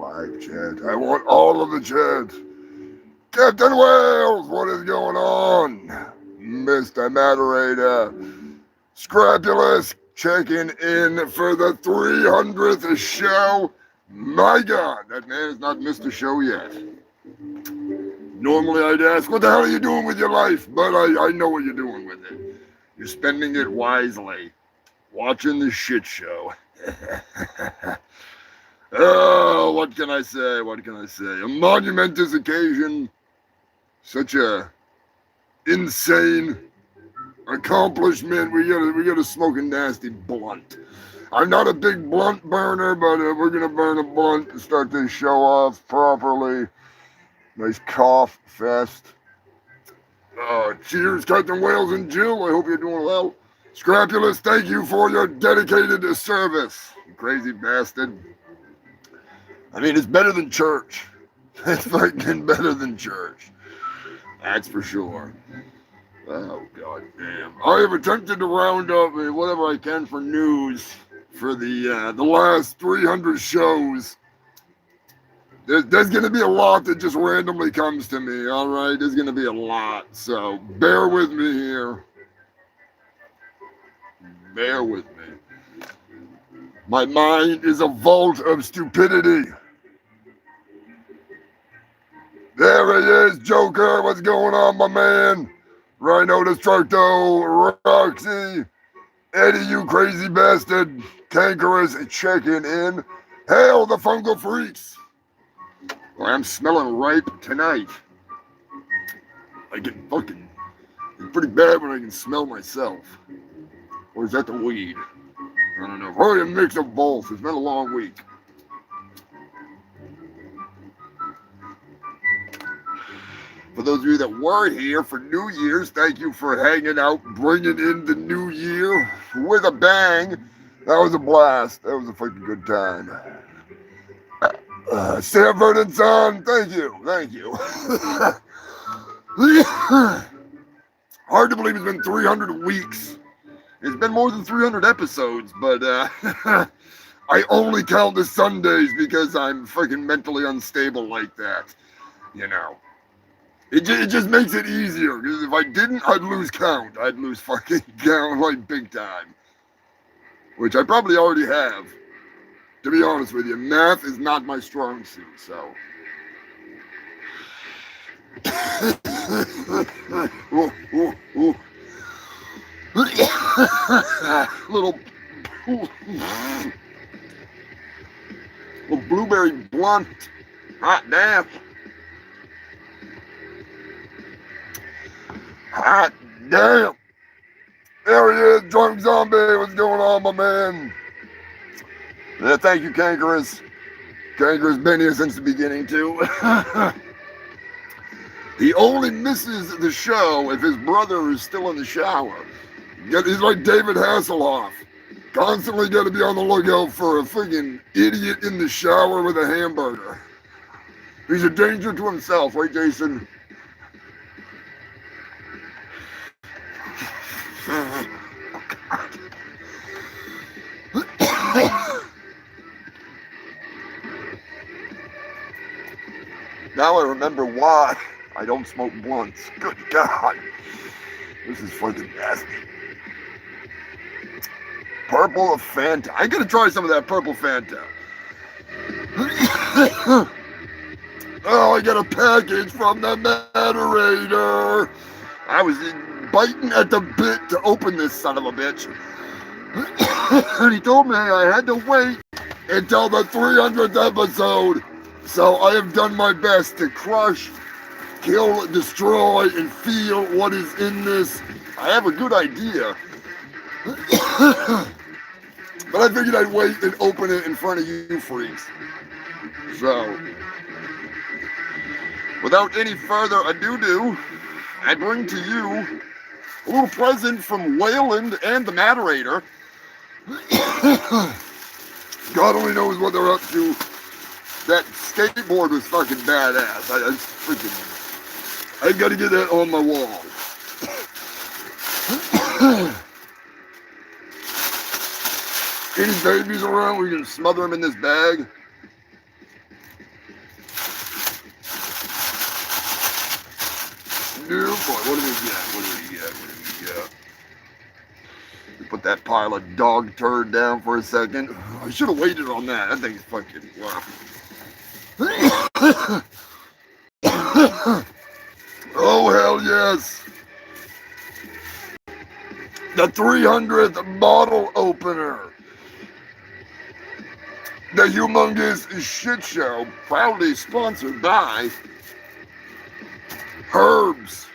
live chat. I want all of the chat. Captain Wales, what is going on? Mr. Moderator. Scrapulous checking in for the 300th show. My God, that man has not missed a show yet. Normally I'd ask, what the hell are you doing with your life? But I know what you're doing with it. You're spending it wisely. Watching the shit show. Oh, what can I say? What can I say? A monumentous occasion. Such a insane accomplishment. We gotta smoke a nasty blunt. I'm not a big blunt burner, but we're gonna burn a blunt to start this show off properly. Nice cough fest. Cheers, Captain Wales and Jill. I hope you're doing well. Scrapulous, thank you for your dedicated service. You crazy bastard. I mean, it's better than church. It's fucking better than church. That's for sure. Oh, god damn. I have attempted to round up whatever I can for news for the last 300 shows. There's going to be a lot that just randomly comes to me, all right? There's going to be a lot, so bear with me here. Bear with me. My mind is a vault of stupidity. There he is, Joker. What's going on, my man? Rhino Destructo, Roxy, Eddie, you crazy bastard, Cankerous checking in. Hail the fungal freaks. Well, I'm smelling ripe tonight. I get fucking, it's pretty bad when I can smell myself. Or is that the weed? I don't know. Probably a mix of both. It's been a long week. For those of you that were here for New Year's, thank you for hanging out, bringing in the new year with a bang. That was a blast. That was a fucking good time. Sam Vernon's on. Thank you. Thank you. Hard to believe it's been 300 weeks. It's been more than 300 episodes, but I only count the Sundays because I'm freaking mentally unstable like that. You know. It just makes it easier, because if I didn't, I'd lose count. I'd lose fucking count like big time. Which I probably already have. To be honest with you, math is not my strong suit, so. Little blueberry blunt. Hot damn. Hot damn. There he is, Drunk Zombie. What's going on, my man? Yeah, thank you, Cankerous. Cankerous been here since the beginning, too. He only misses the show if his brother is still in the shower. He's like David Hasselhoff. Constantly got to be on the lookout for a friggin' idiot in the shower with a hamburger. He's a danger to himself, right, Jason? Now I remember why I don't smoke blunts. Good God. This is fucking nasty. Purple Fanta. I gotta try some of that purple Fanta. Oh, I got a package from the moderator. I was biting at the bit to open this son of a bitch. And he told me I had to wait until the 300th episode. So I have done my best to crush, kill, destroy, and feel what is in this. I have a good idea. But I figured I'd wait and open it in front of you freaks. So, without any further ado, I bring to you a little present from Wayland and the moderator. God only knows what they're up to. That skateboard was fucking badass. I gotta get that on my wall. Any babies around, we can smother them in this bag. new boy. What do we get? What do we get? What do we get? Put that pile of dog turd down for a second. I should have waited on that. That thing's fucking wow. Oh, hell yes. The 300th bottle opener. The Humongous Shit Show, proudly sponsored by Herbs.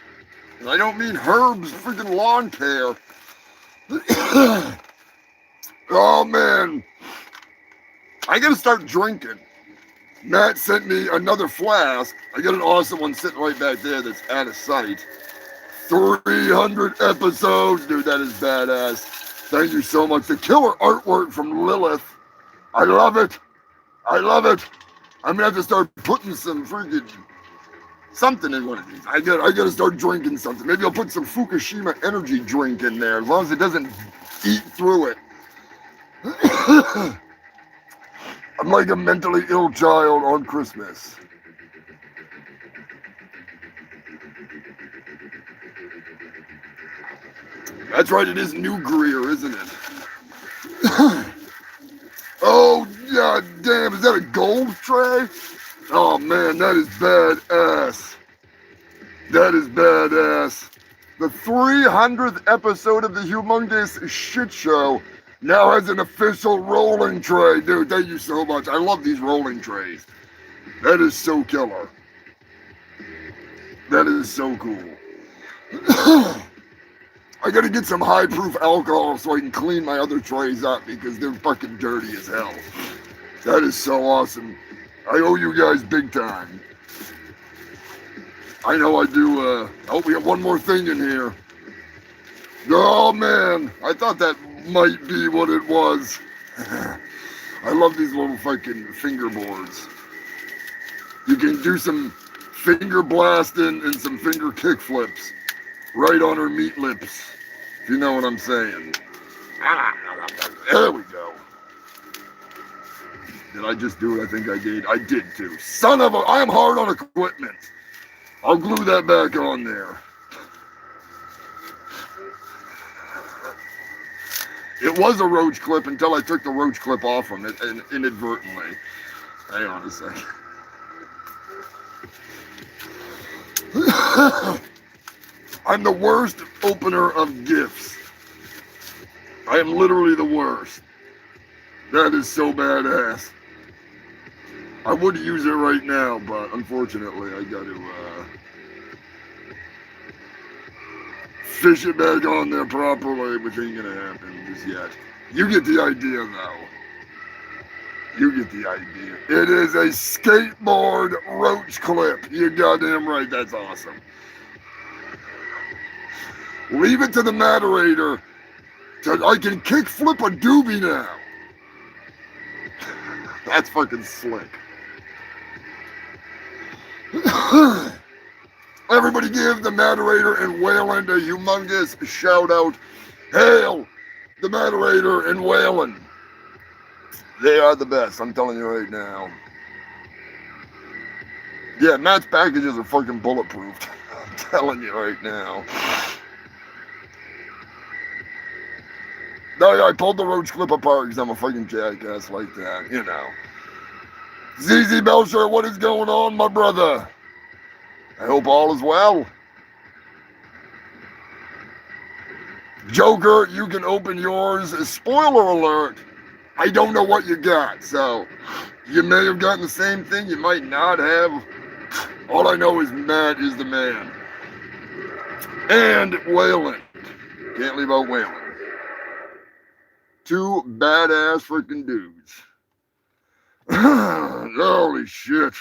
And I don't mean Herbs freaking lawn care. Oh, man. I gotta start drinking. Matt sent me another flask. I got an awesome one sitting right back there that's out of sight. 300 episodes. Dude, that is badass. Thank you so much. The killer artwork from Lilith. I love it. I love it. I'm gonna have to start putting some freaking something in one of these. I gotta start drinking something. Maybe I'll put some Fukushima energy drink in there, as long as it doesn't eat through it. I'm like a mentally ill child on Christmas. That's right, it is New Greer, isn't it? Oh, god damn, is that a gold tray? Oh man, that is badass. That is badass. The 300th episode of the Humongous Shit Show now has an official rolling tray. Dude, thank you so much. I love these rolling trays. That is so killer. That is so cool. I gotta get some high-proof alcohol so I can clean my other trays up because they're fucking dirty as hell. That is so awesome. I owe you guys big time. I know I do. Oh, we have one more thing in here. Oh, man. I thought that might be what it was. I love these little fucking fingerboards. You can do some finger blasting and some finger kick flips right on her meat lips, if you know what I'm saying. There we go. Did I just do it? I think I did. I did too. Son of a... I am hard on equipment. I'll glue that back on there. It was a roach clip until I took the roach clip off from it inadvertently. Hang on a second. I'm the worst opener of gifts. I am literally the worst. That is so badass. I would use it right now, but unfortunately I got to fish it back on there properly, which ain't gonna happen just yet. You get the idea though. You get the idea. It is a skateboard roach clip. You're goddamn right, that's awesome. Leave it to the moderator. I can kick flip a doobie now. That's fucking slick. Everybody give the moderator and Wayland a humongous shout out. Hail the moderator and Wayland. They are the best, I'm telling you right now. Yeah, Matt's packages are fucking bulletproof. I'm telling you right now. No, I pulled the roach clip apart because I'm a fucking jackass like that, you know. ZZ Belcher, what is going on, my brother? I hope all is well. Joker, you can open yours. Spoiler alert, I don't know what you got, so you may have gotten the same thing, you might not have. All I know is Matt is the man. And Wayland. Can't leave out Wayland. Two badass freaking dudes. Holy shit.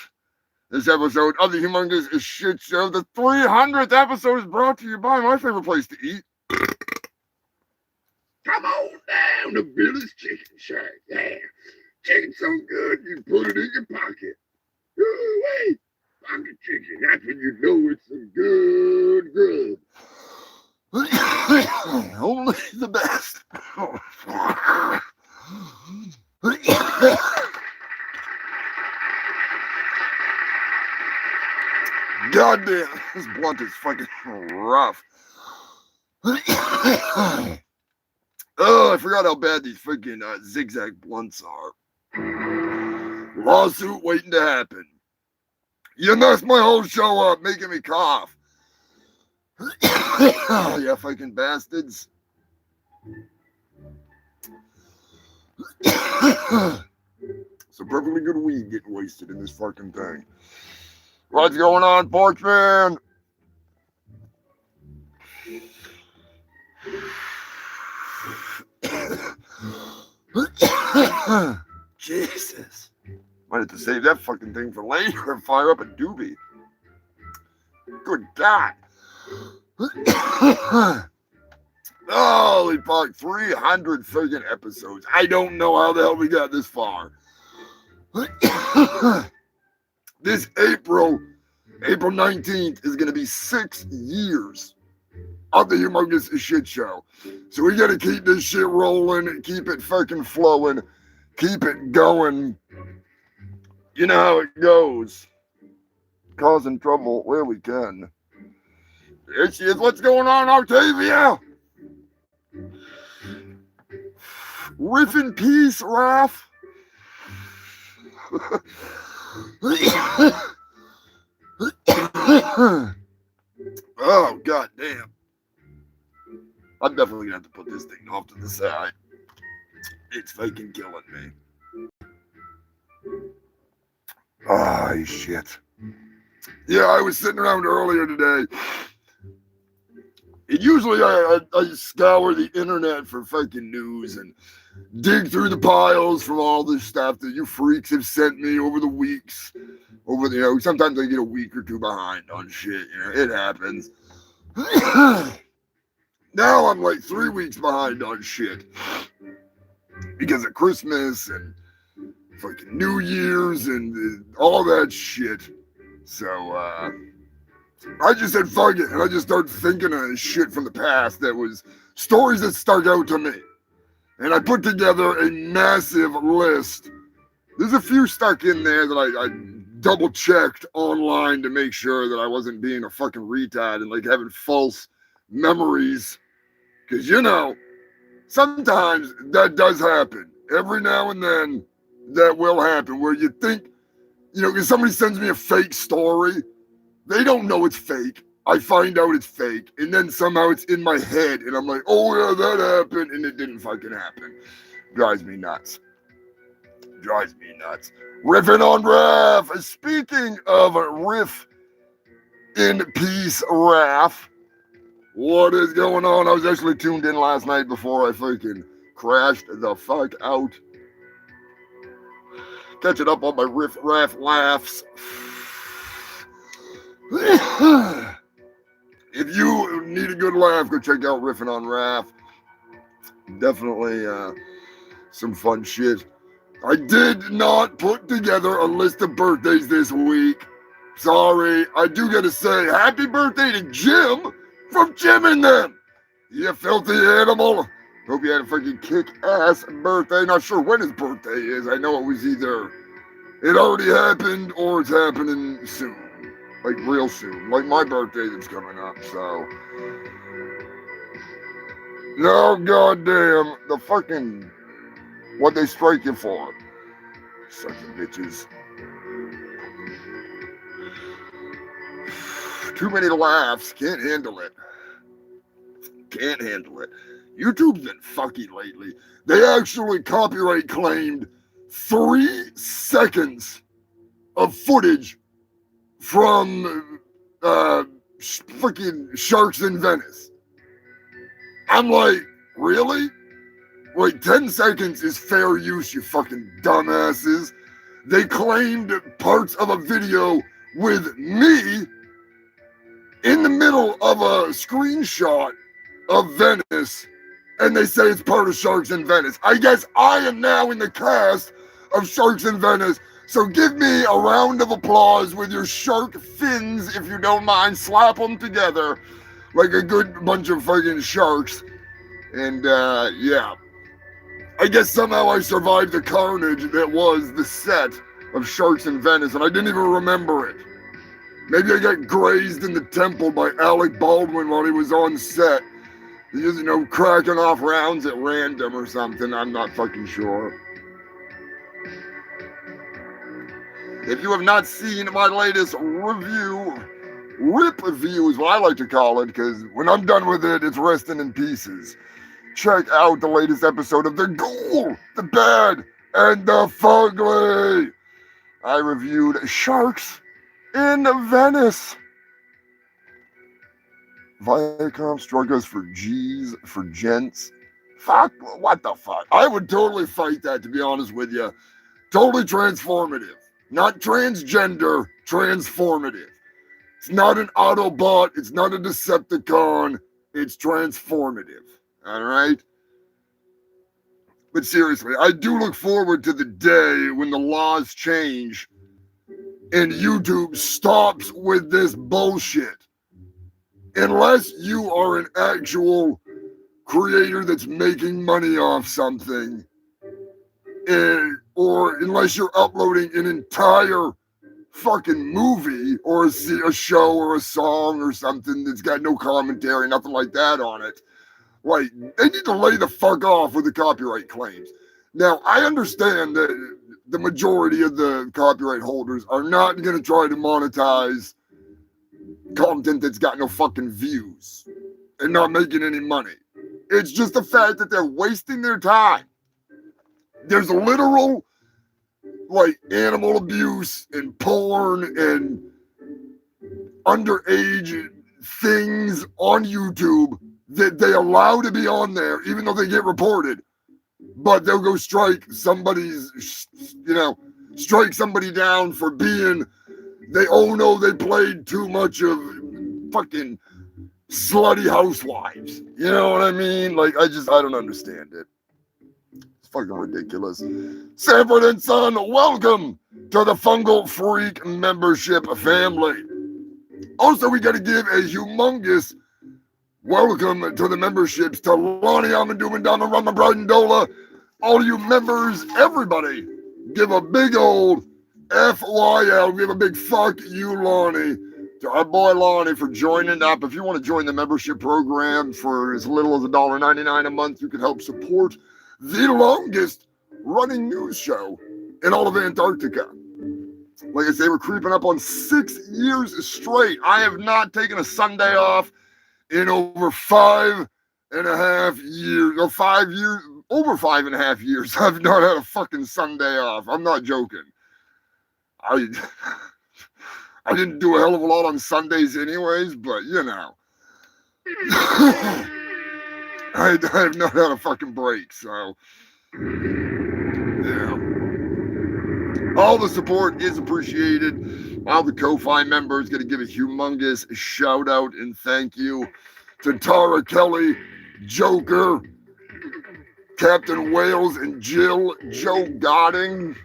This episode of the Humongous Shit Show, the 300th episode, is brought to you by my favorite place to eat. Come on down to Billy's Chicken Shack. Yeah. Chicken so good, you put it in your pocket. Ooh, wait. Pocket chicken. That's when you know it's some good grub. Only the best. Goddamn, this blunt is fucking rough. Oh, I forgot how bad these freaking zigzag blunts are. Lawsuit waiting to happen. You messed my whole show up, making me cough. You fucking bastards. Some perfectly good weed getting wasted in this fucking thing. What's going on, Porchman? Jesus. Might have to save that fucking thing for later and fire up a doobie. Good God. Holy fuck, 300 friggin' episodes. I don't know how the hell we got this far. This April 19th is going to be 6 years of the Humongous Shit Show. So we got to keep this shit rolling, keep it fucking flowing, keep it going. You know how it goes. Causing trouble where we can. There she is. What's going on, Octavia? Riff in peace, Raph. Oh, god damn. I'm definitely gonna have to put this thing off to the side. It's fucking killing me. Ah, shit. Yeah, I was sitting around earlier today. And usually I scour the internet for fucking news and dig through the piles from all this stuff that you freaks have sent me over the weeks. Sometimes I get a week or two behind on shit, it happens. Now I'm like 3 weeks behind on shit. Because of Christmas and fucking New Year's and all that shit. So, I just said fuck it, and I just started thinking of shit from the past that was stories that stuck out to me. And I put together a massive list. There's a few stuck in there that I double checked online to make sure that I wasn't being a fucking retard and like having false memories. Because, sometimes that does happen. Every now and then that will happen where you think, because somebody sends me a fake story. They don't know it's fake. I find out it's fake. And then somehow it's in my head. And I'm like, oh yeah, that happened. And it didn't fucking happen. Drives me nuts. Riffing on Raph. Speaking of riff in peace, Raph. What is going on? I was actually tuned in last night before I fucking crashed the fuck out. Catching up on my riff raff laughs. If you need a good laugh, go check out Riffing on Raph. Definitely some fun shit. I did not put together a list of birthdays this week. Sorry. I do gotta say happy birthday to Jim from Jim and Them. You filthy animal. Hope you had a freaking kick-ass birthday. Not sure when his birthday is. I know it was either it already happened or it's happening soon. Like real soon. Like my birthday that's coming up, so. No, goddamn. The fucking. What they strike you for. Sucking bitches. Too many laughs. Can't handle it. YouTube's been fucky lately. They actually copyright claimed 3 seconds of footage from freaking Sharks in Venice. I'm like, really? Like 10 seconds is fair use, you fucking dumbasses. They claimed parts of a video with me in the middle of a screenshot of Venice, and they say it's part of Sharks in Venice. I guess I am now in the cast of Sharks in Venice. So give me a round of applause with your shark fins, if you don't mind. Slap them together like a good bunch of fucking sharks. And, yeah. I guess somehow I survived the carnage that was the set of Sharks in Venice, and I didn't even remember it. Maybe I got grazed in the temple by Alec Baldwin while he was on set. He was, cracking off rounds at random or something. I'm not fucking sure. If you have not seen my latest rip review is what I like to call it, because when I'm done with it, it's resting in pieces. Check out the latest episode of The Ghoul, The Bad, and The Fugly. I reviewed Sharks in Venice. Viacom struggles for G's, for gents. Fuck, what the fuck? I would totally fight that, to be honest with you. Totally transformative. Not transgender, transformative. It's not an Autobot. It's not a Decepticon. It's transformative. All right? But seriously, I do look forward to the day when the laws change and YouTube stops with this bullshit. Unless you are an actual creator that's making money off something, or unless you're uploading an entire fucking movie or a show or a song or something that's got no commentary, nothing like that on it. Like, they need to lay the fuck off with the copyright claims. Now, I understand that the majority of the copyright holders are not going to try to monetize content that's got no fucking views and not making any money. It's just the fact that they're wasting their time. There's literal, like, animal abuse and porn and underage things on YouTube that they allow to be on there, even though they get reported. But they'll go strike somebody down for being, they played too much of fucking slutty housewives. You know what I mean? Like, I don't understand it. It's fucking ridiculous. Sanford and Son, welcome to the Fungal Freak membership family. Also, we got to give a humongous welcome to the memberships to Lonnie Amadou Dama Rama Bridendola. All you members, everybody, give a big old FYL. Give a big fuck you, Lonnie, to our boy Lonnie for joining up. If you want to join the membership program for as little as $1.99 a month, you can help support the longest running news show in all of Antarctica. Like I say, we're creeping up on 6 years straight. I have not taken a Sunday off in over 5.5 years, or 5 years, over 5.5 years. I've not had a fucking Sunday off. I'm not joking. I didn't do a hell of a lot on Sundays anyways, but I have not had a fucking break, so yeah. All the support is appreciated. All the Ko-Fi members, going to give a humongous shout out and thank you to Tara Kelly, Joker, Captain Wales and Jill, Joe Godding,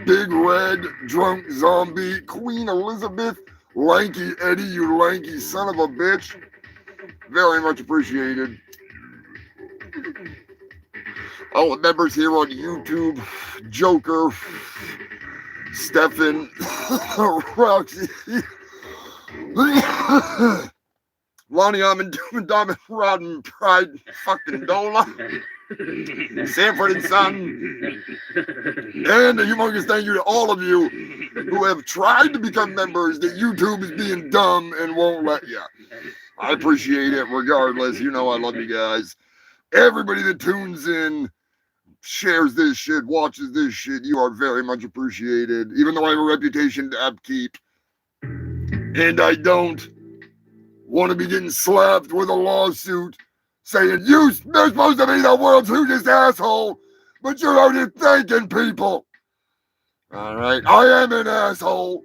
Big Red, Drunk Zombie, Queen Elizabeth, Lanky Eddie, you lanky son of a bitch. Very much appreciated. All the members here on YouTube, Joker, Stefan, Roxy, Lonnie Almond, Diamond Rod and Pride, fucking Dola, Sanford and Son, and a humongous thank you to all of you who have tried to become members that YouTube is being dumb and won't let you. I appreciate it regardless. I love you guys. Everybody that tunes in, shares this shit, watches this shit, you are very much appreciated. Even though I have a reputation to upkeep, and I don't want to be getting slapped with a lawsuit saying you're supposed to be the world's hugest asshole, but you're out here thanking people. All right, I am an asshole,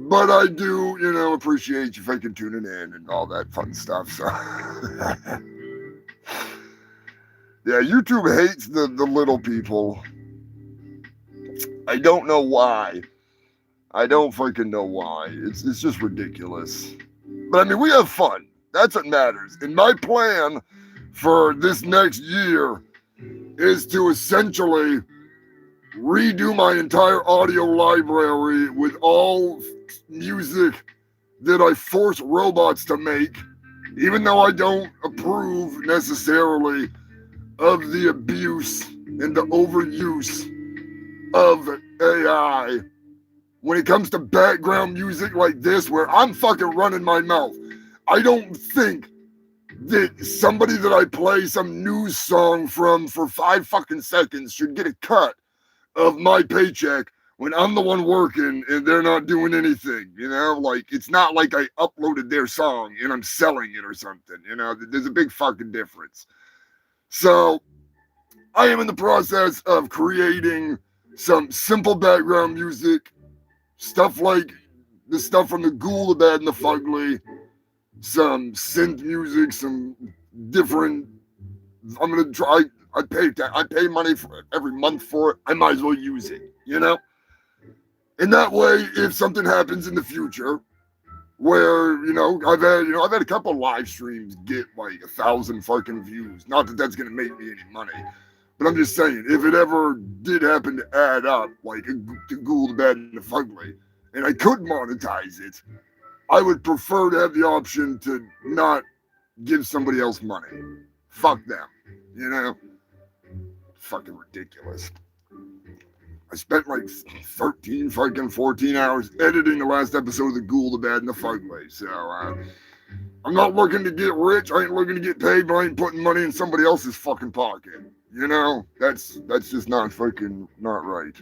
but I do, appreciate you fucking tuning in and all that fun stuff. So. Yeah, YouTube hates the little people. I don't know why. I don't fucking know why. It's just ridiculous. But we have fun. That's what matters. And my plan for this next year is to essentially redo my entire audio library with all music that I force robots to make, even though I don't approve necessarily of the abuse and the overuse of AI when it comes to background music like this, where I'm fucking running my mouth. I don't think that somebody that I play some news song from for 5 fucking seconds should get a cut of my paycheck when I'm the one working and they're not doing anything, you know? Like, it's not like I uploaded their song and I'm selling it or something, you know? There's a big fucking difference. So, I am in the process of creating some simple background music, stuff like the stuff from the Ghoul, the Bad, and the Fugly, some synth music, some different. I'm gonna try. I pay money for every month for it. I might as well use it, you know. And that way, if something happens in the future, where I've had a couple of live streams get like 1,000 fucking views. Not that that's gonna make me any money, but I'm just saying, if it ever did happen to add up, like the Ghoul, the Bad, and the Fugly, and I could monetize it, I would prefer to have the option to not give somebody else money. Fuck them, you know? Fucking ridiculous. I spent like 13 fucking 14 hours editing the last episode of The Ghoul, the Bad, and the Fugly. So I'm not looking to get rich. I ain't looking to get paid, but I ain't putting money in somebody else's fucking pocket. You know? That's just not fucking not right.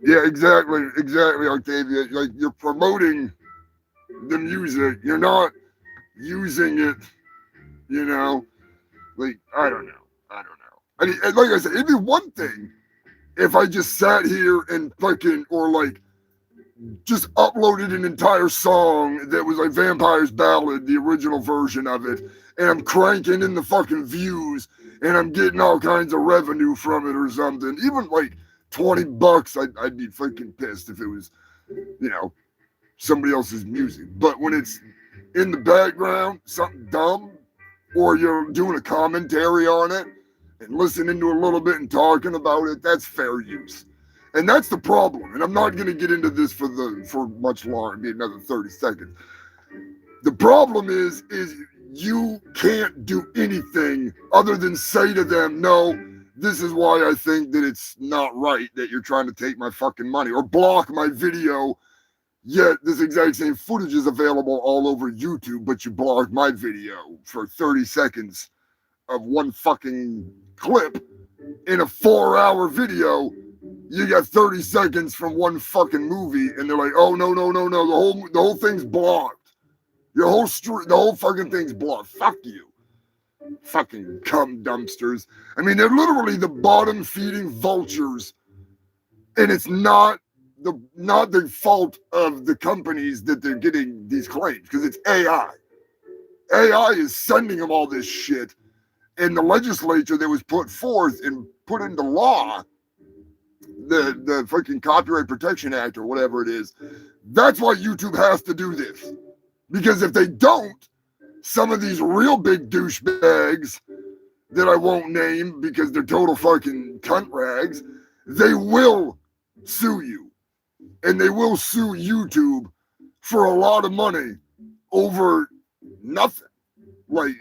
Yeah, exactly, Octavia. Like, you're promoting the music, you're not using it. You know, like I don't know. I mean, like I said, it'd be one thing if I just sat here and fucking or like just uploaded an entire song that was like Vampire's Ballad, the original version of it, and I'm cranking in the fucking views and I'm getting all kinds of revenue from it or something. Even like $20, I'd be fucking pissed if it was, you know, somebody else's music. But when it's in the background, something dumb, or you're doing a commentary on it and listening to a little bit and talking about it, that's fair use. And that's the problem. And I'm not going to get into this for much longer, maybe another 30 seconds. The problem is you can't do anything other than say to them, no, this is why I think that it's not right that you're trying to take my fucking money, or block my video. Yet this exact same footage is available all over YouTube, but you blocked my video for 30 seconds of one fucking clip in a 4-hour video. You got 30 seconds from one fucking movie, and they're like, "Oh no, the whole thing's blocked. The whole fucking thing's blocked. Fuck you, fucking cum dumpsters." I mean, they're literally the bottom feeding vultures, and it's not the fault of the companies that they're getting these claims, because it's AI. AI is sending them all this shit, and the legislature that was put forth and put into law, the fucking Copyright Protection Act or whatever it is, that's why YouTube has to do this. Because if they don't, some of these real big douchebags that I won't name because they're total fucking cunt rags, they will sue you. And they will sue YouTube for a lot of money over nothing. Like,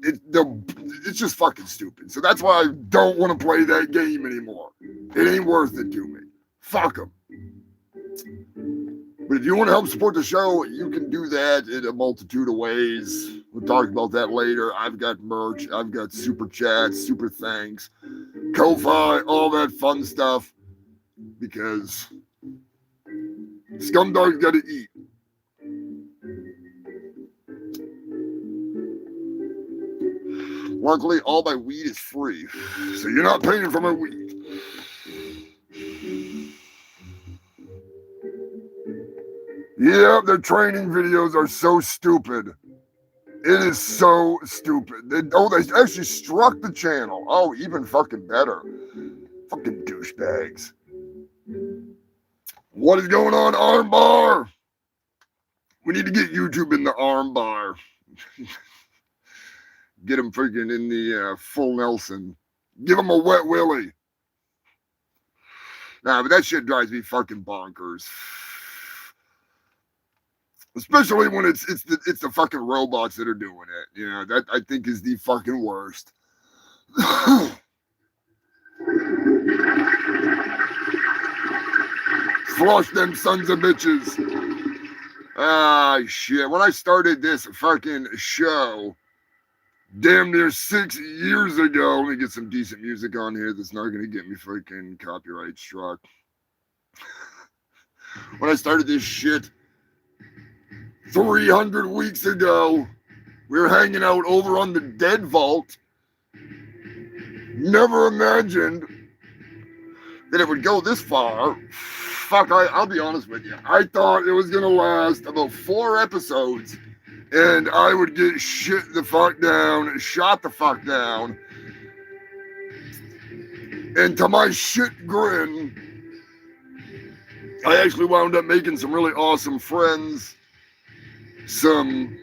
it's just fucking stupid. So that's why I don't want to play that game anymore. It ain't worth it to me. Fuck them. But if you want to help support the show, you can do that in a multitude of ways. We'll talk about that later. I've got merch. I've got super chats, super thanks, Ko-Fi, all that fun stuff. Because Scumdog's got to eat. Luckily, all my weed is free, so you're not paying for my weed. Yeah, their training videos are so stupid. It is so stupid. They actually struck the channel. Oh, even fucking better. Fucking douchebags. What is going on, Armbar? We need to get YouTube in the armbar. Get him freaking in the full Nelson. Give him a wet willy. Nah, but that shit drives me fucking bonkers. Especially when it's the fucking robots that are doing it. You know, that I think is the fucking worst. Flush them sons of bitches. Ah, shit. When I started this fucking show, damn near 6 years ago, let me get some decent music on here that's not going to get me freaking copyright struck. When I started this shit 300 weeks ago, we were hanging out over on the Dead Vault. Never imagined that it would go this far. Fuck, I'll be honest with you. I thought it was going to last about 4 episodes and I would get shit the fuck down, shot the fuck down. And to my shit grin, I actually wound up making some really awesome friends, some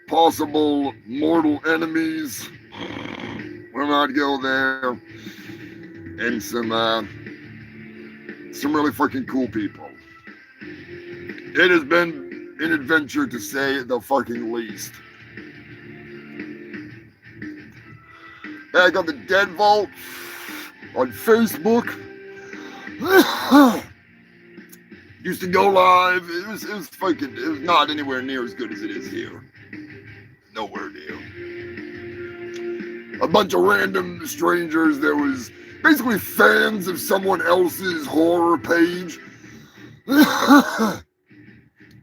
possible mortal enemies, we'll not go there, and some really fucking cool people. It has been an adventure to say the fucking least. I got the Dead Vault on Facebook. Used to go live. It was not anywhere near as good as it is here. Nowhere near. A bunch of random strangers that was basically fans of someone else's horror page.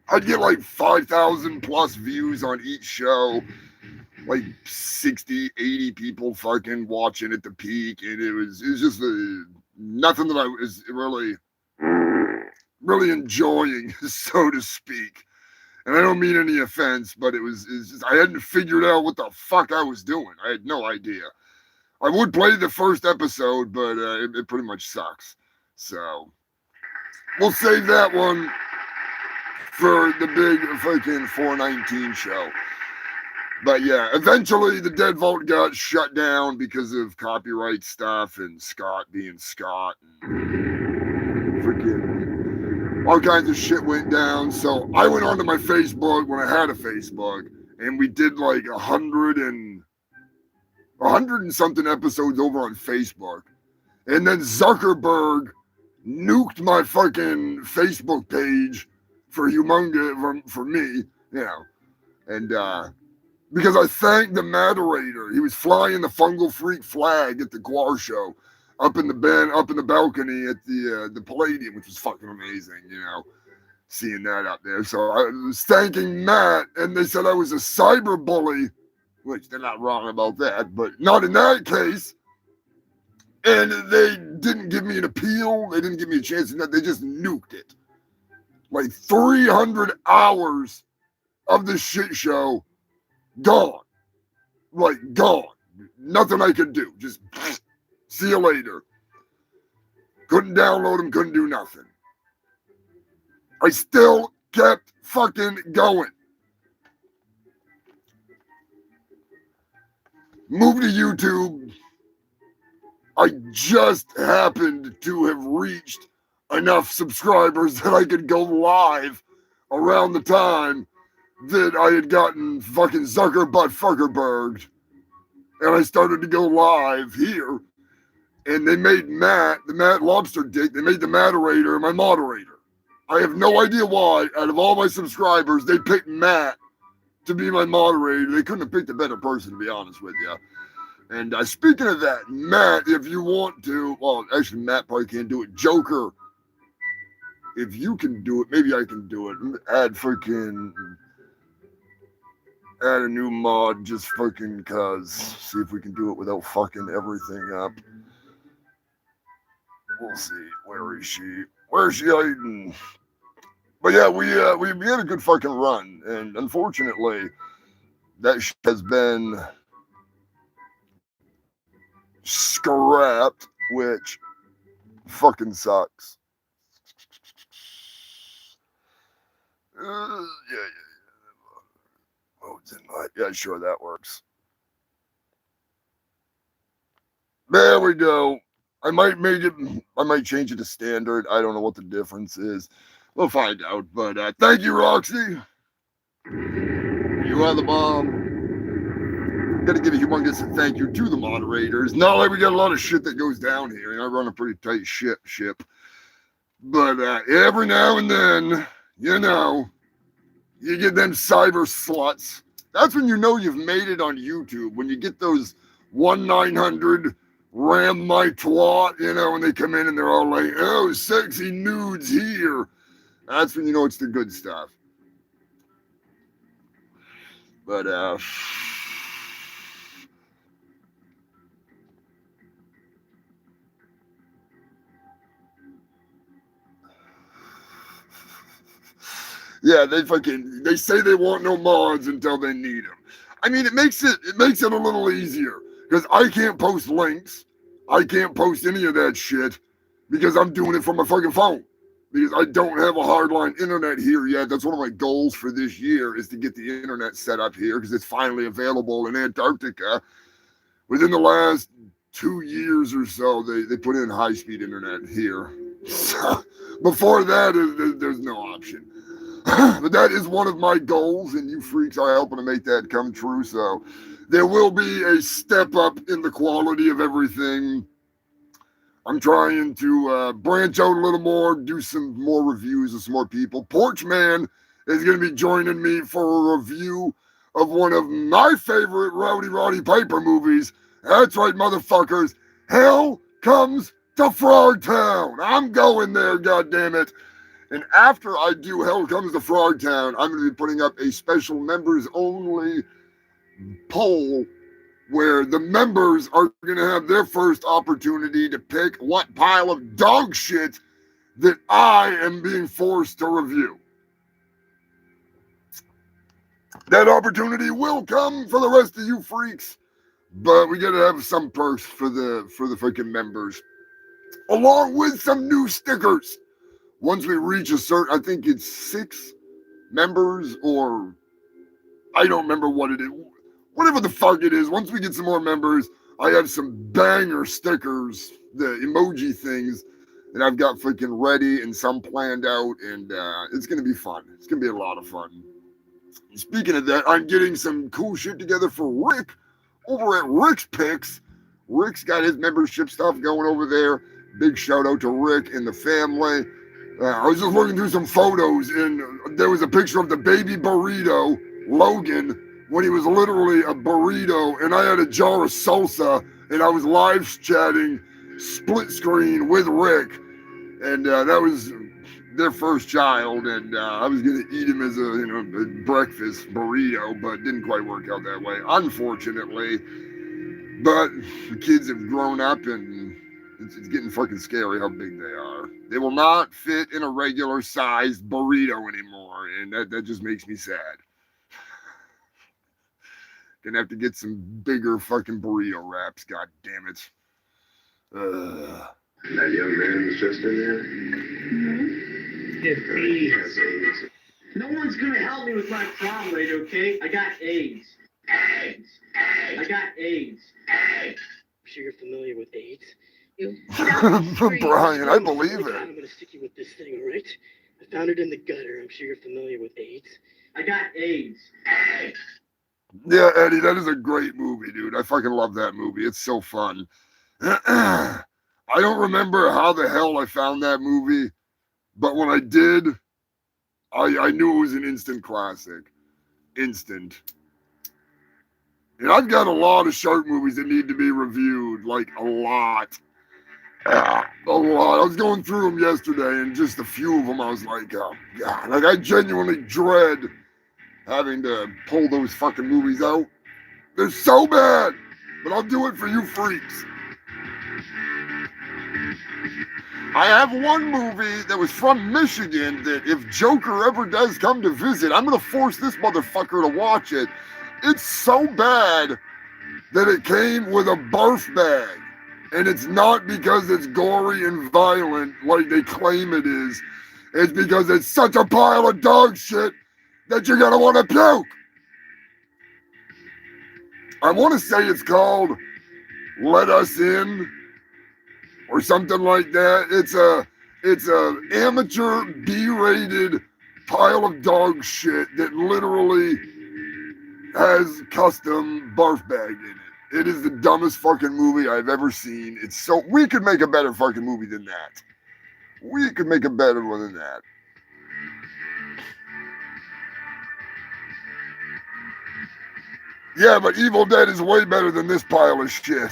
I'd get like 5,000 plus views on each show. Like 60, 80 people fucking watching at the peak. And it was just nothing that I was really enjoying, so to speak. And I don't mean any offense, but it's just, I hadn't figured out what the fuck I was doing. I had no idea. I would play the first episode, but it pretty much sucks. So we'll save that one for the big fucking 419 show. But yeah, eventually the Dead Vault got shut down because of copyright stuff and Scott being Scott and freaking all kinds of shit went down. So I went onto my Facebook when I had a Facebook, and we did like 100 and something episodes over on Facebook. And then Zuckerberg nuked my fucking Facebook page for Humongous, for me, you know. And because I thanked the moderator. He was flying the Fungal Freak flag at the Guar show up in the balcony at the Palladium, which was fucking amazing, you know, seeing that up there. So I was thanking Matt, and they said I was a cyber bully, which they're not wrong about that, but not in that case. And they didn't give me an appeal. They didn't give me a chance. They just nuked it. Like 300 hours of this shit show gone. Like, gone. Nothing I could do. Just see you later. Couldn't download them, couldn't do nothing. I still kept fucking going. Moved to YouTube. I just happened to have reached enough subscribers that I could go live around the time that I had gotten fucking Zuckerberged. And I started to go live here. And they made Matt, the Matt Lobster Dick, they made the moderator my moderator. I have no idea why, out of all my subscribers, they picked Matt to be my moderator. They couldn't have picked a better person, to be honest with you. And speaking of that, Matt, if you want to, well, actually, Matt probably can't do it. Joker, if you can do it, maybe I can do it. Add a new mod just fucking cuz. See if we can do it without fucking everything up. We'll see. Where is she? Where is she hiding? But yeah, we had a good fucking run, and unfortunately, that shit has been scrapped, which fucking sucks. Yeah. Oh, yeah, sure, that works. There we go. I might change it to standard. I don't know what the difference is. We'll find out. But thank you, Roxy. You are the bomb. Got to give a humongous thank you to the moderators. Not like we got a lot of shit that goes down here, and I run a pretty tight ship. But every now and then, you get them cyber sluts. That's when you know you've made it on YouTube. When you get those 1-900 ram my twat, when they come in and they're all like, oh, sexy nudes here. That's when you know it's the good stuff. But yeah, they say they want no mods until they need them. I mean, it makes it a little easier because I can't post links. I can't post any of that shit because I'm doing it from my fucking phone. Because I don't have a hardline internet here yet. That's one of my goals for this year is to get the internet set up here because it's finally available in Antarctica. Within the last 2 years or so, they put in high-speed internet here. So, before that, there's no option. But that is one of my goals, and you freaks are helping to make that come true. So there will be a step up in the quality of everything. I'm trying to branch out a little more, do some more reviews of some more people. Porchman is going to be joining me for a review of one of my favorite Roddy Piper movies. That's right, motherfuckers. Hell Comes to Frogtown. I'm going there, goddammit. And after I do Hell Comes to Frogtown, I'm going to be putting up a special members-only poll where the members are going to have their first opportunity to pick what pile of dog shit that I am being forced to review. That opportunity will come for the rest of you freaks, but we got to have some perks for the freaking members, along with some new stickers. Once we reach a certain, I think it's 6 members, or I don't remember what it is. Whatever the fuck it is, once we get some more members, I have some banger stickers, the emoji things that I've got freaking ready and some planned out, and it's going to be fun. It's going to be a lot of fun. Speaking of that, I'm getting some cool shit together for Rick over at Rick's Picks. Rick's got his membership stuff going over there. Big shout out to Rick and the family. I was just looking through some photos, and there was a picture of the baby burrito, Logan, when he was literally a burrito, and I had a jar of salsa, and I was live chatting split screen with Rick, and that was their first child, and I was going to eat him as a breakfast burrito, but didn't quite work out that way, unfortunately. But the kids have grown up, and it's getting fucking scary how big they are. They will not fit in a regular sized burrito anymore, and that just makes me sad. Gonna have to get some bigger fucking burrito wraps, god damn it. That young man's just in there? Mm-hmm. He has AIDS. No one's gonna help me with my prom rate, okay? I got AIDS. AIDS. I got AIDS. I'm sure you're familiar with AIDS. Brian, I believe it. I'm gonna stick you with this thing, all right? I found it in the gutter. I'm sure you're familiar with AIDS. I got AIDS. Yeah, Eddie, that is a great movie, dude. I fucking love that movie. It's so fun. I don't remember how the hell I found that movie, but when I did, I knew it was an instant classic. Instant. And I've got a lot of shark movies that need to be reviewed, like a lot. A lot. I was going through them yesterday, and just a few of them, I was like, oh, God. Like, I genuinely dread having to pull those fucking movies out. They're so bad, but I'll do it for you freaks. I have one movie that was from Michigan that if Joker ever does come to visit, I'm going to force this motherfucker to watch it. It's so bad that it came with a barf bag. And it's not because it's gory and violent like they claim it is. It's because it's such a pile of dog shit that you're going to want to puke. I want to say it's called Let Us In or something like that. It's a amateur B-rated pile of dog shit that literally has custom barf bag in it. It is the dumbest fucking movie I've ever seen. It's so, we could make a better fucking movie than that. We could make a better one than that. Yeah, but Evil Dead is way better than this pile of shit.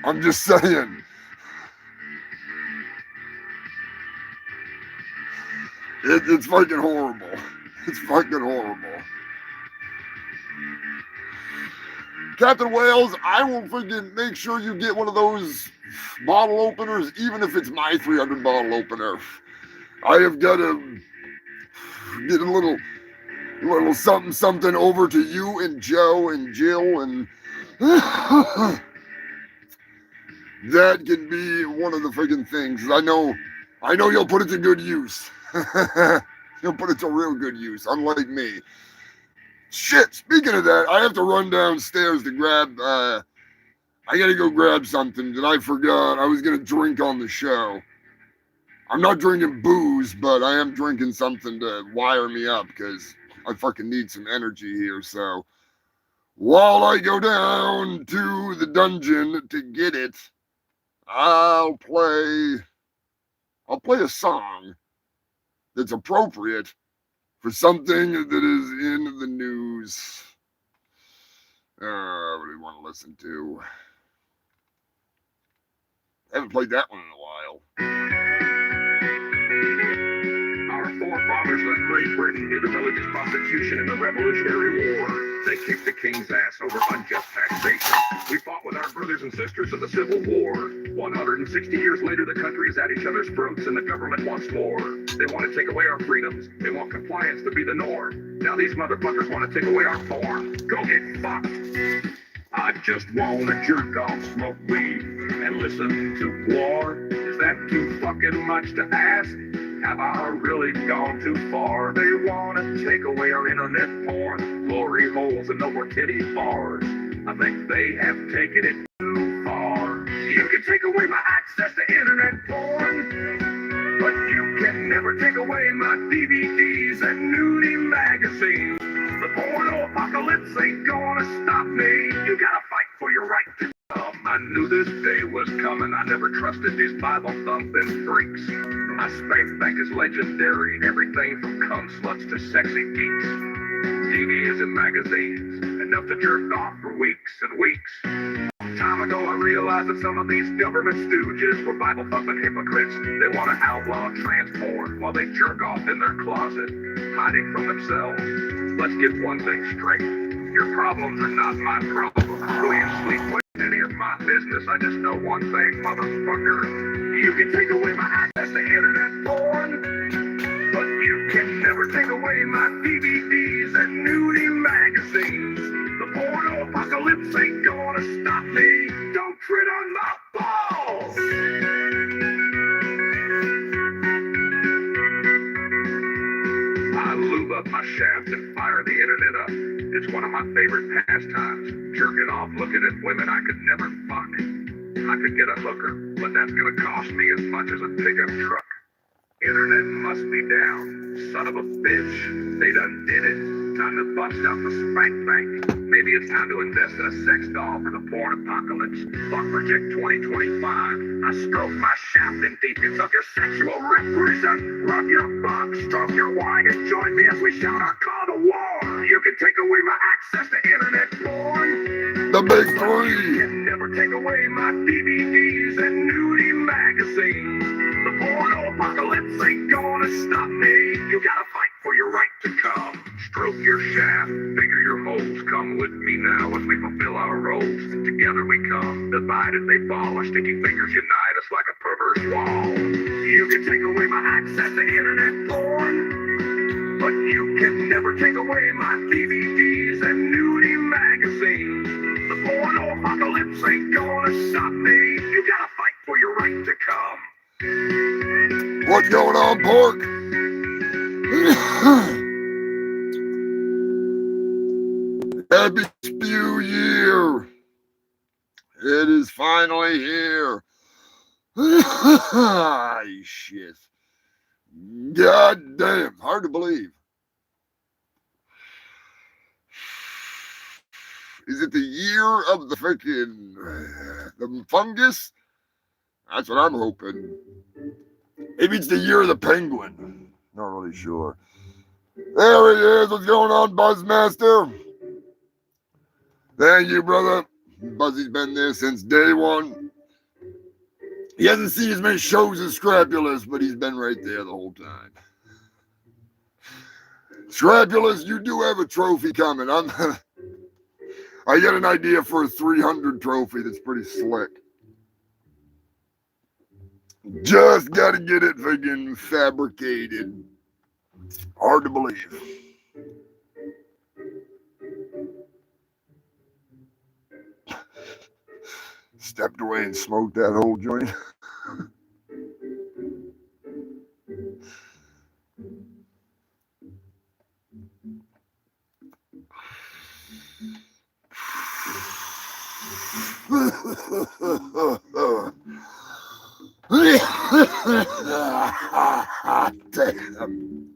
I'm just saying. It's fucking horrible. It's fucking horrible. Captain Wales, I will freaking make sure you get one of those bottle openers, even if it's my 300 bottle opener. I have got to get a little something over to you and Joe and Jill, and that can be one of the freaking things. I know you'll put it to good use. You'll put it to real good use, unlike me. Shit, speaking of that, I have to run downstairs to grab, I gotta go grab something that I forgot I was gonna drink on the show. I'm not drinking booze, but I am drinking something to wire me up because I fucking need some energy here. So while I go down to the dungeon to get it, I'll play a song that's appropriate for something that is in the news. What do you want to listen to? I haven't played that one in a while. Our forefathers led Great Britain into religious prosecution in the Revolutionary War. They kicked the king's ass over unjust taxation. We fought with our brothers and sisters in the Civil War. 160 years later, the country is at each other's throats and the government wants more. They want to take away our freedoms. They want compliance to be the norm. Now these motherfuckers want to take away our form. Go get fucked. I just wanna jerk off, smoke weed, and listen to war. Is that too fucking much to ask? Have I really gone too far? They wanna take away our internet porn, glory holes and no more titty bars. I think they have taken it too far. You can take away my access to internet porn, but you can never take away my DVDs and nudie magazines. The porno apocalypse ain't gonna stop me. You gotta fight for your right to come. I knew this day was coming. I never trusted these Bible-thumping freaks. My spank bank is legendary. Everything from cum sluts to sexy geeks. DVDs and magazines, enough to jerk off for weeks and weeks. Time ago I realized that some of these government stooges were Bible-thumping hypocrites. They want to outlaw trans porn while they jerk off in their closet, hiding from themselves. Let's get one thing straight. Your problems are not my problem. Go and sleep with any of my business. I just know one thing, motherfucker. You can take away my access to internet porn, but you can never take away my DVDs and nudie magazines. The porno apocalypse ain't gonna stop me. Don't tread on my balls. I lube up my shaft and fire the internet up. It's one of my favorite pastimes. Jerking off looking at women I could never fuck. I could get a hooker, but that's gonna cost me as much as a pickup truck. Internet must be down. Son of a bitch. They done did it. Time to bust out the spank bank. Maybe it's time to invest in a sex doll for the porn apocalypse. Fuck Project 2025. I stroke my shaft in deep and suck your sexual repression. Rub your butt, stroke your wine, and join me as we shout our call to war. You can take away my access to internet porn. The big You three. can never take away my DVDs and nudie magazines. The porno apocalypse ain't gonna stop me. You gotta fight for your right to come. Stroke your shaft, figure your holes. Come with me now as we fulfill our roles. Together we come, divided they fall. Our sticky fingers unite us like a perverse wall. You can take away my access to internet porn, but you can never take away my DVDs and nudie magazines. The porno apocalypse ain't gonna stop me. You gotta fight for your right to come. What's going on, Pork? Happy Spew Year. It is finally here. Shit. God damn. Hard to believe. Is it the year of the freaking the fungus? That's what I'm hoping. Maybe it's the year of the penguin. Not really sure. There he is. What's going on, Buzzmaster? Thank you, brother. Buzzy's been there since day one. He hasn't seen as many shows as Scrapulous, but he's been right there the whole time. Scrapulous, you do have a trophy coming. I got an idea for a 300 trophy that's pretty slick. Just gotta get it friggin' fabricated. Hard to believe. Stepped away and smoked that whole joint. Damn.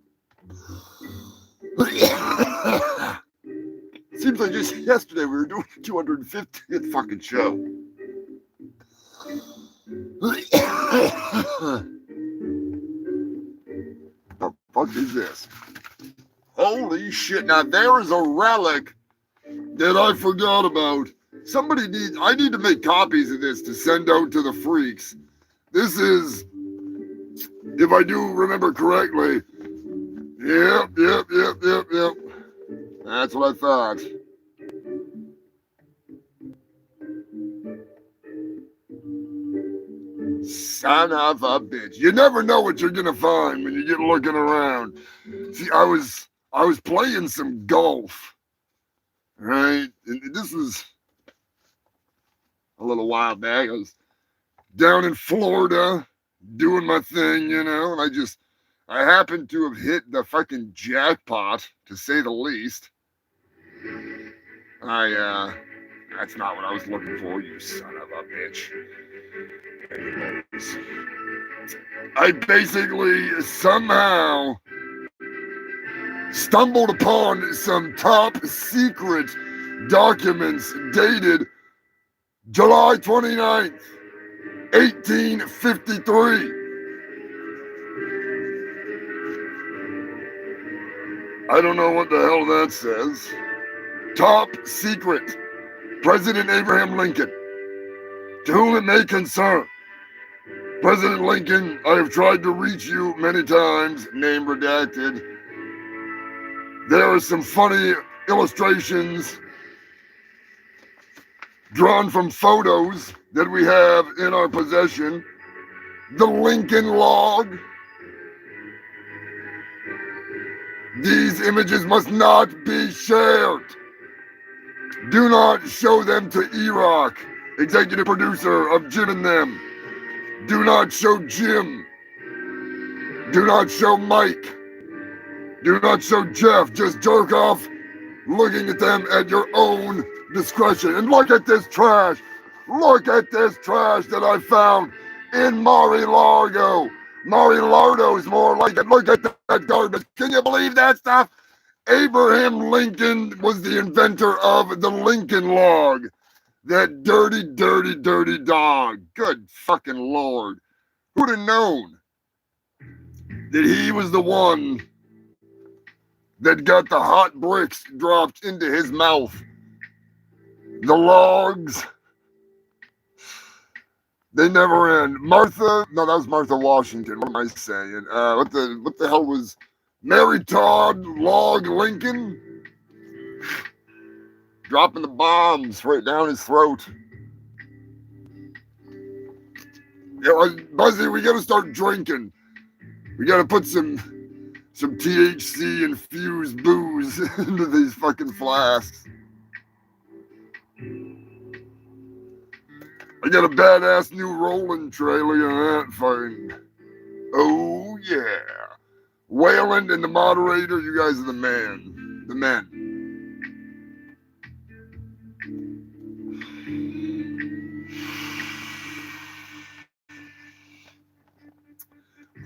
Seems like just yesterday we were doing the 250th fucking show. The fuck is this? Holy shit. Now there is a relic that I forgot about. I need to make copies of this to send out to the freaks. This is, if I do remember correctly, yep. That's what I thought. Son of a bitch. You never know what you're gonna find when you get looking around. See, I was playing some golf, right? And this was a little while back. I was down in Florida doing my thing, and I happened to have hit the fucking jackpot, to say the least. That's not what I was looking for, you son of a bitch. Anyways, I basically somehow stumbled upon some top secret documents dated July 29th, 1853. I don't know what the hell that says. Top secret. President Abraham Lincoln. To whom it may concern. President Lincoln, I have tried to reach you many times, name redacted. There are some funny illustrations drawn from photos that we have in our possession. The Lincoln log. These images must not be shared. Do not show them to Iraq, executive producer of Jim and Them. Do not show Jim. Do not show Mike. Do not show Jeff. Just jerk off looking at them at your own discretion. And look at this trash. Look at this trash that I found in Mar-a-Lago. Mar-a-Lago is more like it. Look at that garbage. Can you believe that stuff? Abraham Lincoln was the inventor of the Lincoln log. That dirty, dirty, dirty dog. Good fucking Lord. Who'd have known that he was the one that got the hot bricks dropped into his mouth? The logs. They never end. No, that was Martha Washington. What am I saying? What the hell was Mary Todd Log Lincoln? Dropping the bombs right down his throat. Yeah, Buzzy, we gotta start drinking. We gotta put some THC infused booze into these fucking flasks. I got a badass new rolling tray. Look at that thing. Oh yeah. Wayland and the moderator, you guys are the man. The men.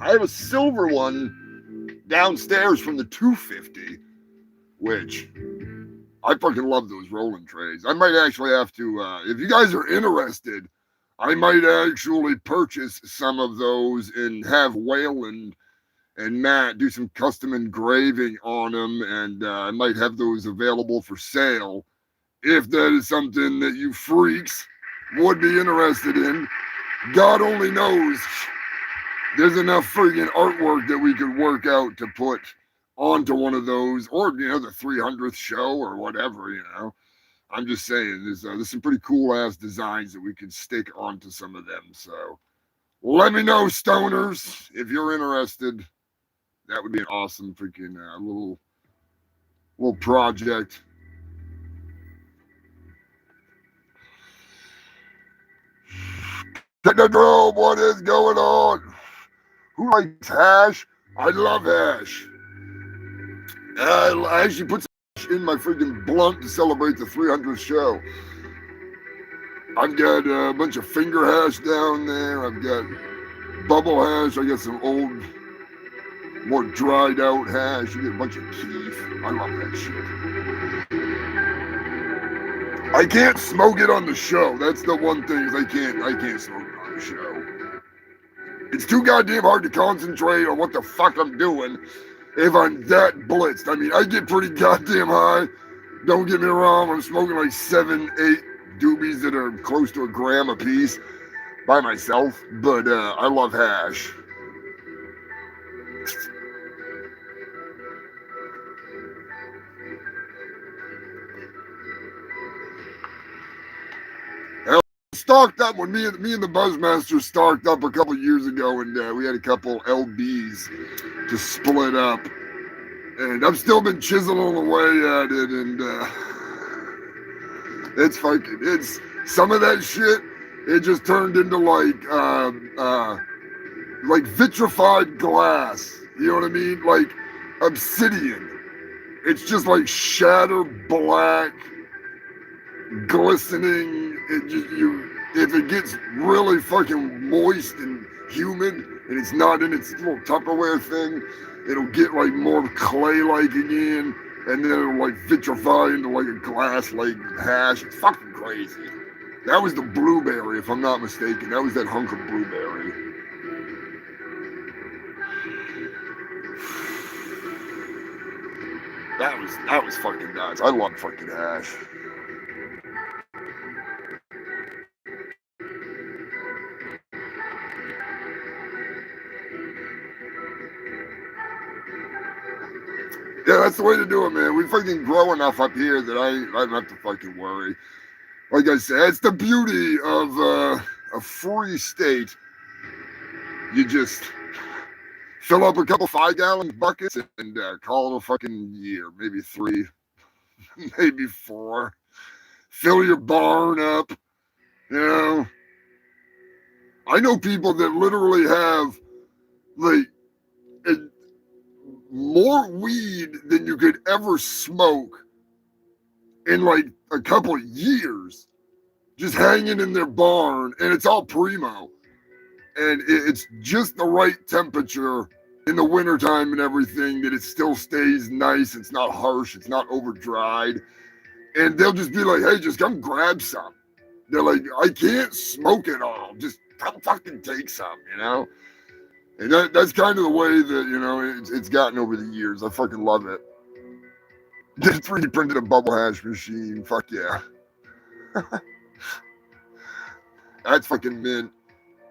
I have a silver one downstairs from the 250, which I fucking love those rolling trays. I might actually have to, if you guys are interested, I might actually purchase some of those and have Wayland and Matt do some custom engraving on them, and I might have those available for sale if that is something that you freaks would be interested in. God only knows there's enough freaking artwork that we could work out to put onto one of those, or the 300th show or whatever. I'm just saying there's some pretty cool ass designs that we could stick onto some of them. So let me know, stoners, if you're interested. That would be an awesome freaking little project. Technodrome, what is going on? Who likes hash? I love hash. I actually put some in my freaking blunt to celebrate the 300th show. I've got a bunch of finger hash down there. I've got bubble hash. I got some old, more dried out hash. You get a bunch of keef. I love that shit. I can't smoke it on the show. That's the one thing is I can't smoke it on the show. It's too goddamn hard to concentrate on what the fuck I'm doing if I'm that blitzed. I mean, I get pretty goddamn high. Don't get me wrong. I'm smoking like 7, 8 doobies that are close to a gram a piece by myself. But I love hash. Stocked up when me and the Buzzmaster stocked up a couple years ago, and we had a couple LBs to split up, and I've still been chiseling away at it, and it's some of that shit. It just turned into like vitrified glass. You know what I mean? Like obsidian. It's just like shatter black, glistening. If it gets really fucking moist and humid and it's not in its little Tupperware thing, it'll get like more clay-like again, and then it'll like vitrify into like a glass-like hash. It's fucking crazy. That was the blueberry, if I'm not mistaken. That was that hunk of blueberry. That was fucking nuts. I love fucking hash. Yeah, that's the way to do it, man. We fucking grow enough up here that I don't have to fucking worry. Like I said, it's the beauty of a free state. You just fill up a couple 5-gallon buckets and call it a fucking year. Maybe 3, maybe 4. Fill your barn up. I know people that literally have like more weed than you could ever smoke in like a couple of years, just hanging in their barn, and it's all primo, and it's just the right temperature in the wintertime and everything, that it still stays nice, it's not harsh, it's not over dried, and they'll just be like, hey, just come grab some. They're like, I can't smoke it all, just come fucking take some, And that's kind of the way that, it's gotten over the years. I fucking love it. Just 3D printed a bubble hash machine. Fuck yeah. That's fucking mint.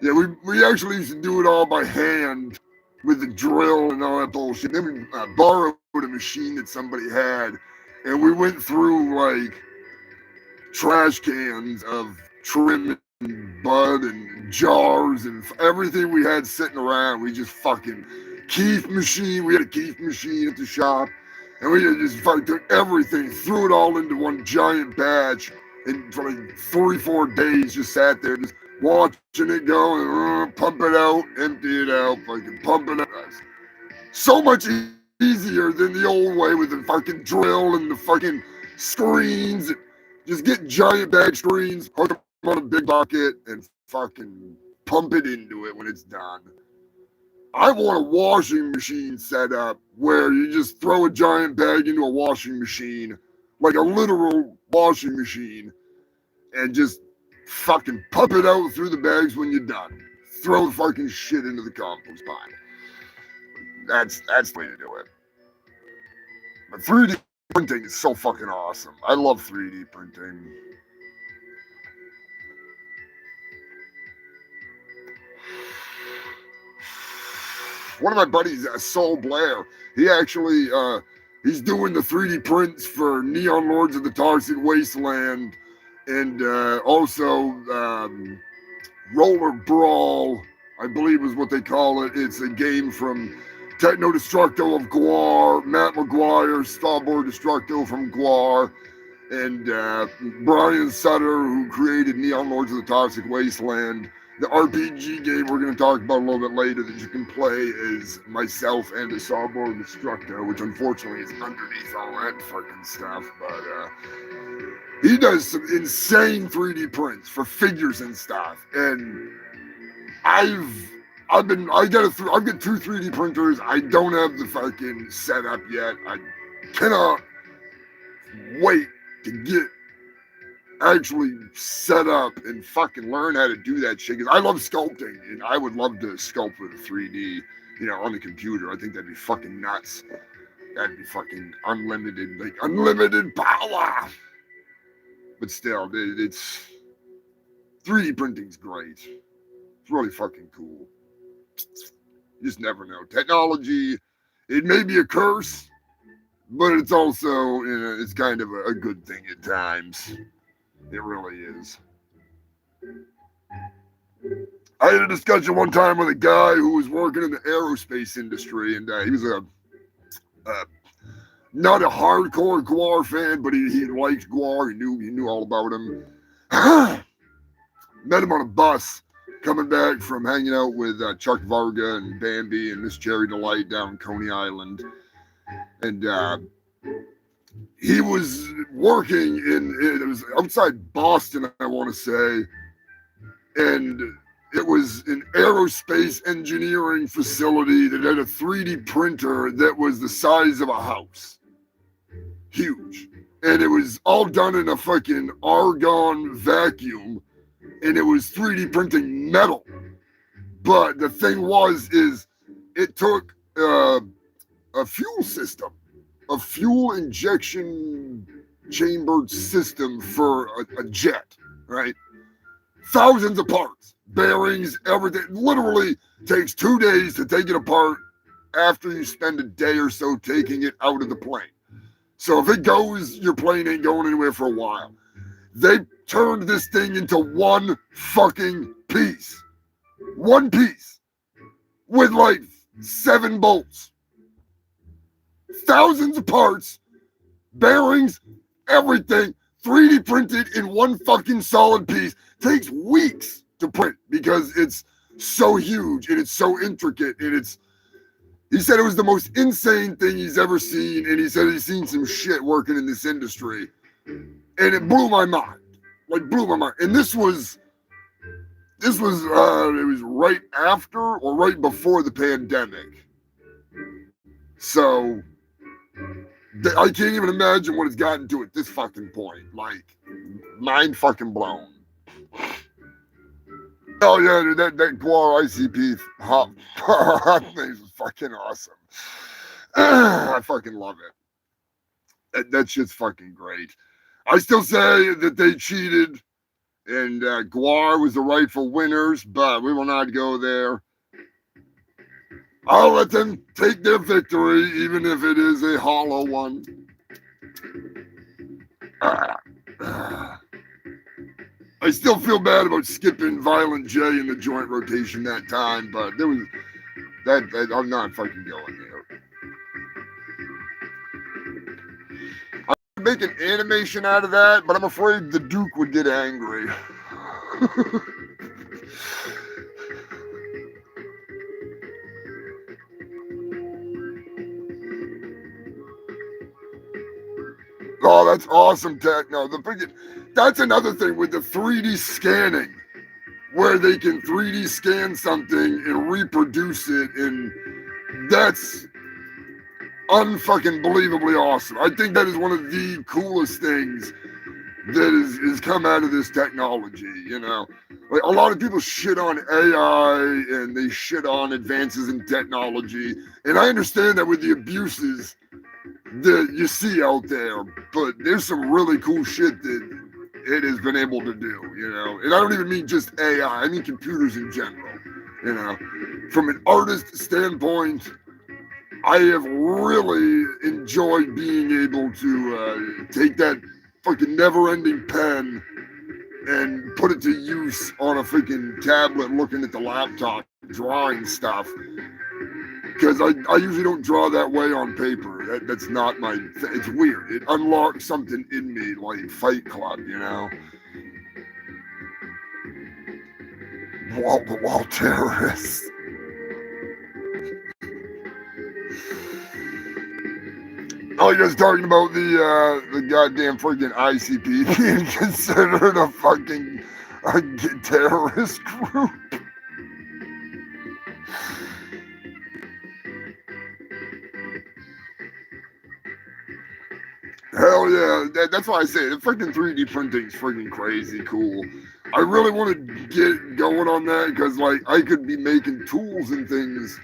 Yeah, we actually used to do it all by hand with the drill and all that bullshit. Then we borrowed a machine that somebody had, and we went through like trash cans of trim and bud and jars and everything we had sitting around. We just fucking keef machine. We had a keef machine at the shop, and we just fucking took everything, threw it all into one giant batch, and for like 3-4 days just sat there just watching it go and pump it out, empty it out, fucking pump it out. So much easier than the old way with the fucking drill and the fucking screens. Just get giant bag screens, hook them on a big bucket, and fucking pump it into it when it's done. I want a washing machine set up where you just throw a giant bag into a washing machine, like a literal washing machine, and just fucking pump it out through the bags when you're done. Throw the fucking shit into the compost pile. That's the way to do it. But 3D printing is so fucking awesome. I love 3D printing. One of my buddies, Saul Blair, he actually, he's doing the 3D prints for Neon Lords of the Toxic Wasteland and also Roller Brawl, I believe is what they call it. It's a game from Techno Destructo of Guar, Matt McGuire, Starboard Destructo from Guar, and Brian Sutter, who created Neon Lords of the Toxic Wasteland. The RPG game we're going to talk about a little bit later that you can play is myself and the Starboard Destructo, which unfortunately is underneath all that fucking stuff. But he does some insane 3D prints for figures and stuff, and I've got two 3D printers. I don't have the fucking setup yet. I cannot wait to get actually set up and fucking learn how to do that shit. Because I love sculpting, and I would love to sculpt with a 3D, on the computer. I think that'd be fucking nuts. That'd be fucking unlimited power. But still, it's 3D printing's great. It's really fucking cool. You just never know. Technology, it may be a curse, but it's also, it's kind of a good thing at times. It really is. I had a discussion one time with a guy who was working in the aerospace industry, and he was not a hardcore Guar fan, but he liked Guar. He knew all about him. Met him on a bus coming back from hanging out with Chuck Varga and Bambi and Miss Cherry Delight down in Coney Island, and he was working it was outside Boston, I want to say, and it was an aerospace engineering facility that had a 3D printer that was the size of a house. Huge. And it was all done in a fucking argon vacuum, and it was 3D printing metal. But the thing is it took a fuel system, a fuel injection chambered system for a jet, right? Thousands of parts, bearings, everything. Literally takes 2 days to take it apart after you spend a day or so taking it out of the plane. So if it goes, your plane ain't going anywhere for a while. They turned this thing into one fucking piece. One piece. With like 7 bolts. Thousands of parts, bearings, everything, 3D printed in one fucking solid piece. Takes weeks to print because it's so huge and it's so intricate, and he said it was the most insane thing he's ever seen, and he said he's seen some shit working in this industry, and it blew my mind. And this was right after or right before the pandemic. So I can't even imagine what it's gotten to at this fucking point. Like, mind fucking blown. Oh yeah, dude, that Guar ICP hot thing is fucking awesome. I fucking love it. That shit's fucking great. I still say that they cheated, and Guar was the rightful winners, but we will not go there. I'll let them take their victory, even if it is a hollow one. I still feel bad about skipping Violent J in the joint rotation that time, but there was that I'm not fucking going there. I'd make an animation out of that, but I'm afraid the Duke would get angry. Oh, that's awesome, Techno. That's another thing with the 3D scanning. where they can 3D scan something and reproduce it, and that's unfucking believably awesome. I think that is one of the coolest things that is come out of this technology, you know. Like, a lot of people shit on AI and they shit on advances in technology, and I understand that with the abuses that you see out there, but there's some really cool shit that it has been able to do, you know. And I don't even mean just AI, I mean computers in general, you know. From an artist standpoint, I have really enjoyed being able to take that fucking never-ending pen and put it to use on a freaking tablet looking at the laptop, drawing stuff. Because I usually don't draw that way on paper. That's not my it's weird. It unlocks something in me like Fight Club, you know? Wall terrorists. Oh, you're just talking about the goddamn freaking ICP being considered a fucking terrorist group. Hell yeah, that's why I say the freaking 3D printing is freaking crazy cool. I really want to get going on that because, like, I could be making tools and things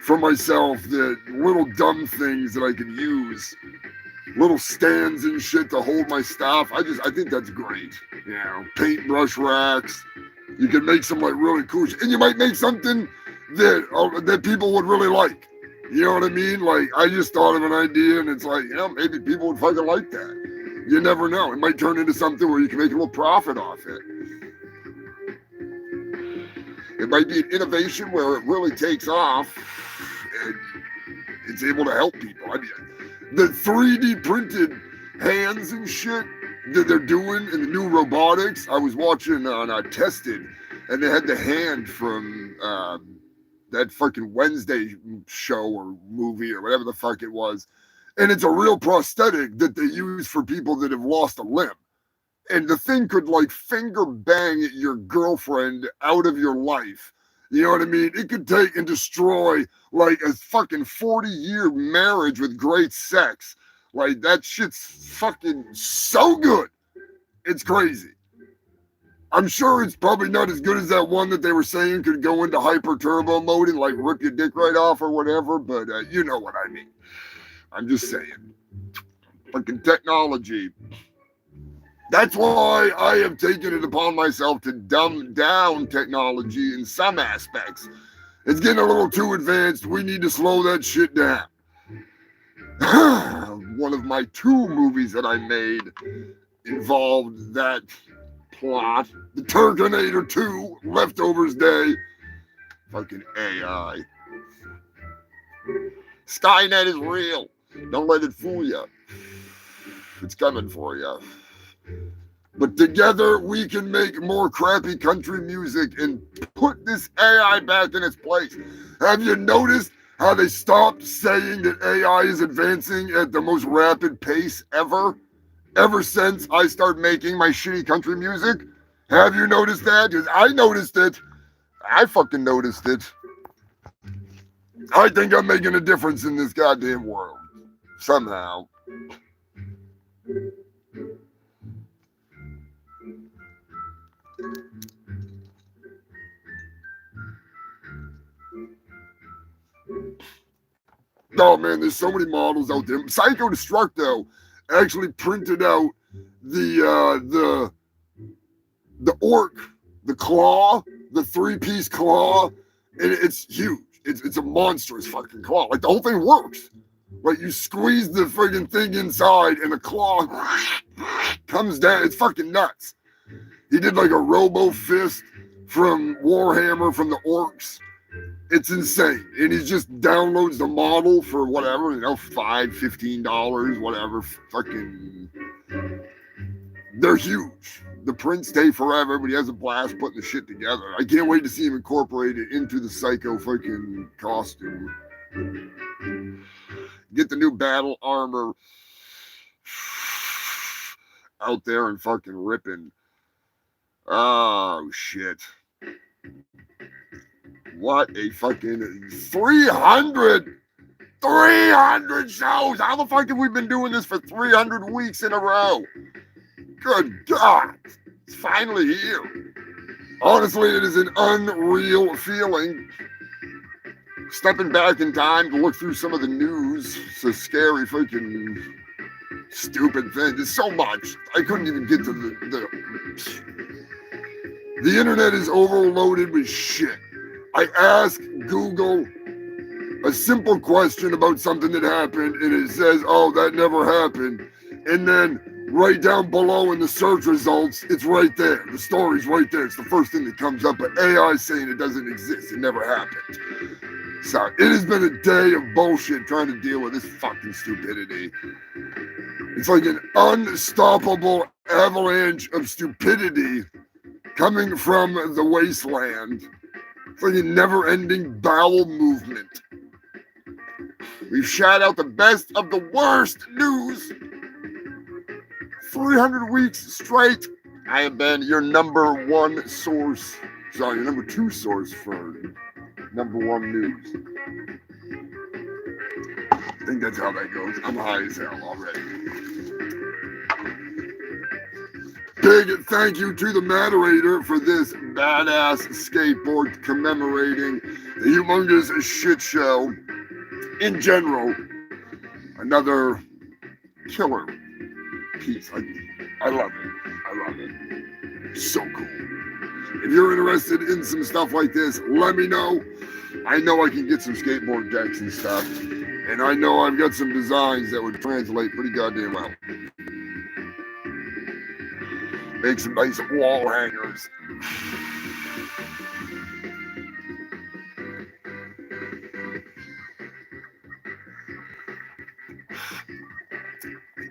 for myself, that little dumb things that I could use, little stands and shit to hold my stuff. I think that's great. You know, paintbrush racks. You can make some like really cool shit, and you might make something that people would really like. You know what I mean? Like, I just thought of an idea, and it's like, you know, maybe people would fucking like that. You never know. It might turn into something where you can make a little profit off it. It might be an innovation where it really takes off and it's able to help people. I mean, the 3D printed hands and shit that they're doing in the new robotics. I was watching on Tested, and they had the hand from that fucking Wednesday show or movie or whatever the fuck it was. And it's a real prosthetic that they use for people that have lost a limb. And the thing could like finger bang your girlfriend out of your life. You know what I mean? It could take and destroy like a fucking 40-year marriage with great sex. Like, that shit's fucking so good. It's crazy. I'm sure it's probably not as good as that one that they were saying could go into hyper turbo mode and like rip your dick right off or whatever, but you know what I mean. I'm just saying. Fucking technology. That's why I have taken it upon myself to dumb down technology in some aspects. It's getting a little too advanced. We need to slow that shit down. One of my 2 movies that I made involved that plot. The Terminator 2, Leftovers Day. Fucking AI. Skynet is real. Don't let it fool you. It's coming for you. But together we can make more crappy country music and put this AI back in its place. Have you noticed how they stopped saying that AI is advancing at the most rapid pace ever? Ever since I started making my shitty country music? Have you noticed that? Because I noticed it. I fucking noticed it. I think I'm making a difference in this goddamn world. Somehow. Oh man, there's so many models out there. Psycho Destructo actually printed out the orc, the claw, the 3-piece claw, and it's huge. It's a monstrous fucking claw. Like, the whole thing works. Like, you squeeze the friggin' thing inside and the claw comes down. It's fucking nuts. He did like a robo fist from Warhammer from the orcs. It's insane. And he just downloads the model for whatever, you know, $5, $15, whatever. Fucking, they're huge. The prints stay forever, but he has a blast putting the shit together. I can't wait to see him incorporate it into the Psycho fucking costume. Get the new battle armor out there and fucking ripping. Oh, shit. What a fucking 300 shows. How the fuck have we been doing this for 300 weeks in a row? Good God. It's finally here. Honestly, it is an unreal feeling. Stepping back in time to look through some of the news. It's a scary freaking stupid thing. There's so much. I couldn't even get to the internet is overloaded with shit. I asked Google a simple question about something that happened, and it says, oh, that never happened. And then right down below in the search results, it's right there. The story's right there. It's the first thing that comes up, but AI saying it doesn't exist. It never happened. So it has been a day of bullshit trying to deal with this fucking stupidity. It's like an unstoppable avalanche of stupidity coming from the wasteland. It's like a never-ending bowel movement. We've shot out the best of the worst news. 300 weeks straight. I have been your number 2 source for number 1 news. I think that's how that goes. I'm high as hell already. Big thank you to the moderator for this badass skateboard commemorating the Humongous shit show. In general, another killer piece. I love it. I love it. So cool. If you're interested in some stuff like this, let me know. I know I can get some skateboard decks and stuff. And I know I've got some designs that would translate pretty goddamn well. Make some nice wall hangers.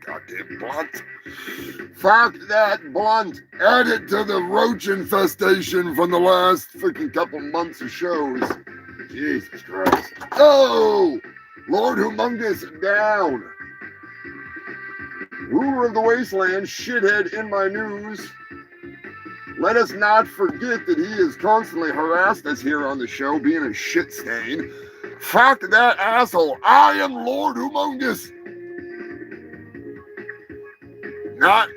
Goddamn blunt. Fuck that blunt. Add it to the roach infestation from the last freaking couple months of shows. Jesus Christ. Oh! Lord Humongous down. Ruler of the wasteland, shithead in my news. Let us not forget that he has constantly harassed us here on the show, being a shit stain. Fuck that asshole. I am Lord Humongous. Not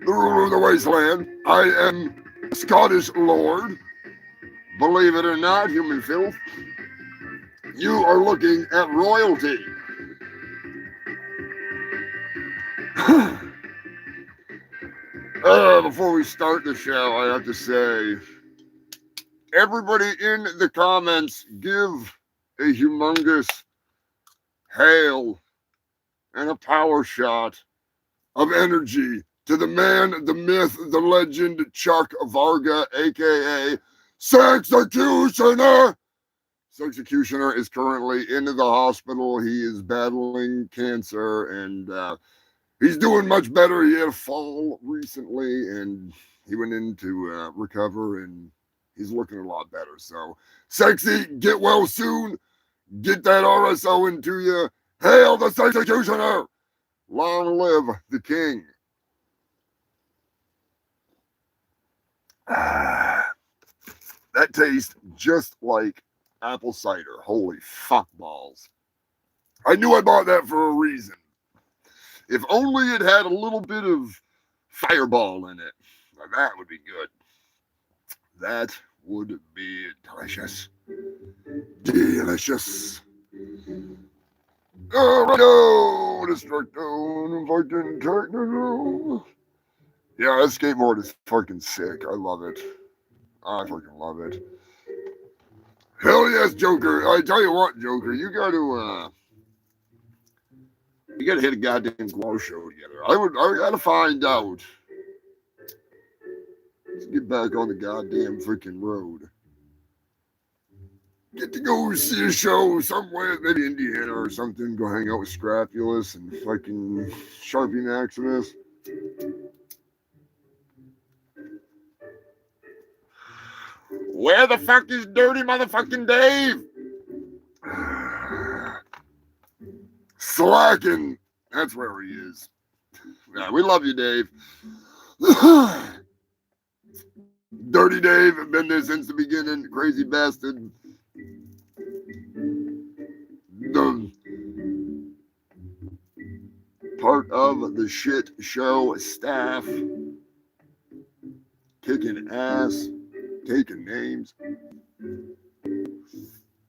the ruler of the wasteland. I am Scottish Lord. Believe it or not, human filth. You are looking at royalty. Before we start the show, I have to say, everybody in the comments, give a humongous hail and a power shot of energy to the man, the myth, the legend, Chuck Varga, aka Sexecutioner. Sexecutioner is currently in the hospital. He is battling cancer, and he's doing much better. He had a fall recently, and he went in to recover, and he's looking a lot better. So, Sexy, get well soon. Get that RSO into you. Hail the Sexecutioner! Long live the king. That tastes just like apple cider. Holy fuck balls. I knew I bought that for a reason. If only it had a little bit of fireball in it. Now that would be good. That would be delicious. Delicious. Alrighto, destructo, fucking technical. Yeah, that skateboard is fucking sick. I love it. I fucking love it. Hell yes, Joker. I tell you what, Joker, you gotta hit a goddamn glow show together. I gotta find out. Let's get back on the goddamn freaking road. Get to go see a show somewhere, maybe Indiana or something. Go hang out with Scrapulous and fucking Sharpie Maximus. Where the fuck is dirty motherfucking Dave? Slacking. That's where he is. Yeah, we love you, Dave. Dirty Dave, been there since the beginning. Crazy bastard. The part of the Shit Show staff. Kicking ass. Taking names.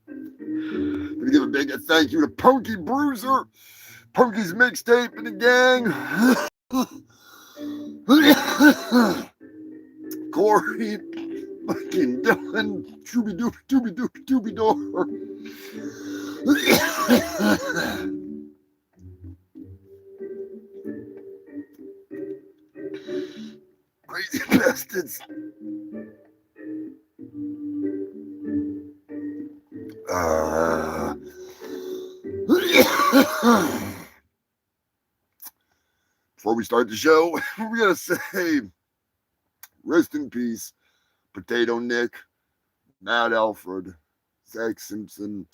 Gonna give a big thank you to Punky Bruiser. Punky's mixtape and the gang. Corey, fucking Dylan, Dooby Door. Crazy bastards. Before we start the show, we're gonna say rest in peace, Potato Nick, Matt Alfred, Zach Simpson,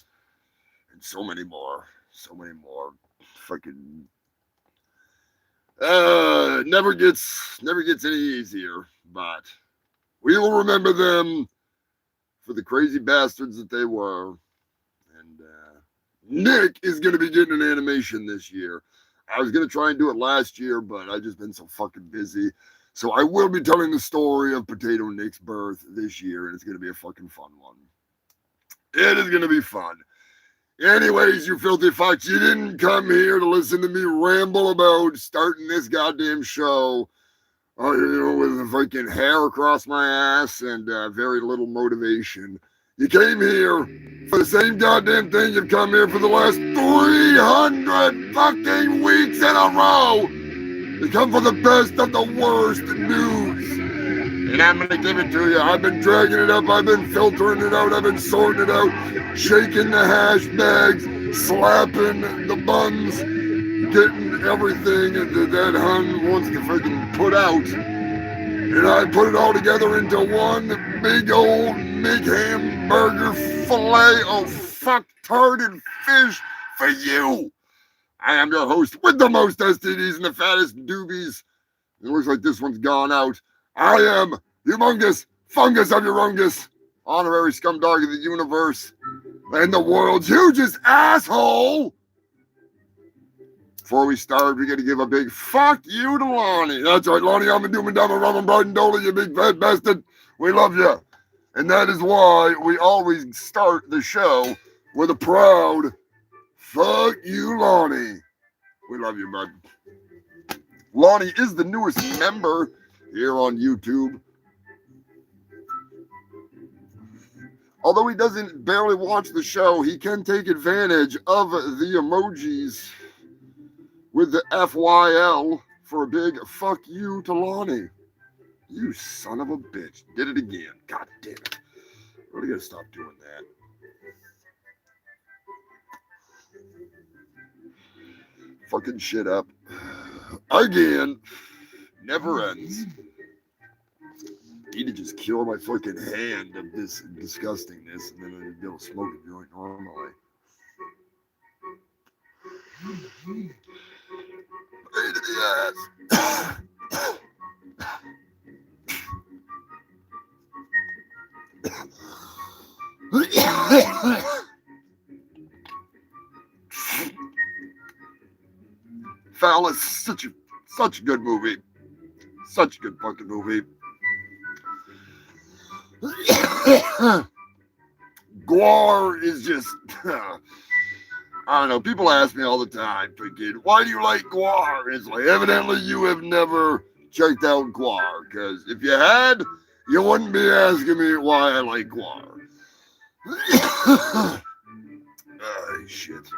and so many more. So many more. Fucking never gets any easier, but we will remember them for the crazy bastards that they were. And Nick is gonna be getting an animation this year. I was going to try and do it last year, but I've just been so fucking busy. So I will be telling the story of Potato Nick's birth this year, and it's going to be a fucking fun one. It is going to be fun. Anyways, you filthy fucks, you didn't come here to listen to me ramble about starting this goddamn show, with a fucking hair across my ass and very little motivation. You came here for the same goddamn thing you've come here for the last 300 fucking weeks in a row. You come for the best of the worst news. And I'm going to give it to you. I've been dragging it up. I've been filtering it out. I've been sorting it out. Shaking the hash bags. Slapping the buns. Getting everything that hun wants to fucking put out. And I put it all together into one big old hamburger fillet of fuck-tarded fish for you. I am your host with the most STDs and the fattest doobies. It looks like this one's gone out. I am Humongous, Fungus of Urungus, honorary scumdog of the universe, and the world's hugest asshole. Before we start, we got to give a big fuck you to Lonnie. That's right, Lonnie, I'm a doom and dumber, Robin Brighton Dolly, you big fat bastard. We love you. And that is why we always start the show with a proud fuck you, Lonnie. We love you, bud. Lonnie is the newest member here on YouTube. Although he doesn't barely watch the show, he can take advantage of the emojis with the FYL for a big fuck you to Lonnie. You son of a bitch. Did it again. God damn it. We're really gonna stop doing that. Fucking shit up. Again. Never ends. Need to just cure my fucking hand of this disgustingness, and then I'd be able to smoke a joint normally. Pain in the ass. Foul is such a good movie. Such a good fucking movie. Guar is just, I don't know. People ask me all the time, thinking, why do you like Guar? And it's like, evidently you have never checked out Guar, because if you had, you wouldn't be asking me why I like Guar. Shit.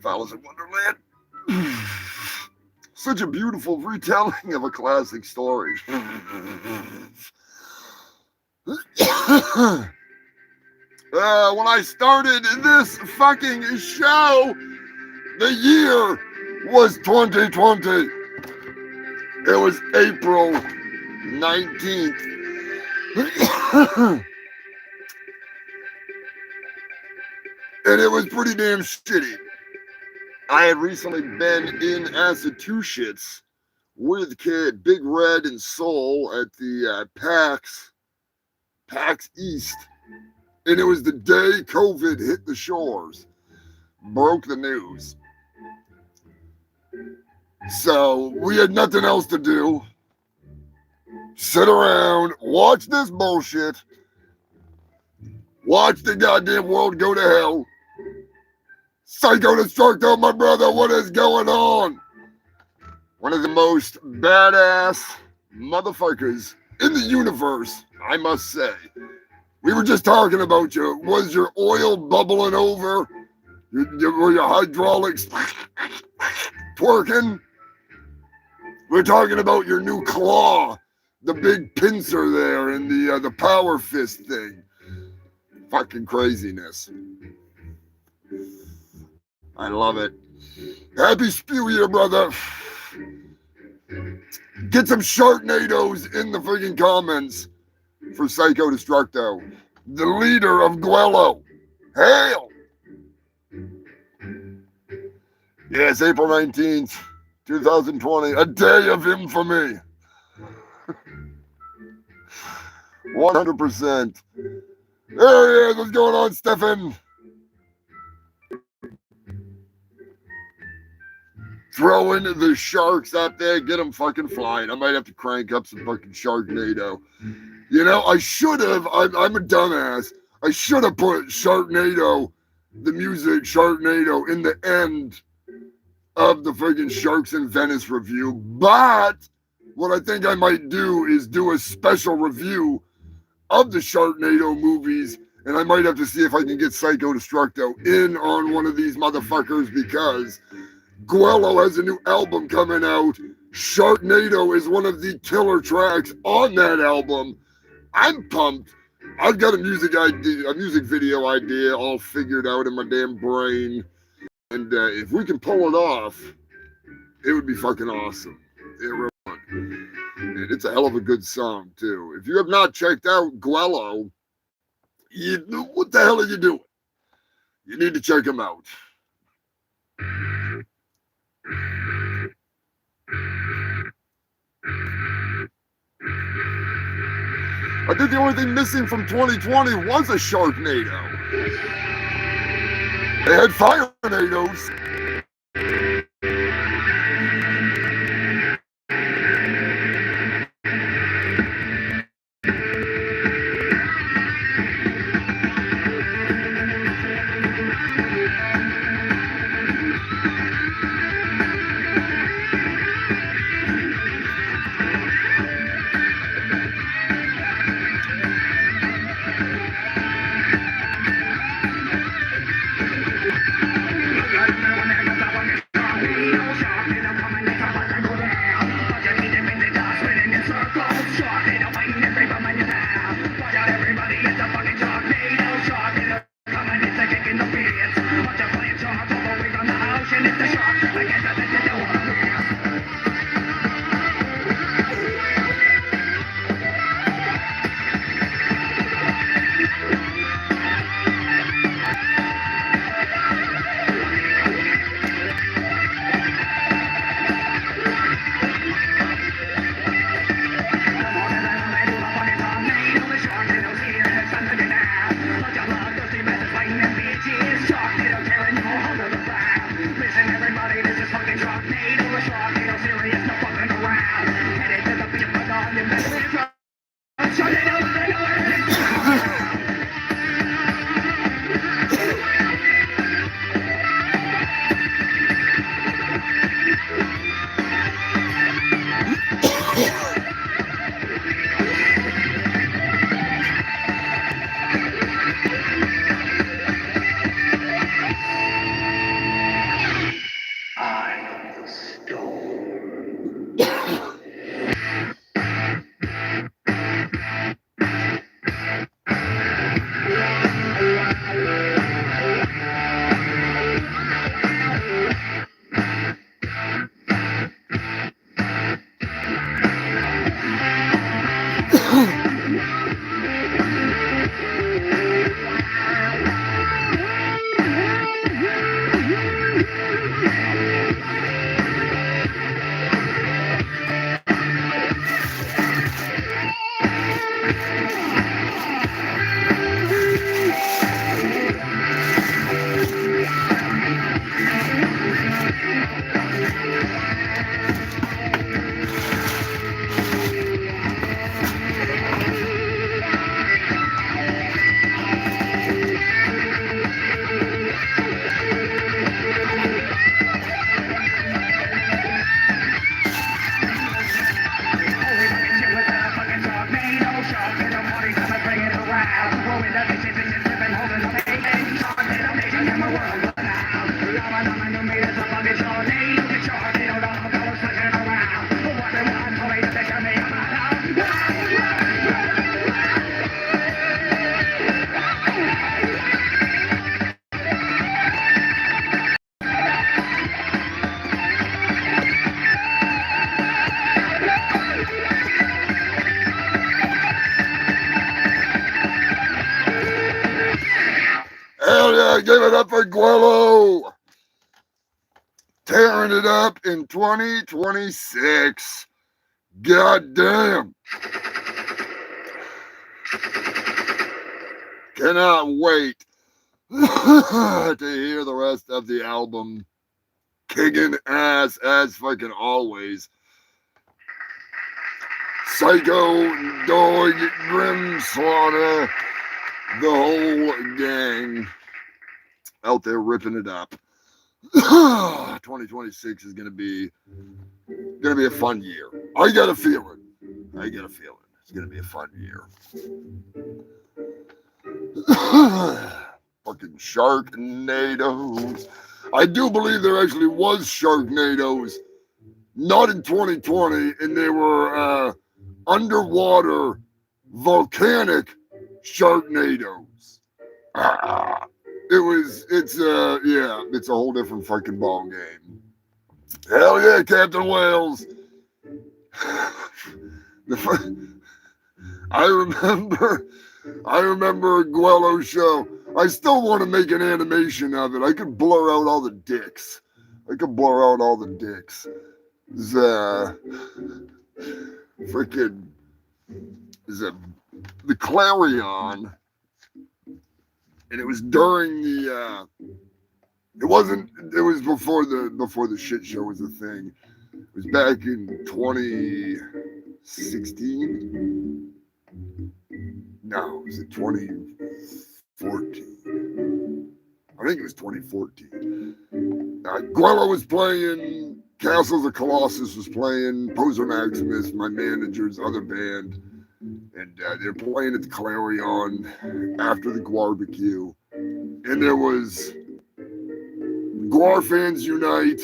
Alice in Wonderland. Such a beautiful retelling of a classic story. When I started this fucking show, the year was 2020. It was April 19th. And it was pretty damn shitty. I had recently been in Massachusetts with Kid, Big Red, and Soul at the PAX East. And it was the day COVID hit the shores, broke the news. So we had nothing else to do. Sit around, watch this bullshit, watch the goddamn world go to hell. Psycho Destructo, my brother, what is going on? One of the most badass motherfuckers in the universe, I must say. We were just talking about you. Was your oil bubbling over? Were your hydraulics twerking? We're talking about your new claw, the big pincer there, and the power fist thing. Fucking craziness. I love it. Happy Spew Year, brother. Get some Sharknadoes in the freaking comments for Psycho Destructo, the leader of Guello. Hail! Yes, April 19th, 2020, a day of infamy. 100%. There he is. What's going on, Stefan? Throwing the sharks up there, get them fucking flying. I might have to crank up some fucking Sharknado. You know, I should have, I'm a dumbass. I should have put Sharknado, the music Sharknado, in the end of the friggin' Sharks in Venice review. But what I think I might do is do a special review of the Sharknado movies, and I might have to see if I can get Psycho Destructo in on one of these motherfuckers, because Guello has a new album coming out. Sharknado is one of the killer tracks on that album. I'm pumped. I've got a music video idea all figured out in my damn brain. And if we can pull it off, it would be fucking awesome. It really would. And it's a hell of a good song, too. If you have not checked out Guello, what the hell are you doing? You need to check him out. I think the only thing missing from 2020 was a Sharknado. They had Firenados. Yeah, give it up for Guello. Tearing it up in 2026. God damn. Cannot wait to hear the rest of the album. Kicking ass as fucking always. Psycho, Dog, Grim Slaughter, the whole gang out there ripping it up. 2026 is gonna be a fun year. I got a feeling. It's gonna be a fun year. Fucking Sharknadoes. I do believe there actually was Sharknadoes, not in 2020, and they were underwater volcanic Sharknadoes. It's a whole different fucking ball game. Hell yeah, Captain Whales. I remember Guello's show. I still want to make an animation of it. I could blur out all the dicks. The Clarion, and it was during the it was before the shit show was a thing. It was back in 2016. No, was it 2014? I think it was 2014. Guello was playing, Castles of Colossus was playing, Poser Maximus, my manager's other band, and they're playing at the Clarion after the Guarbecue. And there was Guar Fans Unite,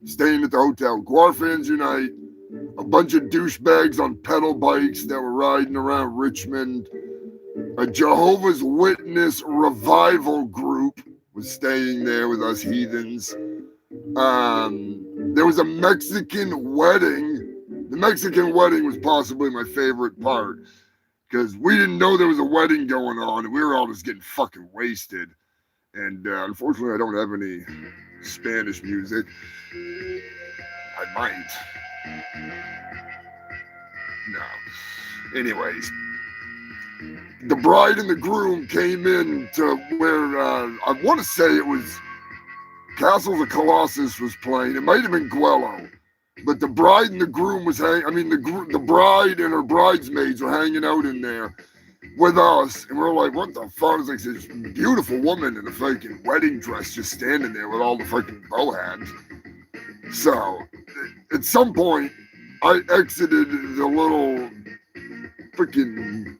staying at the hotel. Guar Fans Unite, a bunch of douchebags on pedal bikes that were riding around Richmond. A Jehovah's Witness revival group was staying there with us heathens. There was a Mexican wedding. The Mexican wedding was possibly my favorite part because we didn't know there was a wedding going on and we were all just getting fucking wasted. And unfortunately, I don't have any Spanish music. I might. No. Anyways, the bride and the groom came in to where I want to say it was Castles of Colossus was playing. It might have been Guello, but the bride and the groom was the bride and her bridesmaids were hanging out in there with us, and we're like, what the fuck? It's like this beautiful woman in a fucking wedding dress just standing there with all the fucking bowhats. So at some point, I exited the little freaking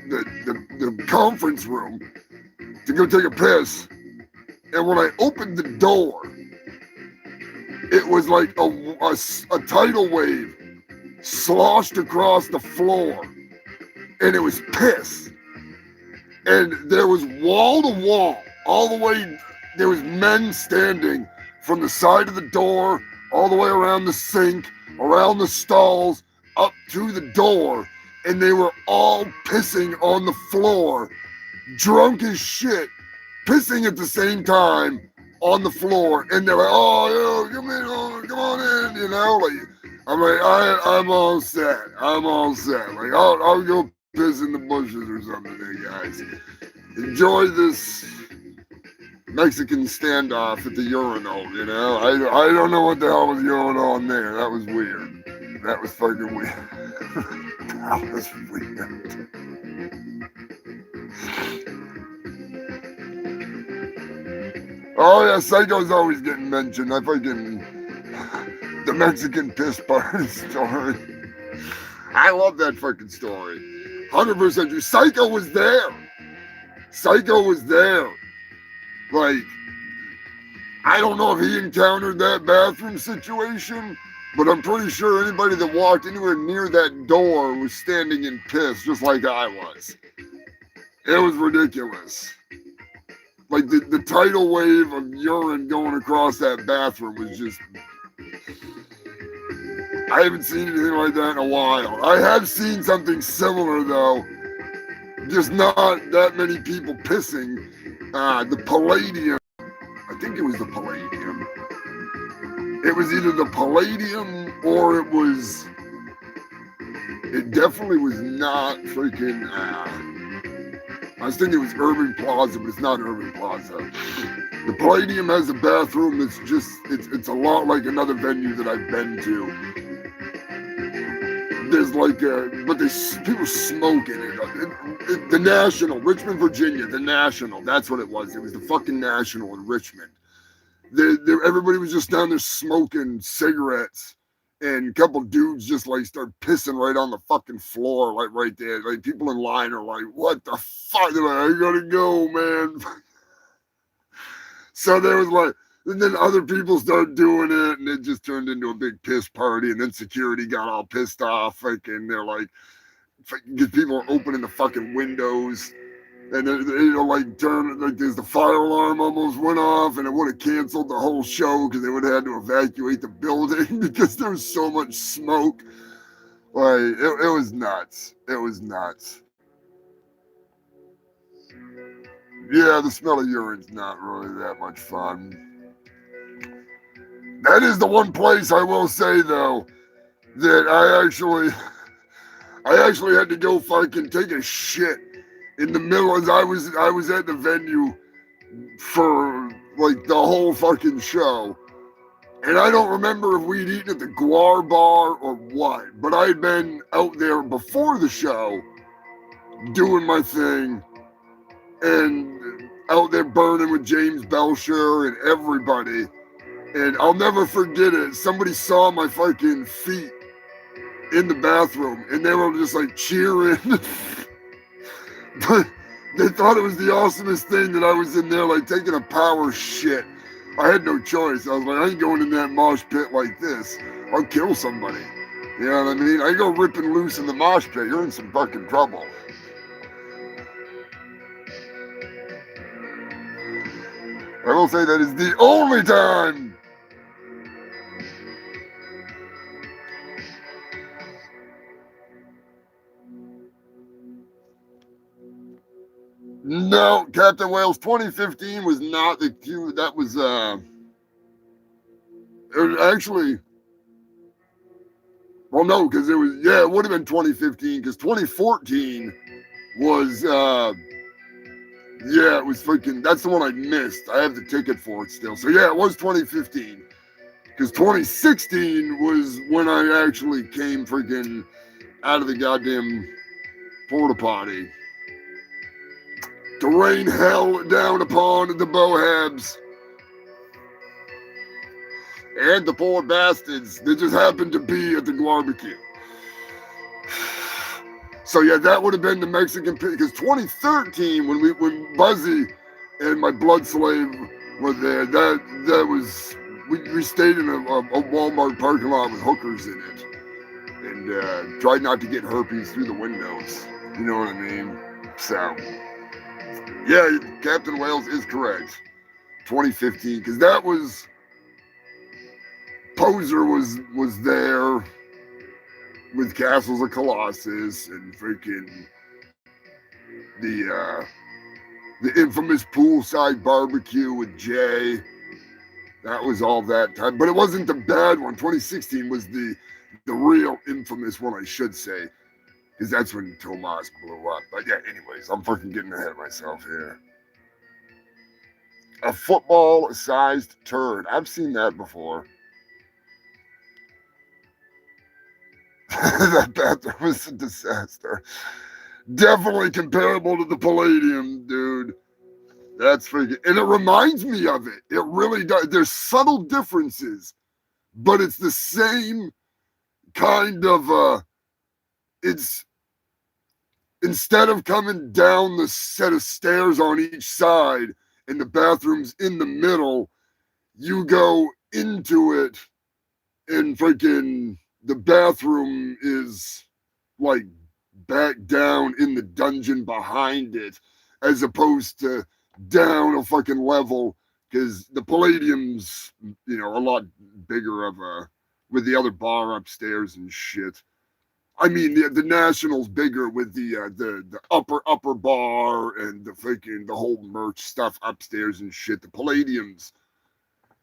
the conference room to go take a piss, and when I opened the door, it was like a tidal wave sloshed across the floor, and it was piss, and there was wall to wall all the way. There was men standing from the side of the door all the way around the sink, around the stalls, up to the door, and they were all pissing on the floor, drunk as shit, pissing at the same time on the floor, and they're like, oh, yo, come on in, you know, like, I'm like, I'm all set, like, I'll go piss in the bushes or something there, guys. Enjoy this Mexican standoff at the urinal, you know. I don't know what the hell was going on there. That was weird. That was fucking weird. That was weird. Oh yeah, Psycho's always getting mentioned. The Mexican piss party story. I love that fucking story. 100% true. Psycho was there. Like, I don't know if he encountered that bathroom situation, but I'm pretty sure anybody that walked anywhere near that door was standing in piss just like I was. It was ridiculous. Like the tidal wave of urine going across that bathroom was just... I haven't seen anything like that in a while. I have seen something similar though just not that many people pissing. The Palladium, I think it was the Palladium. It was either the Palladium or it definitely was not freaking, I was thinking it was Urban Plaza, but it's not Urban Plaza. The Palladium has a bathroom that's just, it's a lot like another venue that I've been to. There's like, but there's people smoking it. The National, Richmond, Virginia, the National, that's what it was. It was the fucking National in Richmond. Everybody was just down there smoking cigarettes, and a couple dudes just like start pissing right on the fucking floor, like right there. Like people in line are like, "What the fuck?" They're like, "I gotta go, man." So there was like, and then other people started doing it, and it just turned into a big piss party. And then security got all pissed off, and they're like, because people are opening the fucking windows. And like there's the fire alarm almost went off, and it would have canceled the whole show because they would have had to evacuate the building because there was so much smoke. Like it was nuts. It was nuts. Yeah, the smell of urine's not really that much fun. That is the one place I will say though that I actually had to go fucking take a shit in the middle as I was at the venue for like the whole fucking show. And I don't remember if we'd eaten at the Guar bar or what, but I had been out there before the show doing my thing and out there burning with James Belcher and everybody. And I'll never forget it. Somebody saw my fucking feet in the bathroom and they were just like cheering. But they thought it was the awesomest thing that I was in there like taking a power shit. I had no choice. I was like, I ain't going in that mosh pit like this. I'll kill somebody. You know what I mean? I go ripping loose in the mosh pit. You're in some fucking trouble. I will say that is the only time. No, Captain Wales 2015 was not the Q. That was, it was actually, well, no, because it was, yeah, it would have been 2015 because 2014 was, yeah, it was freaking, that's the one I missed. I have the ticket for it still. So yeah, it was 2015 because 2016 was when I actually came freaking out of the goddamn porta potty to rain hell down upon the Bohabs and the poor bastards that just happened to be at the barbecue. So yeah, that would have been the Mexican pit because 2013 when Buzzy and my blood slave were there, that was we stayed in a Walmart parking lot with hookers in it and tried not to get herpes through the windows. You know what I mean? So yeah, Captain Wales is correct. 2015 because that was Poser was there with Castles of Colossus and freaking the infamous poolside barbecue with Jay. That was all that time, but it wasn't the bad one. 2016 was the real infamous one, I should say, because that's when Tomas blew up. But yeah, anyways, I'm fucking getting ahead of myself here. A football-sized turd. I've seen that before. That bathroom was a disaster. Definitely comparable to the Palladium, dude. That's freaking, and it reminds me of it. It really does. There's subtle differences, but it's the same kind of, it's, instead of coming down the set of stairs on each side and the bathroom's in the middle, you go into it and freaking the bathroom is like back down in the dungeon behind it as opposed to down a fucking level because the Palladium's, you know, a lot bigger of a, with the other bar upstairs and shit. I mean, the National's bigger with the upper bar and the whole merch stuff upstairs and shit. The Palladium's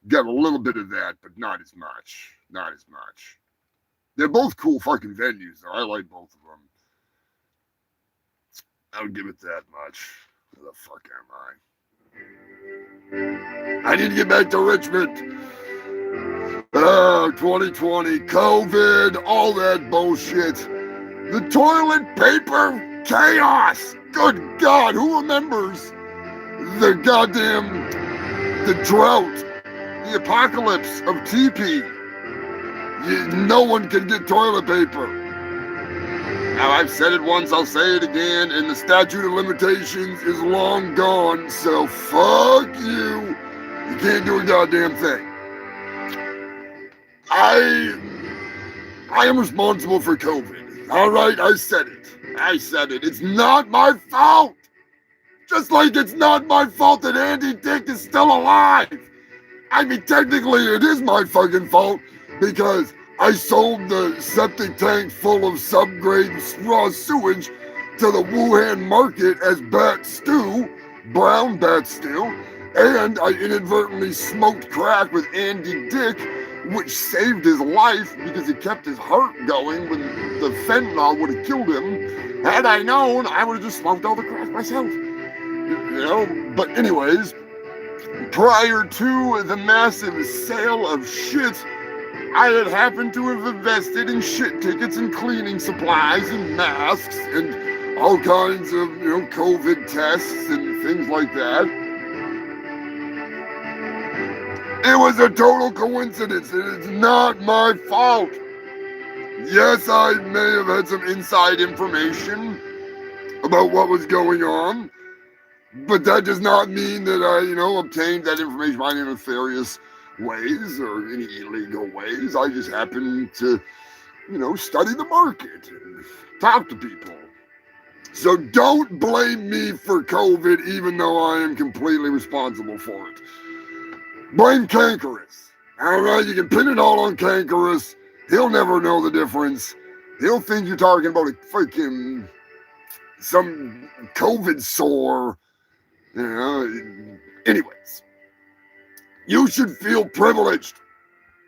got a little bit of that, but not as much. Not as much. They're both cool fucking venues, though. I like both of them. I'll give it that much. Where the fuck am I? I need to get back to Richmond. 2020, COVID, all that bullshit. The toilet paper chaos. Good God, who remembers the drought, the apocalypse of TP? No one can get toilet paper. Now, I've said it once, I'll say it again, and the statute of limitations is long gone, so fuck you. You can't do a goddamn thing. I am responsible for COVID. All right, I said it. It's not my fault. Just like it's not my fault that Andy Dick is still alive. I mean, technically, it is my fucking fault because I sold the septic tank full of subgrade raw sewage to the Wuhan market as bat stew, brown bat stew, and I inadvertently smoked crack with Andy Dick, which saved his life because it kept his heart going when the fentanyl would have killed him. Had I known, I would have just smoked all the crack myself. But anyways, prior to the massive sale of shit, I had happened to have invested in shit tickets and cleaning supplies and masks and all kinds of, COVID tests and things like that. It was a total coincidence. It is not my fault. Yes, I may have had some inside information about what was going on, but that does not mean that I, obtained that information by any nefarious ways or any illegal ways. I just happened to, study the market and talk to people. So don't blame me for COVID, even though I am completely responsible for it. Blame Cankerous. All right, you can pin it all on Cankerous. He'll never know the difference. He'll think you're talking about a freaking some COVID sore. Anyways, you should feel privileged.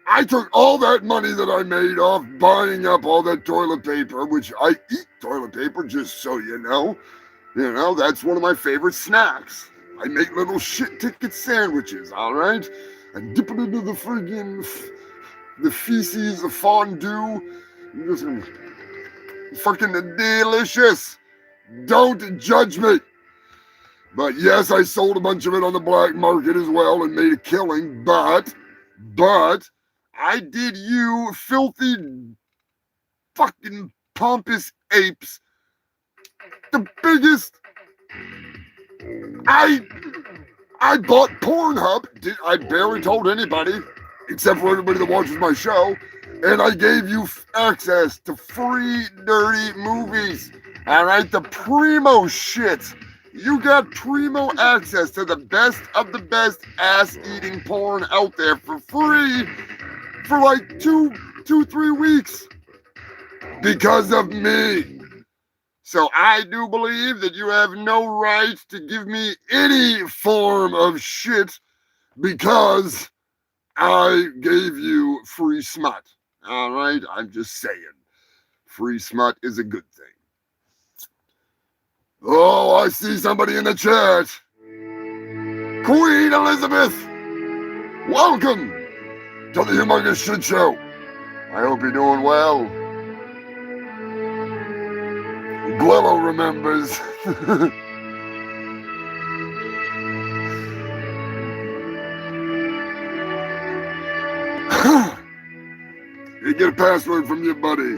I took all that money that I made off buying up all that toilet paper, which I eat toilet paper, just so you know. That's one of my favorite snacks. I make little shit ticket sandwiches, all right? I dip it into the friggin' the feces of fondue. Just fucking delicious. Don't judge me. But yes, I sold a bunch of it on the black market as well and made a killing. But I did you filthy fucking pompous apes the biggest. I bought Pornhub. I barely told anybody, except for everybody that watches my show, and I gave you access to free dirty movies. All right, the primo shit. You got primo access to the best of the best ass-eating porn out there for free for like 2-3 weeks because of me. So I do believe that you have no right to give me any form of shit because I gave you free smut. All right, I'm just saying. Free smut is a good thing. Oh, I see somebody in the chat. Queen Elizabeth, welcome to the Humongous Shit Show. I hope you're doing well. Glello remembers. You get a password from your buddy.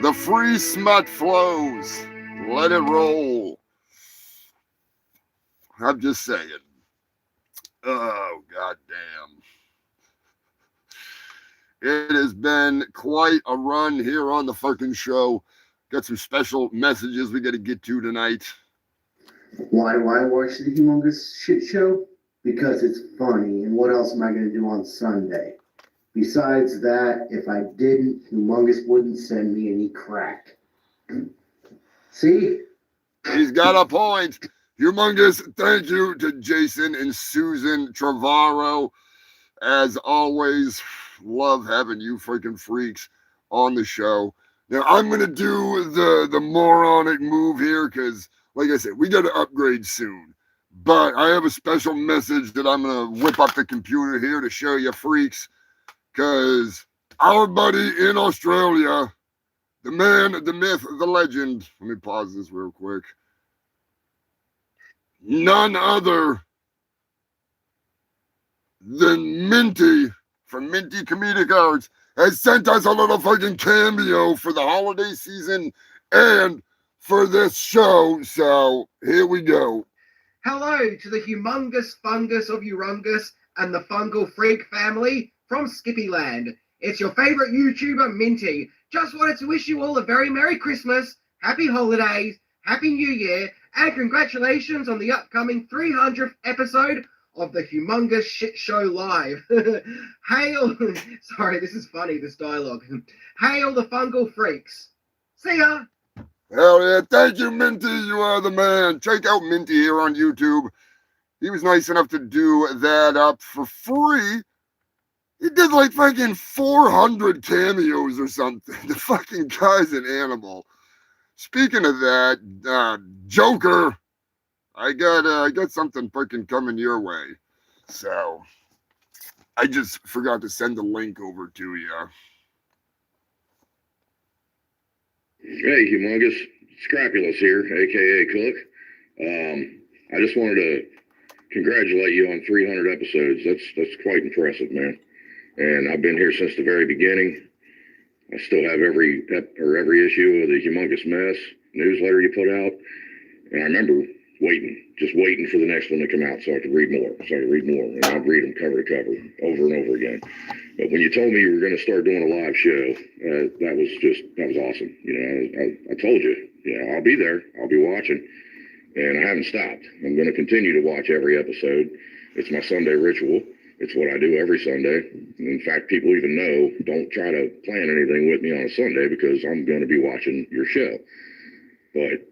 The free smut flows. Let it roll. I'm just saying. Oh, goddamn. It has been quite a run here on the fucking show. Got some special messages we got to get to tonight. Why do I watch the Humongous Shit Show? Because it's funny, and what else am I going to do on Sunday? Besides that, if I didn't, Humongous wouldn't send me any crack. See? He's got a point. Humongous, thank you to Jason and Susan Trevorrow. As always, love having you freaking freaks on the show. Now, I'm going to do the moronic move here because, like I said, we got to upgrade soon. But I have a special message that I'm going to whip up the computer here to show you freaks because our buddy in Australia, the man, the myth, the legend, let me pause this real quick. None other than Minty from Minty Comedic Arts has sent us a little fucking cameo for the holiday season and for this show. So here we go. Hello to the humongous fungus of Urungus and the fungal freak family from Skippyland. It's your favorite YouTuber, Minty. Just wanted to wish you all a very Merry Christmas, Happy Holidays, Happy New Year, and congratulations on the upcoming 300th episode of the Humongous Shit Show Live. Hail, sorry, this is funny, this dialogue. Hail the fungal freaks. See ya. Hell yeah, thank you, Minty. You are the man. Check out Minty here on YouTube. He was nice enough to do that up for free. He did like fucking 400 cameos or something. The fucking guy's an animal. Speaking of that, Joker, I got something fucking coming your way. So I just forgot to send the link over to you. Hey, Humongous. Scrapulous here, a.k.a. Cook. I just wanted to congratulate you on 300 episodes. That's quite impressive, man. And I've been here since the very beginning. I still have every issue of the Humongous Mess newsletter you put out. And I remember just waiting for the next one to come out so I could read more. And I'd read them cover to cover, over and over again. But when you told me you were going to start doing a live show, that was awesome. You know, I told you, I'll be there. I'll be watching. And I haven't stopped. I'm going to continue to watch every episode. It's my Sunday ritual. It's what I do every Sunday. In fact, people even know, don't try to plan anything with me on a Sunday because I'm going to be watching your show. But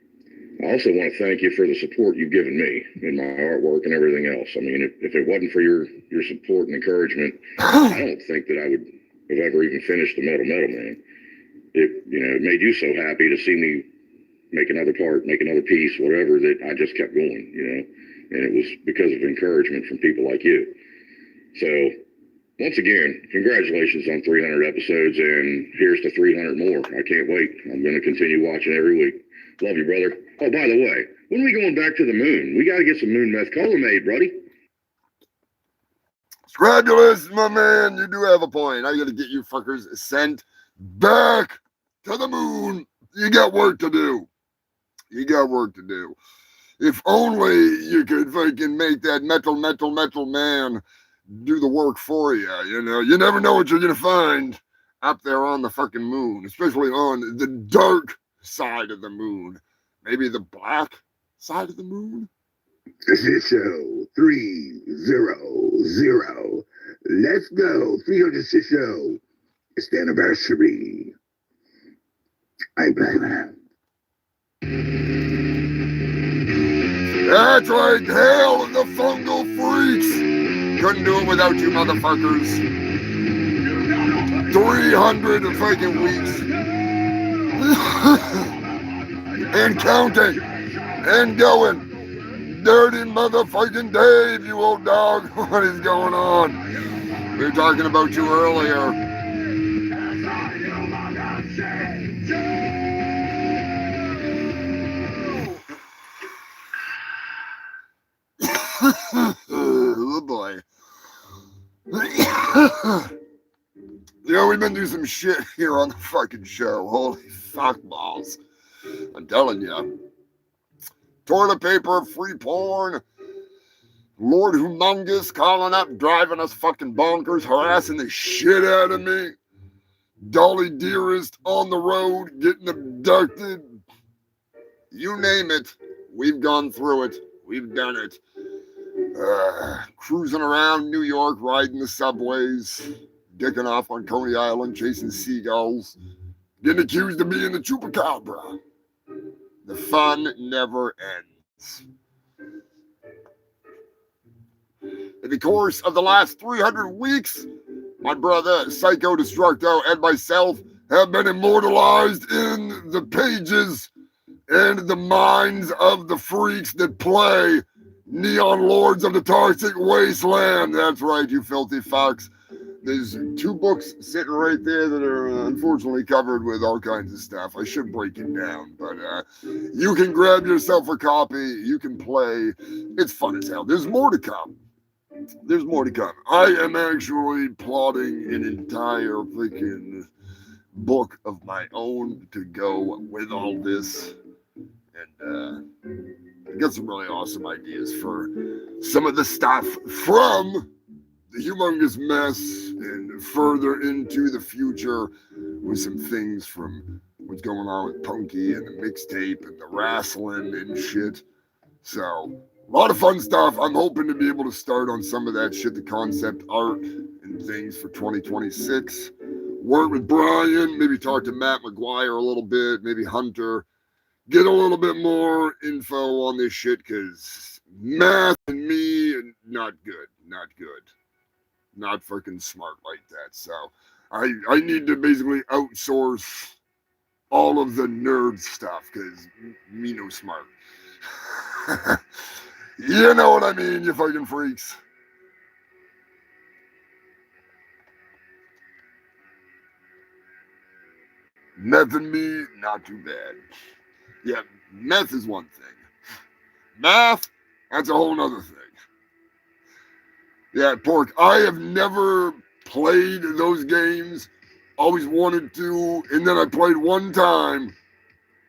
I also want to thank you for the support you've given me in my artwork and everything else. I mean, if it wasn't for your support and encouragement, I don't think that I would have ever even finished the Metal Man. It made you so happy to see me make another part, make another piece, whatever, that I just kept going, and it was because of encouragement from people like you. So once again, congratulations on 300 episodes, and here's to 300 more. I can't wait. I'm going to continue watching every week. Love you, brother. Oh, by the way, when are we going back to the moon? We got to get some moon meth cola made, buddy. Scrapulous, my man, you do have a point. I got to get you fuckers sent back to the moon. You got work to do. If only you could fucking make that metal man do the work for you. You never know what you're going to find up there on the fucking moon, especially on the dark side of the moon. Maybe the black side of the moon? Shit Show 300. Let's go. 300 Shit Show. It's the anniversary. I'm Batman. That's right. Hail the fungal freaks. Couldn't do it without you motherfuckers. 300 fucking weeks. And counting. And going. Dirty motherfucking Dave, you old dog. What is going on? We were talking about you earlier. Oh boy. We've been through some shit here on the fucking show. Holy fuck balls. I'm telling you. Toilet paper, free porn, Lord Humongous calling up, driving us fucking bonkers, harassing the shit out of me. Dolly Dearest on the road, getting abducted. You name it. We've gone through it. We've done it. Cruising around New York, riding the subways, dicking off on Coney Island, chasing seagulls, getting accused of being the chupacabra. The fun never ends. In the course of the last 300 weeks, my brother, Psycho Destructo, and myself have been immortalized in the pages and the minds of the freaks that play Neon Lords of the Toxic Wasteland. That's right, you filthy fucks. There's 2 books sitting right there that are unfortunately covered with all kinds of stuff. I should break it down, but you can grab yourself a copy. You can play. It's fun as hell. There's more to come. There's more to come. I am actually plotting an entire freaking book of my own to go with all this. And I got some really awesome ideas for some of the stuff from the humongous mess and further into the future with some things from what's going on with Punky and the mixtape and the wrestling and shit. So, a lot of fun stuff. I'm hoping to be able to start on some of that shit, the concept art and things for 2026. Work with Brian, maybe talk to Matt McGuire a little bit, maybe Hunter. Get a little bit more info on this shit, because math and me, not good. Not fucking smart like that. So I need to basically outsource all of the nerd stuff, because me no smart. You know what I mean, you fucking freaks. Meth and me, not too bad. Yeah, meth is one thing. Math, that's a whole nother thing. Yeah, Pork, I have never played those games. Always wanted to, and then I played one time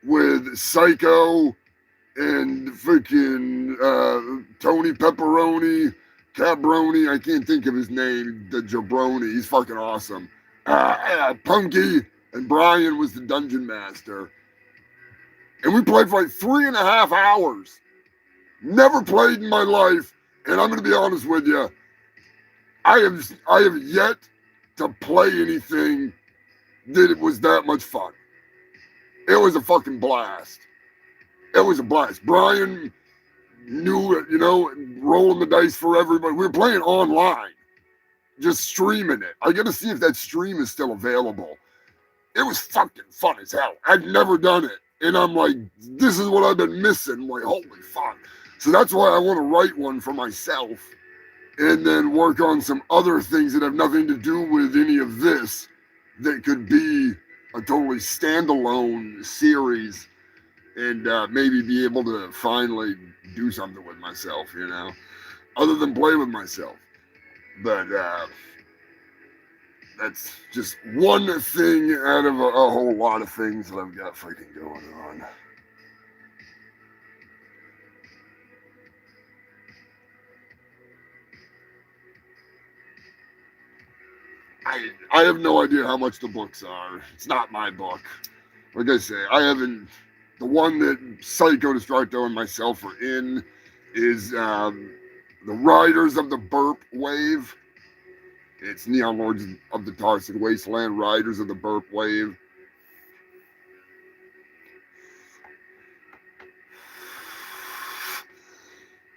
with Psycho and freaking Tony Pepperoni, Cabroni, I can't think of his name, the jabroni, he's fucking awesome. Punky and Brian was the dungeon master. And we played for like 3.5 hours. Never played in my life, and I'm going to be honest with you, I have yet to play anything that was that much fun. It was a fucking blast. It was a blast. Brian knew it, rolling the dice for everybody. We were playing online, just streaming it. I got to see if that stream is still available. It was fucking fun as hell. I'd never done it. And I'm like, this is what I've been missing. I'm like, holy fuck. So that's why I want to write one for myself and then work on some other things that have nothing to do with any of this that could be a totally standalone series, and maybe be able to finally do something with myself, other than play with myself. But that's just one thing out of a whole lot of things that I've got freaking going on. I have no idea how much the books are. It's not my book. Like I say, I haven't. The one that Psycho Destructo and myself are in is the Riders of the Burp Wave. It's Neon Lords of the Toxic Wasteland, Riders of the Burp Wave.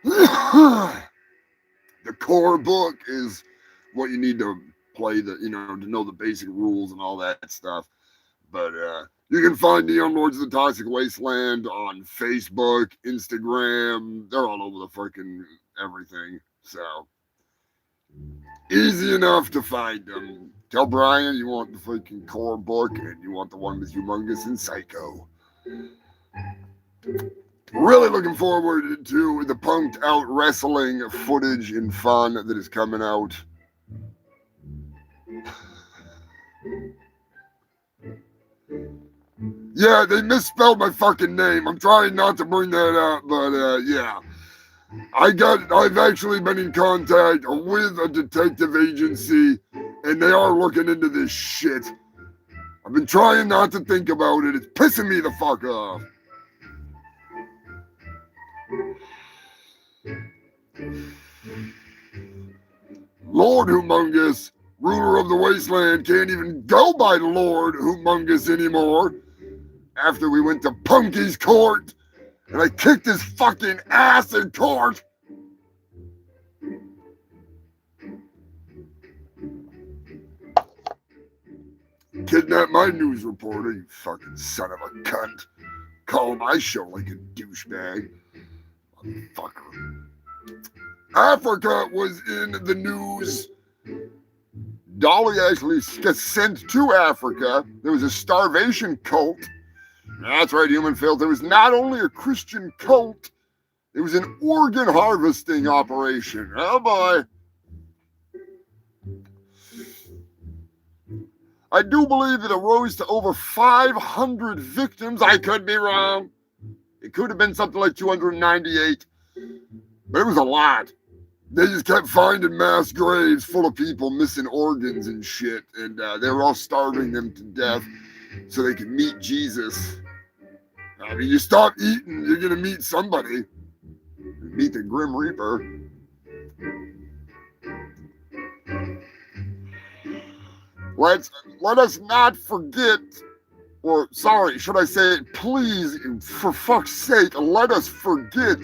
The core book is what you need to play, to know the basic rules and all that stuff. But you can find Neon Lords of the Toxic Wasteland on Facebook, Instagram. They're all over the freaking everything. So easy enough to find them. Tell Brian you want the freaking core book and you want the one with Humongous and Psycho. Really looking forward to the punked out wrestling footage and fun that is coming out. Yeah, they misspelled my fucking name. I'm trying not to bring that up, but yeah. I've actually been in contact with a detective agency, and they are looking into this shit. I've been trying not to think about it. It's pissing me the fuck off. Lord Humongous, ruler of the wasteland, can't even go by Lord Humongous anymore after we went to Punky's court and I kicked his fucking ass in court. Kidnapped my news reporter, you fucking son of a cunt. Call my show like a douchebag. Motherfucker. Africa was in the news. Dolly actually gets sent to Africa. There was a starvation cult. That's right, human filth. It was not only a Christian cult, it was an organ harvesting operation. Oh boy. I do believe that it rose to over 500 victims. I could be wrong. It could have been something like 298, but it was a lot. They just kept finding mass graves full of people missing organs and shit, and they were all starving them to death so they could meet Jesus. I mean, you stop eating, you're gonna meet somebody. Meet the Grim Reaper. Let us not forget, or sorry, should I say, please, for fuck's sake, let us forget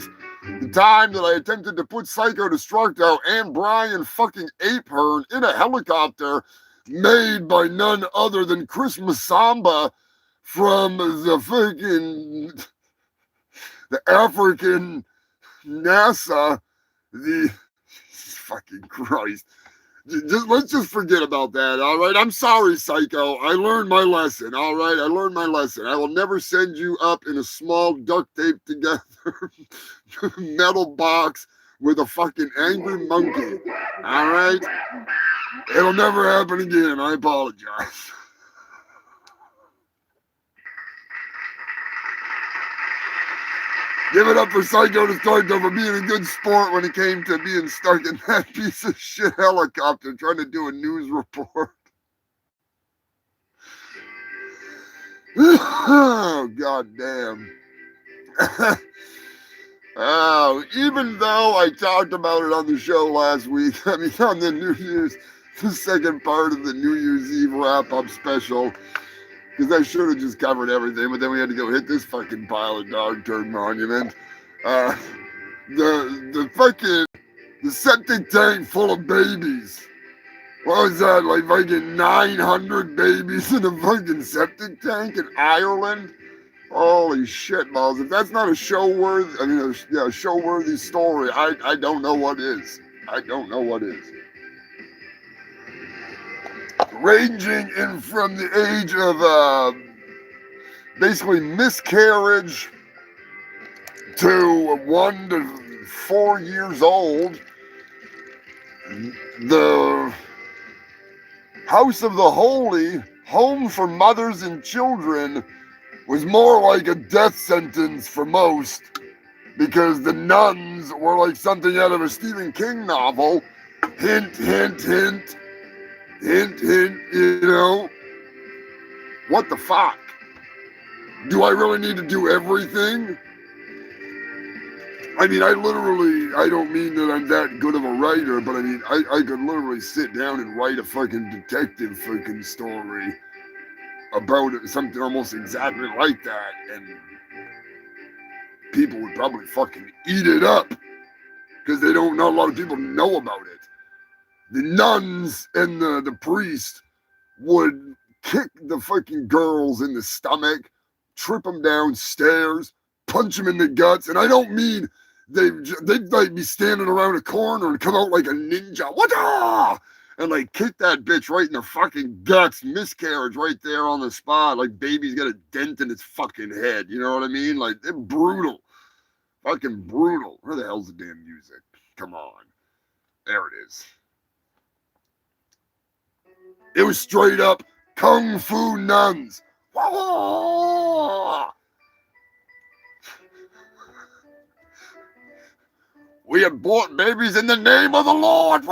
the time that I attempted to put Psycho Destructo and Brian fucking Apehern in a helicopter made by none other than Chris Masamba from the African NASA, fucking Christ. Let's just forget about that, all right? I'm sorry, Psycho. I learned my lesson, all right? I learned my lesson. I will never send you up in a small duct tape together metal box with a fucking angry monkey, all right? It'll never happen again. I apologize. Give it up for Psycho Destructo for being a good sport when it came to being stuck in that piece of shit helicopter trying to do a news report. Oh, goddamn. Oh, even though I talked about it on the show last week, I mean, on the New Year's, the second part of the New Year's Eve wrap-up special, because I should have just covered everything, but then we had to go hit this fucking pile of dog turd monument. The septic tank full of babies. What was that, like fucking 900 babies in a fucking septic tank in Ireland? Holy shit balls. If that's not a show-worthy, a show-worthy story, I don't know what is. I don't know what is. Ranging in from the age of basically miscarriage to 1 to 4 years old. The House of the Holy, home for mothers and children, was more like a death sentence for most, because the nuns were like something out of a Stephen King novel. Hint, hint, hint. Hint, hint, you know. What the fuck? Do I really need to do everything? I mean, I don't mean that I'm that good of a writer, but I mean, I could literally sit down and write a fucking detective fucking story about something almost exactly like that, and people would probably fucking eat it up, because not a lot of people know about it. The nuns and the priest would kick the fucking girls in the stomach, trip them downstairs, punch them in the guts, and I don't mean they'd like be standing around a corner and come out like a ninja, what? And like kick that bitch right in the fucking guts, miscarriage right there on the spot, like baby's got a dent in its fucking head, you know what I mean? Like, they're brutal, fucking brutal. Where the hell's the damn music? Come on, there it is. It was straight up Kung Fu nuns. We have bought babies in the name of the Lord.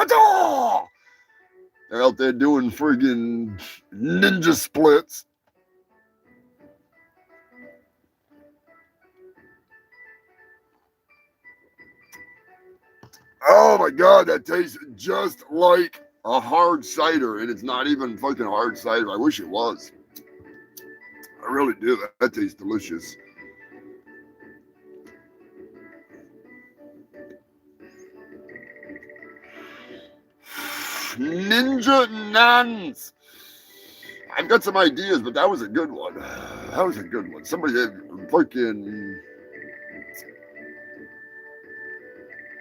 They're out there doing friggin' ninja splits. Oh my God, that tastes just like a hard cider, and it's not even fucking hard cider. I wish it was. I really do. That tastes delicious. Ninja Nuns. I've got some ideas, but that was a good one. That was a good one. Somebody had fucking...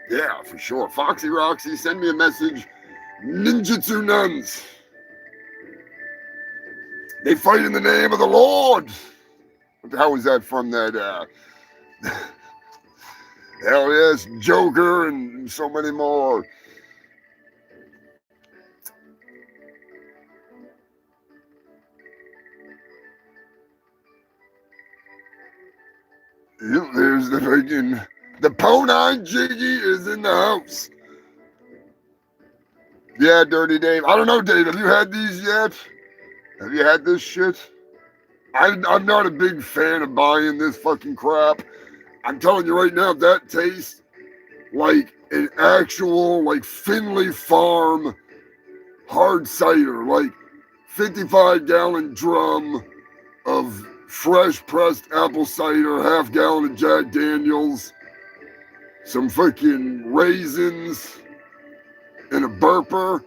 Yeah, for sure. Foxy Roxy, send me a message. Ninjutsu Nuns. They fight in the name of the Lord. What the hell was that from that? Hell yes, Joker and so many more. Yep, there's the fucking... The Ponine Jiggy is in the house. Yeah, Dirty Dave. I don't know, Dave. Have you had these yet? Have you had this shit? I'm not a big fan of buying this fucking crap. I'm telling you right now, that tastes like an actual, like, Finley Farm hard cider. Like, 55-gallon drum of fresh pressed apple cider, half gallon of Jack Daniels, some fucking raisins, and a burper.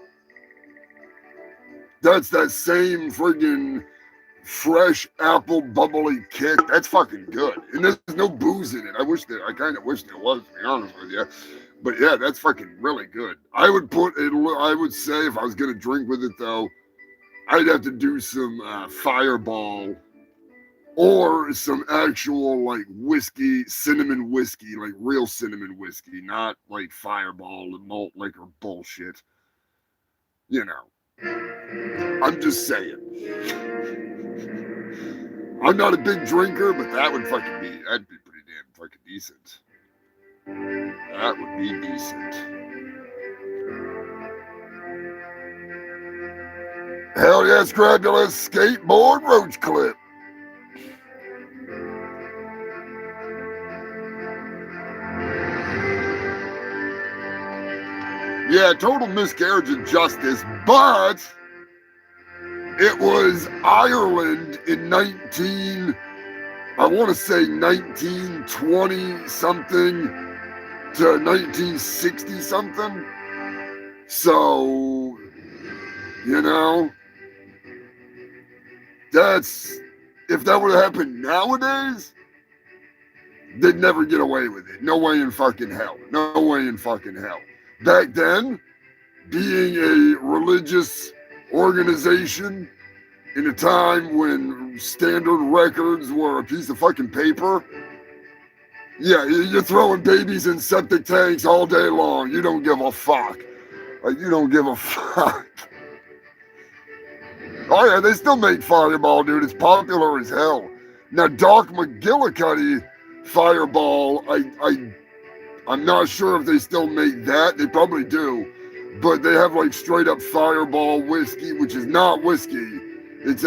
That's that same friggin' fresh apple bubbly kick. That's fucking good. And there's no booze in it. I kind of wish there was, to be honest with you. But yeah, that's fucking really good. I would say if I was gonna drink with it though, I'd have to do some Fireball or some actual like whiskey, cinnamon whiskey, like real cinnamon whiskey, not like Fireball and malt liquor bullshit. You know, I'm just saying. I'm not a big drinker, but that'd be pretty damn fucking decent. That would be decent. Hell yeah, Scrabulous skateboard roach clip. Yeah, total miscarriage of justice, but it was Ireland in 1920 something to 1960 something. So, you know, if that would have happened nowadays, they'd never get away with it. No way in fucking hell. No way in fucking hell. Back then, being a religious organization in a time when standard records were a piece of fucking paper, yeah, you're throwing babies in septic tanks all day long. You don't give a fuck. Like, you don't give a fuck. Oh yeah, they still make Fireball, dude. It's popular as hell. Now, Doc McGillicuddy Fireball, I'm not sure if they still make that. They probably do. But they have like straight up Fireball whiskey, which is not whiskey. It's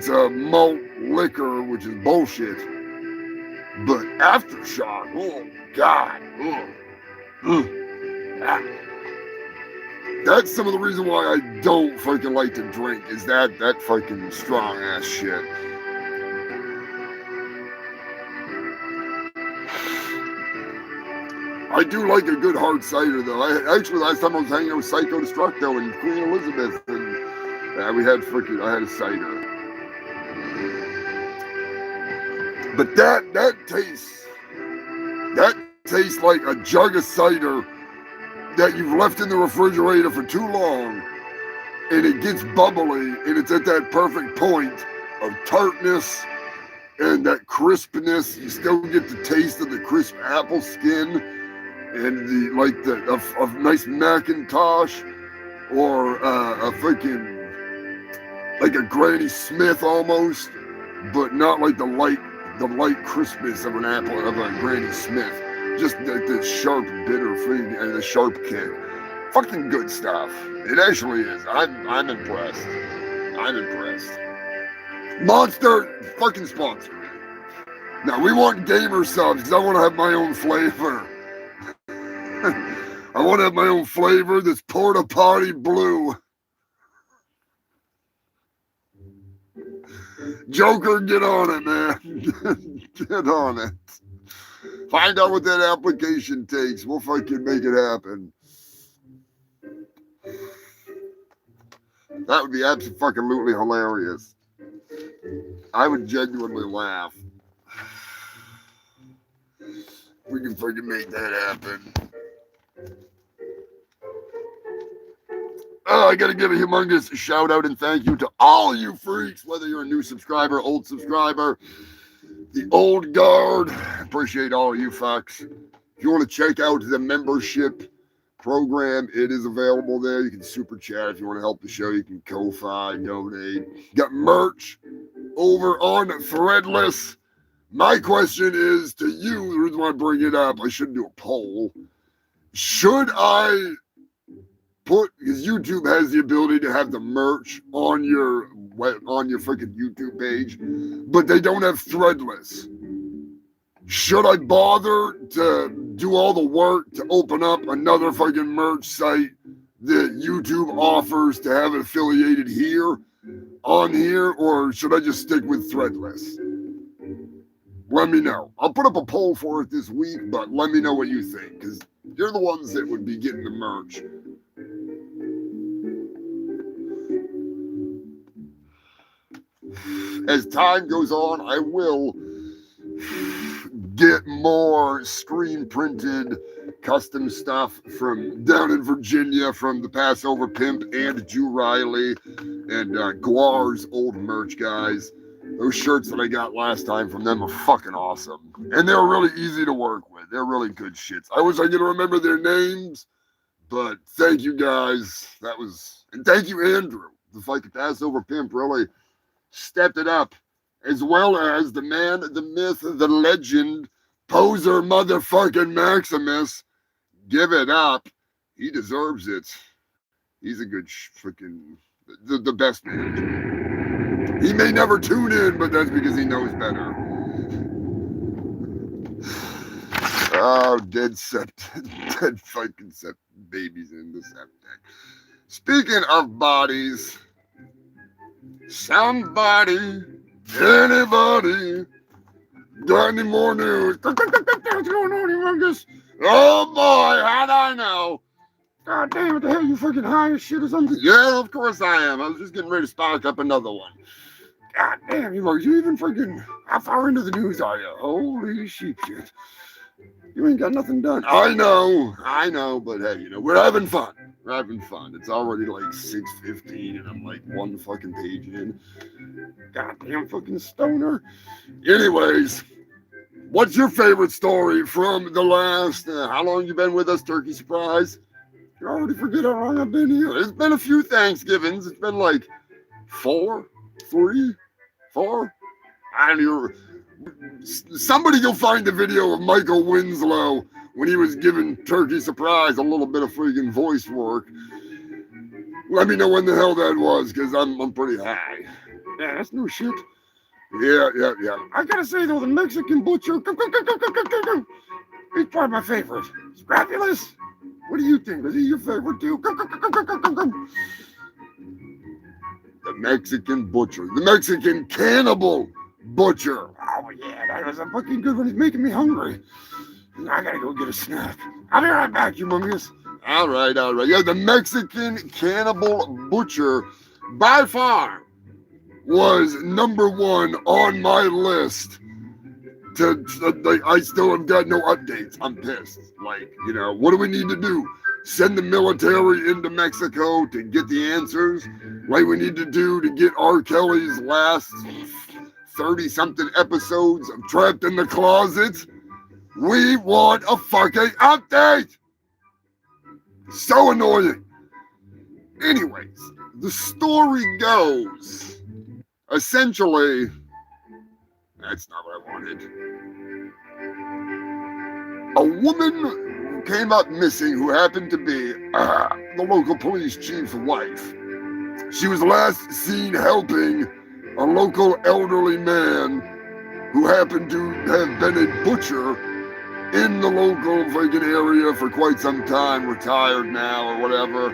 a malt liquor, which is bullshit. But Aftershock, oh God. That's some of the reason why I don't fucking like to drink, is that fucking strong ass shit. I do like a good hard cider, though. Actually, last time I was hanging out with Psycho Destructo and Queen Elizabeth, and I had a cider. But that tastes like a jug of cider that you've left in the refrigerator for too long, and it gets bubbly, and it's at that perfect point of tartness and that crispness. You still get the taste of the crisp apple skin and a nice Macintosh or a freaking like a Granny Smith almost, but not like the light crispness of an apple of a Granny Smith. Just the sharp, bitter thing and the sharp kick. Fucking good stuff. It actually is. I'm impressed. I'm impressed. Monster, fucking sponsor me. Now we want gamer subs because I want to have my own flavor. I want to have my own flavor that's porta potty blue. Joker, get on it, man. Get on it. Find out what that application takes. We'll fucking make it happen. That would be absolutely hilarious. I would genuinely laugh. We can fucking make that happen. Oh, I gotta give a humongous shout out and thank you to all you freaks, whether you're a new subscriber, old subscriber, the old guard. Appreciate all you fucks. If you want to check out the membership program, it is available there. You can super chat if you want to help the show. You can Ko-Fi, donate. Got merch over on Threadless. My question is to you, the reason why I bring it up, I should do a poll. Should I put, because YouTube has the ability to have the merch on your freaking YouTube page, but they don't have Threadless. Should I bother to do all the work to open up another fucking merch site that YouTube offers to have it affiliated here, on here, or should I just stick with Threadless? Let me know. I'll put up a poll for it this week, but let me know what you think, because you're the ones that would be getting the merch. As time goes on, I will get more screen printed custom stuff from down in Virginia from the Passover Pimp and Jew Riley and Guar's old merch guys. Those shirts that I got last time from them are fucking awesome. And they're really easy to work with. They're really good shits. I wish I could remember their names, but thank you guys. And thank you, Andrew. The fucking Passover Pimp really stepped it up, as well as the man, the myth, the legend, poser motherfucking Maximus. Give it up. He deserves it. He's a good freaking, the best man. He may never tune in, but that's because he knows better. Oh, dead fucking babies in the septic. Speaking of bodies, somebody, anybody, got any more news? What's going on, Humongous? Oh boy, how'd I know? God damn, what the hell, you fucking high as shit or something? Yeah, of course I am. I was just getting ready to spark up another one. God damn, you even freaking, how far into the news are you? Holy shit. You ain't got nothing done. I know, but hey, we're having fun. We're having fun. It's already like 6:15 and I'm like one fucking page in. Goddamn fucking stoner. Anyways, what's your favorite story from the last, how long you been with us, Turkey Surprise? You already forget how long I've been here. It's been a few Thanksgivings. It's been like 4, 3, 4. I don't even. Somebody go find the video of Michael Winslow when he was giving Turkey Surprise a little bit of freaking voice work. Let me know when the hell that was, because I'm pretty high. Yeah, that's no shit. Yeah. I gotta say though, the Mexican butcher, he's probably my favorite. Scrapulous, what do you think? Is he your favorite too? The Mexican butcher, the Mexican cannibal butcher. Oh yeah, that was a fucking good one. He's making me hungry. I gotta go get a snack. I'll be right back, Humongous. All right. Yeah, the Mexican cannibal butcher by far was number one on my list. I still have got no updates. I'm pissed. What do we need to do? Send the military into Mexico to get the answers, like we need to do to get R. Kelly's last 30-something episodes of Trapped in the Closet. We want a fucking update. So annoying. Anyways, the story goes, essentially, that's not what I wanted. A woman came up missing who happened to be the local police chief's wife. She was last seen helping a local elderly man who happened to have been a butcher in the local freaking area for quite some time, retired now or whatever.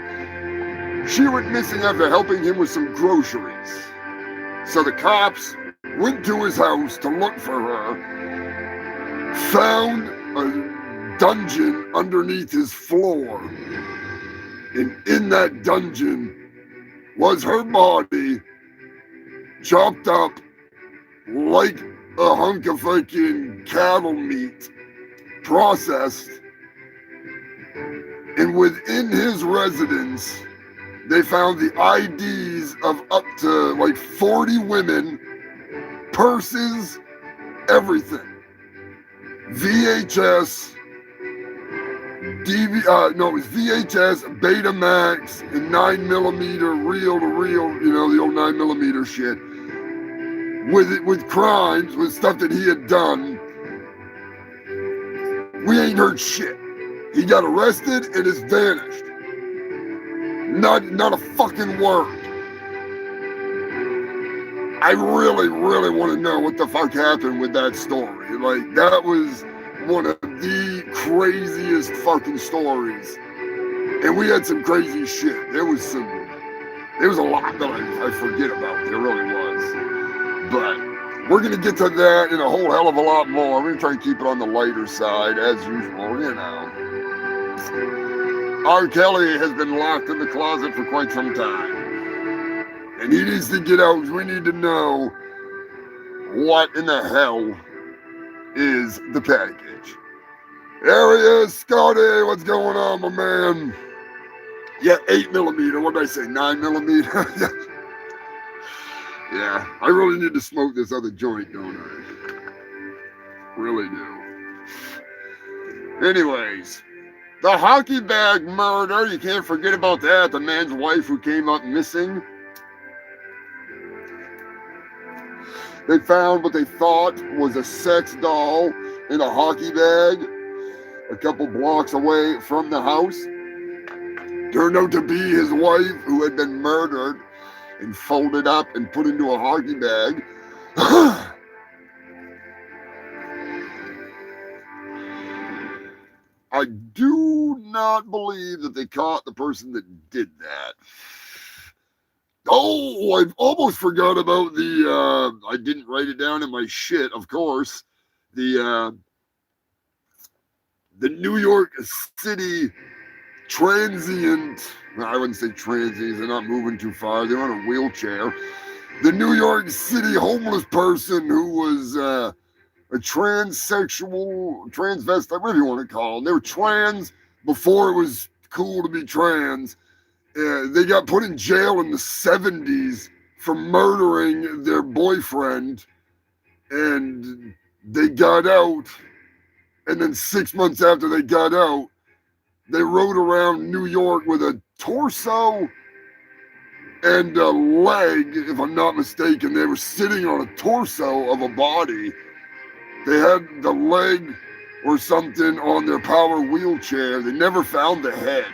She went missing after helping him with some groceries. So the cops went to his house to look for her, found a dungeon underneath his floor, and in that dungeon was her body chopped up like a hunk of fucking cattle meat, processed. And within his residence, they found the IDs of up to like 40 women, purses, everything. VHS, it was VHS, Betamax, and 9mm reel-to-reel, the old 9mm shit. With crimes, with stuff that he had done. We ain't heard shit. He got arrested and is vanished. Not a fucking word. I really, really want to know what the fuck happened with that story. Like, that was one of the craziest fucking stories. And we had some crazy shit. There was a lot that I forget about. There really was. But we're going to get to that and a whole hell of a lot more. We're going to try and keep it on the lighter side, as usual, R. Kelly has been locked in the closet for quite some time. And he needs to get out. We need to know what in the hell is the package. There he is, Scotty. What's going on, my man? Yeah, 8mm. What did I say? 9mm? Yeah, I really need to smoke this other joint, don't I? Really do. Anyways, the hockey bag murder, you can't forget about that. The man's wife who came up missing. They found what they thought was a sex doll in a hockey bag a couple blocks away from the house. Turned out to be his wife who had been murdered and folded up and put into a hockey bag. I do not believe that they caught the person that did that. Oh, I almost forgot about I didn't write it down in my shit, of course. The New York City transient, I wouldn't say transients, they're not moving too far, they're on a wheelchair. The New York City homeless person who was a transsexual, transvestite, whatever you want to call them. They were trans before it was cool to be trans. They got put in jail in the 70s for murdering their boyfriend, and they got out, and then 6 months after they got out, they rode around New York with a torso and a leg, if I'm not mistaken. They were sitting on a torso of a body. They had the leg or something on their power wheelchair. They never found the head.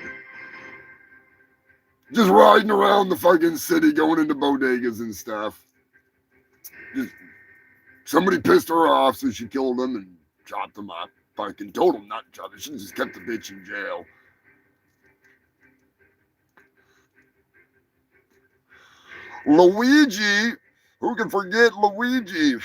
Just riding around the fucking city, going into bodegas and stuff. Just, somebody pissed her off, so she killed him and chopped him up. Fucking told him not to chop him. She just kept the bitch in jail. Luigi, who can forget Luigi?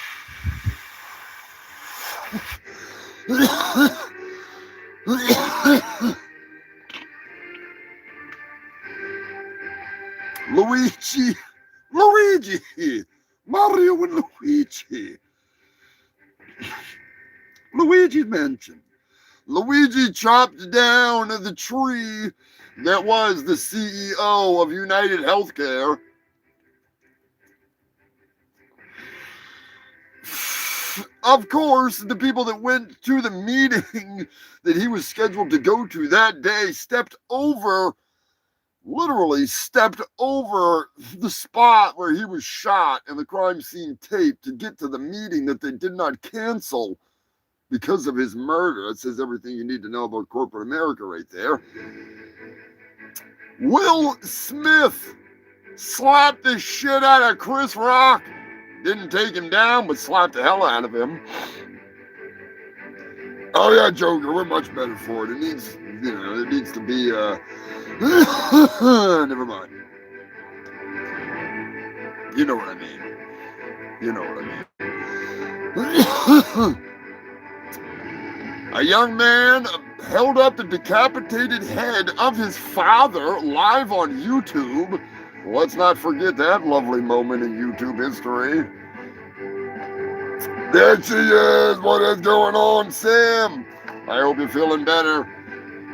Luigi, Mario and Luigi. Luigi mentioned. Luigi chopped down the tree that was the CEO of United Healthcare. Of course, the people that went to the meeting that he was scheduled to go to that day literally stepped over the spot where he was shot and the crime scene tape to get to the meeting that they did not cancel because of his murder. That says everything you need to know about corporate America right there. Will Smith slapped the shit out of Chris Rock. Didn't take him down, but slapped the hell out of him. Oh yeah, Joker, we're much better for it. It needs, it needs to be, never mind. You know what I mean. You know what I mean. A young man held up the decapitated head of his father live on YouTube. Let's not forget that lovely moment in YouTube history. There she is. What is going on, Sam? I hope you're feeling better.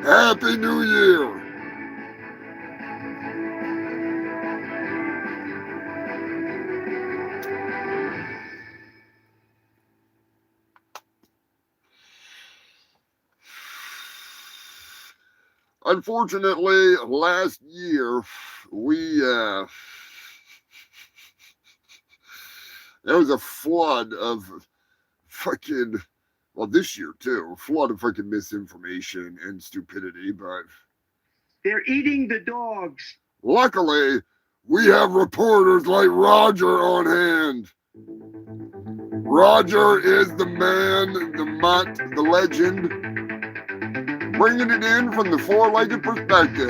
Happy New Year. Unfortunately, last year, there was a flood of fucking, well, this year too, a flood of fucking misinformation and stupidity, but They're eating the dogs. luckily, we have reporters like Roger on hand. Roger is the man, the mutt, the legend, bringing it in from the four-legged perspective.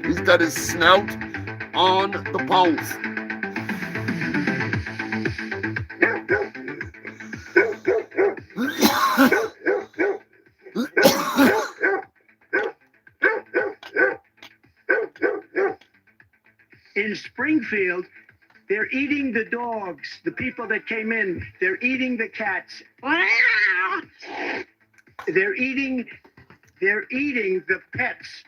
He's got his snout on the pulse. In Springfield, they're eating the dogs. The people that came in, they're eating the cats. They're eating the pets.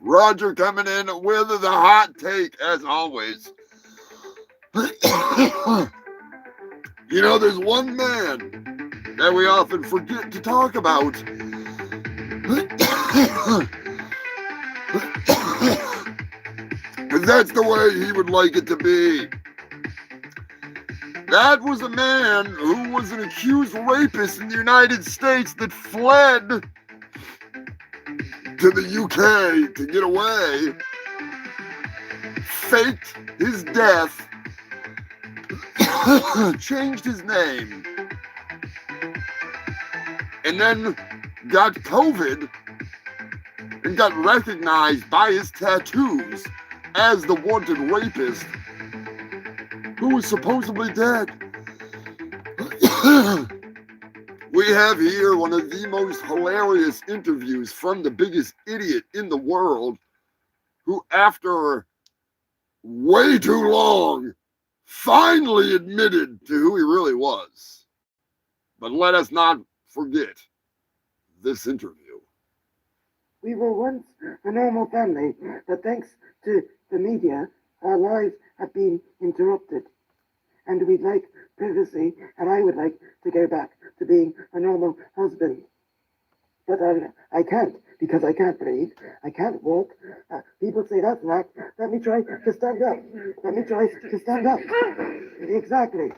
Roger coming in with the hot take, as always. There's one man that we often forget to talk about. Because that's the way he would like it to be. That was a man who was an accused rapist in the United States that fled to the UK to get away, faked his death, changed his name, and then got COVID and got recognized by his tattoos as the wanted rapist who was supposedly dead. We have here one of the most hilarious interviews from the biggest idiot in the world, who after way too long finally admitted to who he really was. But let us not forget this interview. We were once a normal family, but thanks to the media, our lives have been interrupted. And we'd like privacy, and I would like to go back to being a normal husband. But I can't, because I can't breathe, I can't walk. People say that's an act. Let me try to stand up. Let me try to stand up. Exactly.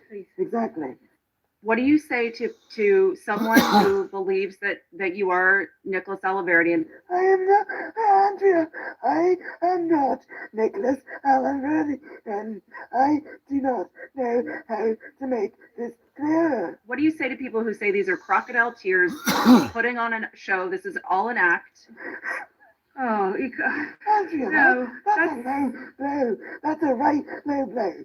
What do you say to someone who believes that you are Nicholas Aliverdi? I am not, Andrea. I am not Nicholas Aliverdi, and I do not know how to make this clear. What do you say to people who say these are crocodile tears, putting on a show? This is all an act. Oh, Andrea, no, that's a low blow. That's a right low blow.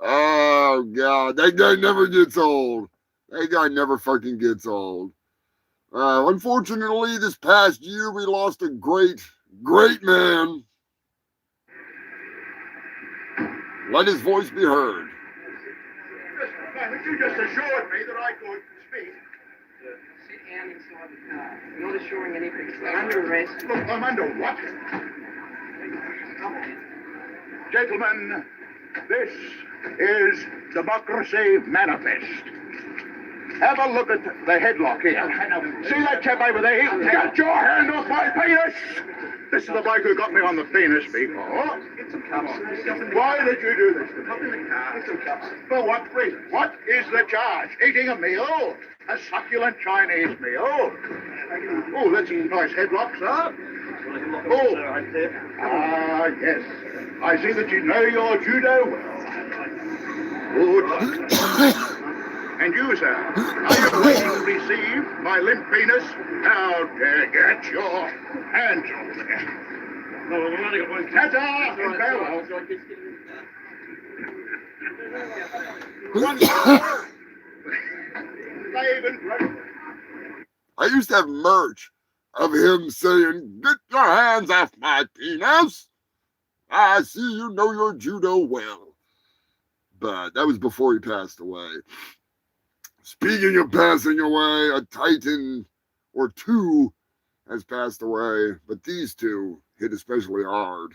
Oh, God. That guy never gets old. That guy never fucking gets old. Unfortunately, this past year, we lost a great man. Let his voice be heard. But you just assured me that I could speak. Sit down inside the car. Not assuring anything. We're under arrest. Look, I'm under what? Gentlemen, this is Democracy Manifest. Have a look at the headlock here. See that chap over there? Get your hand off my penis! This is the bloke who got me on the penis before. Why did you do this? For what reason? What is the charge? Eating a meal? A succulent Chinese meal? Oh, that's a nice headlock, sir. Oh, yes. I see that you know your judo well. Good. And you, sir, are you ready to receive my limp penis? How dare get your hands off me. Ta-ta and farewell. I used to have merch of him saying, "Get your hands off my penis. I see you know your judo well." But that was before he passed away. Speaking of passing away, a Titan or two has passed away, but these two hit especially hard.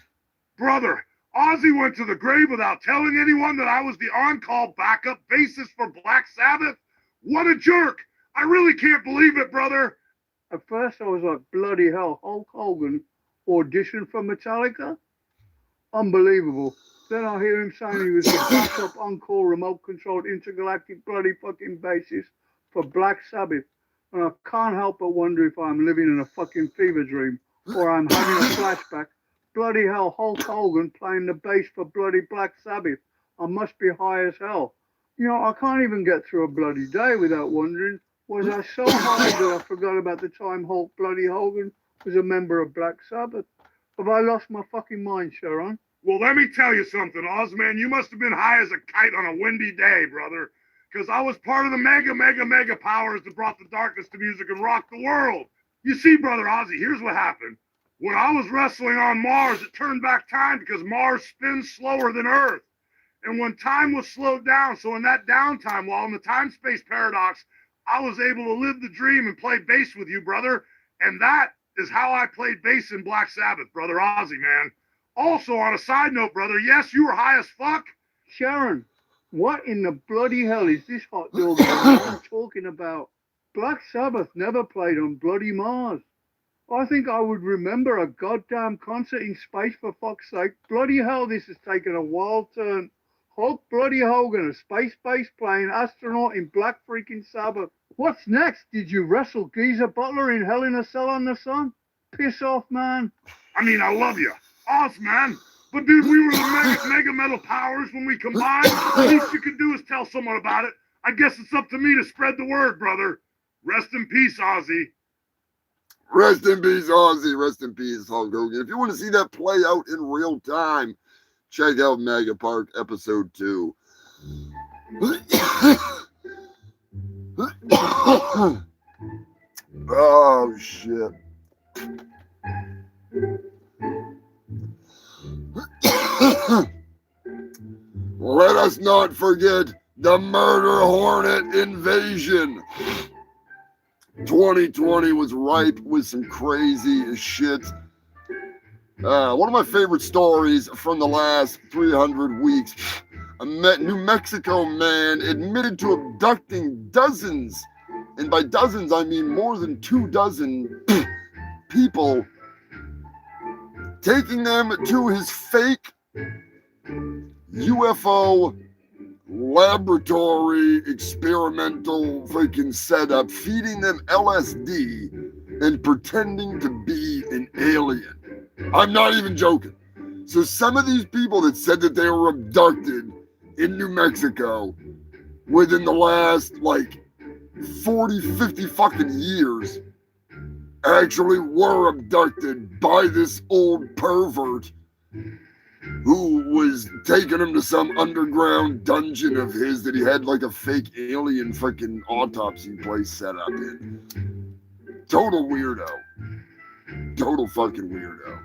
Brother, Ozzy went to the grave without telling anyone that I was the on-call backup bassist for Black Sabbath? What a jerk! I really can't believe it, brother! At first I was like, bloody hell, Hulk Hogan auditioned for Metallica? Unbelievable. Then I hear him saying he was the backup on-call remote-controlled intergalactic bloody fucking bassist for Black Sabbath. And I can't help but wonder if I'm living in a fucking fever dream or I'm having a flashback. Bloody hell, Hulk Hogan playing the bass for bloody Black Sabbath. I must be high as hell. You know, I can't even get through a bloody day without wondering, was I so high that I forgot about the time Hulk bloody Hogan was a member of Black Sabbath? Have I lost my fucking mind, Sharon? Well, let me tell you something, Ozman. You must have been high as a kite on a windy day, brother. Because I was part of the mega powers that brought the darkness to music and rocked the world. You see, Brother Ozzy, here's what happened. When I was wrestling on Mars, it turned back time because Mars spins slower than Earth. And when time was slowed down, so in that downtime, while in the time-space paradox, I was able to live the dream and play bass with you, brother. And that is how I played bass in Black Sabbath, Brother Ozzy, man. Also, on a side note, brother, yes, you were high as fuck. Sharon, what in the bloody hell is this hot dog talking about? Black Sabbath never played on bloody Mars. I think I would remember a goddamn concert in space, for fuck's sake. Bloody hell, this has taken a wild turn. Hulk bloody Hogan, a space bass playing astronaut in Black freaking Sabbath. What's next? Did you wrestle Geezer Butler in Hell in a Cell on the Sun? Piss off, man. I mean, I love you. Oz, man. But dude, we were the mega metal powers when we combined. The least you could do is tell someone about it. I guess it's up to me to spread the word, brother. Rest in peace, Ozzy. Rest in peace, Ozzy. Rest in peace, Hulk Hogan. If you want to see that play out in real time, check out Mega Park Episode 2. Oh, shit. Let us not forget the Murder Hornet invasion. 2020 was ripe with some crazy shit. One of my favorite stories from the last 300 weeks. A New Mexico man admitted to abducting dozens, and by dozens I mean more than 24 people, taking them to his fake UFO laboratory experimental freaking setup, feeding them LSD and pretending to be an alien. I'm not even joking. So some of these people that said that they were abducted in New Mexico within the last 40, 50 fucking years actually were abducted by this old pervert who was taking him to some underground dungeon of his that he had a fake alien freaking autopsy place set up in. Total weirdo. Total fucking weirdo.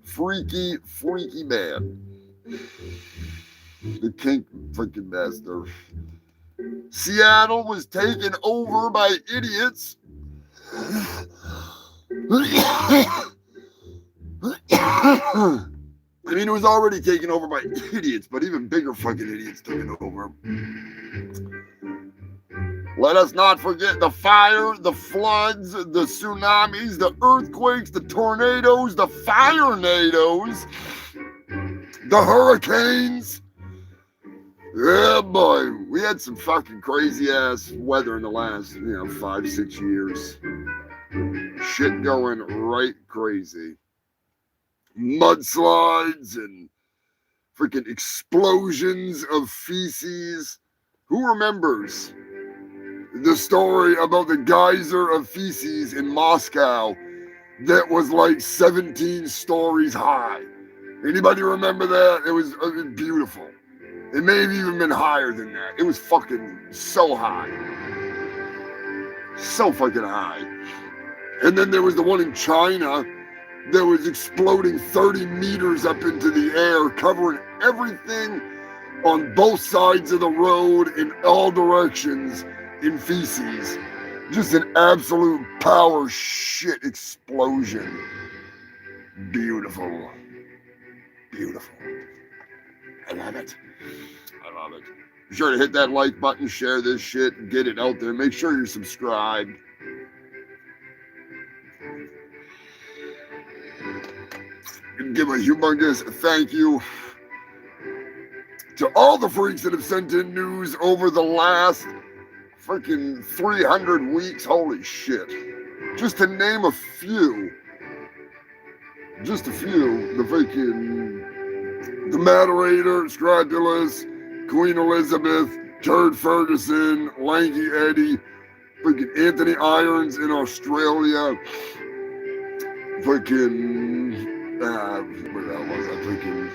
Freaky, freaky man. The kink freaking master. Seattle was taken over by idiots I mean, it was already taken over by idiots, but even bigger fucking idiots took it over. Let us not forget the fire, the floods, the tsunamis, the earthquakes, the tornadoes, the fire-nados, the hurricanes. Yeah, boy, we had some fucking crazy-ass weather in the last, 5-6 years. Shit going right crazy. Mudslides and freaking explosions of feces. Who remembers the story about the geyser of feces in Moscow that was like 17 stories high? Anybody remember that? It was beautiful. It may have even been higher than that. It was fucking so high. So fucking high. And then there was the one in China that was exploding 30 meters up into the air, covering everything on both sides of the road in all directions in feces. Just an absolute power shit explosion. Beautiful. Beautiful. I love it. I love it. Be sure to hit that like button, share this shit, and get it out there. Make sure you're subscribed. And give a humongous thank you to all the freaks that have sent in news over the last freaking 300 weeks. Holy shit. Just to name a few. Just a few. The freaking... The Moderator, Scrofulous, Queen Elizabeth, Turd Ferguson, Lanky Eddie, freaking Anthony Irons in Australia, freaking... where the hell was I? Freaking...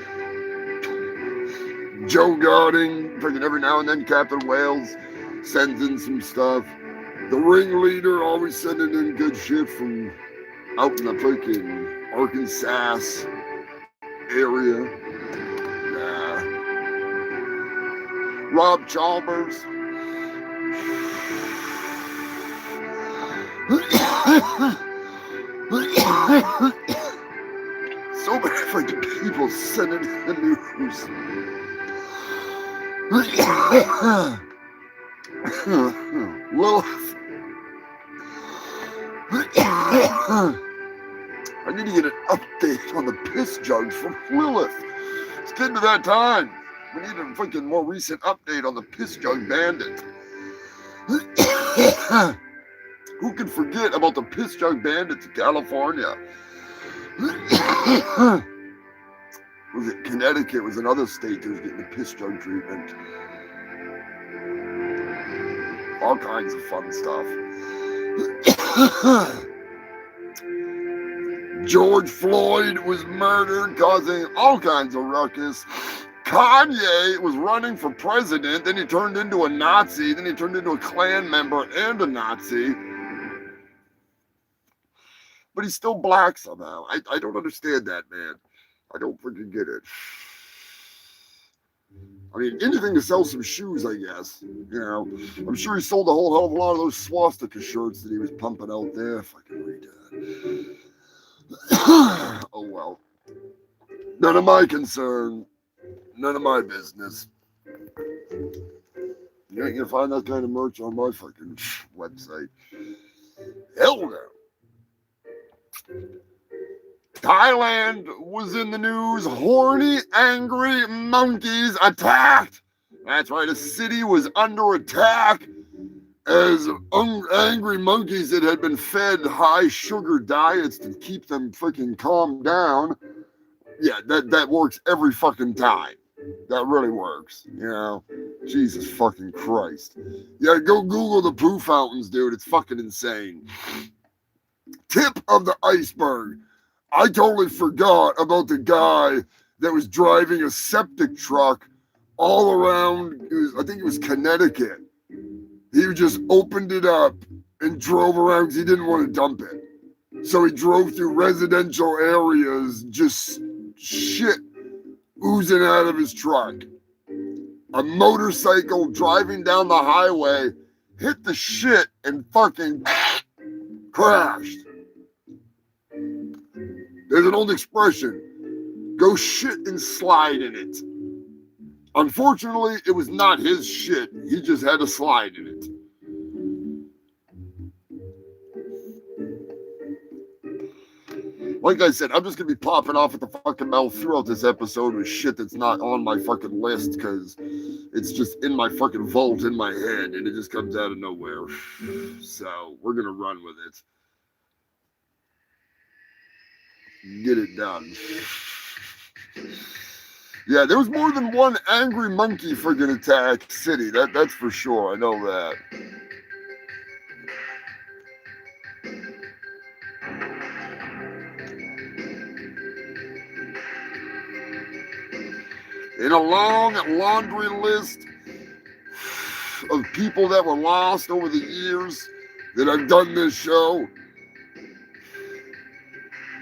Joe Garding, freaking every now and then Captain Wales sends in some stuff. The Ringleader always sending in good shit from out in the freaking Arkansas area. Rob Chalmers. So many freaking people sending in the news. Lilith. I need to get an update on the piss jugs from Lilith. It's getting to that time. We need a freaking more recent update on the piss jug bandit. Who can forget about the piss jug bandits in California? Was it Connecticut? Was another state that was getting the piss jug treatment. All kinds of fun stuff. George Floyd was murdered, causing all kinds of ruckus. Kanye was running for president, then he turned into a Nazi, then he turned into a Klan member and a Nazi. But he's still black somehow. I don't understand that, man. I don't freaking get it. I mean, anything to sell some shoes, I guess. I'm sure he sold a whole hell of a lot of those swastika shirts that he was pumping out there. Fucking retard. Oh well. None of my concern. None of my business. You ain't gonna find that kind of merch on my fucking website. Hell no. Thailand was in the news. Horny, angry monkeys attacked. That's right, a city was under attack as angry monkeys that had been fed high sugar diets to keep them freaking calmed down. Yeah, that works every fucking time. That really works, Jesus fucking Christ. Yeah, go Google the poo fountains, dude. It's fucking insane. Tip of the iceberg. I totally forgot about the guy that was driving a septic truck all around, I think it was Connecticut. He just opened it up and drove around because he didn't want to dump it. So he drove through residential areas, just shit oozing out of his truck. A motorcycle driving down the highway hit the shit and fucking crashed. There's an old expression, go shit and slide in it. Unfortunately, it was not his shit. He just had to slide in it. Like I said, I'm just going to be popping off at the fucking mouth throughout this episode with shit that's not on my fucking list because it's just in my fucking vault in my head and it just comes out of nowhere. So we're going to run with it. Get it done. Yeah, there was more than one angry monkey friggin' attack city. That's for sure. I know that. In a long laundry list of people that were lost over the years that I've done this show,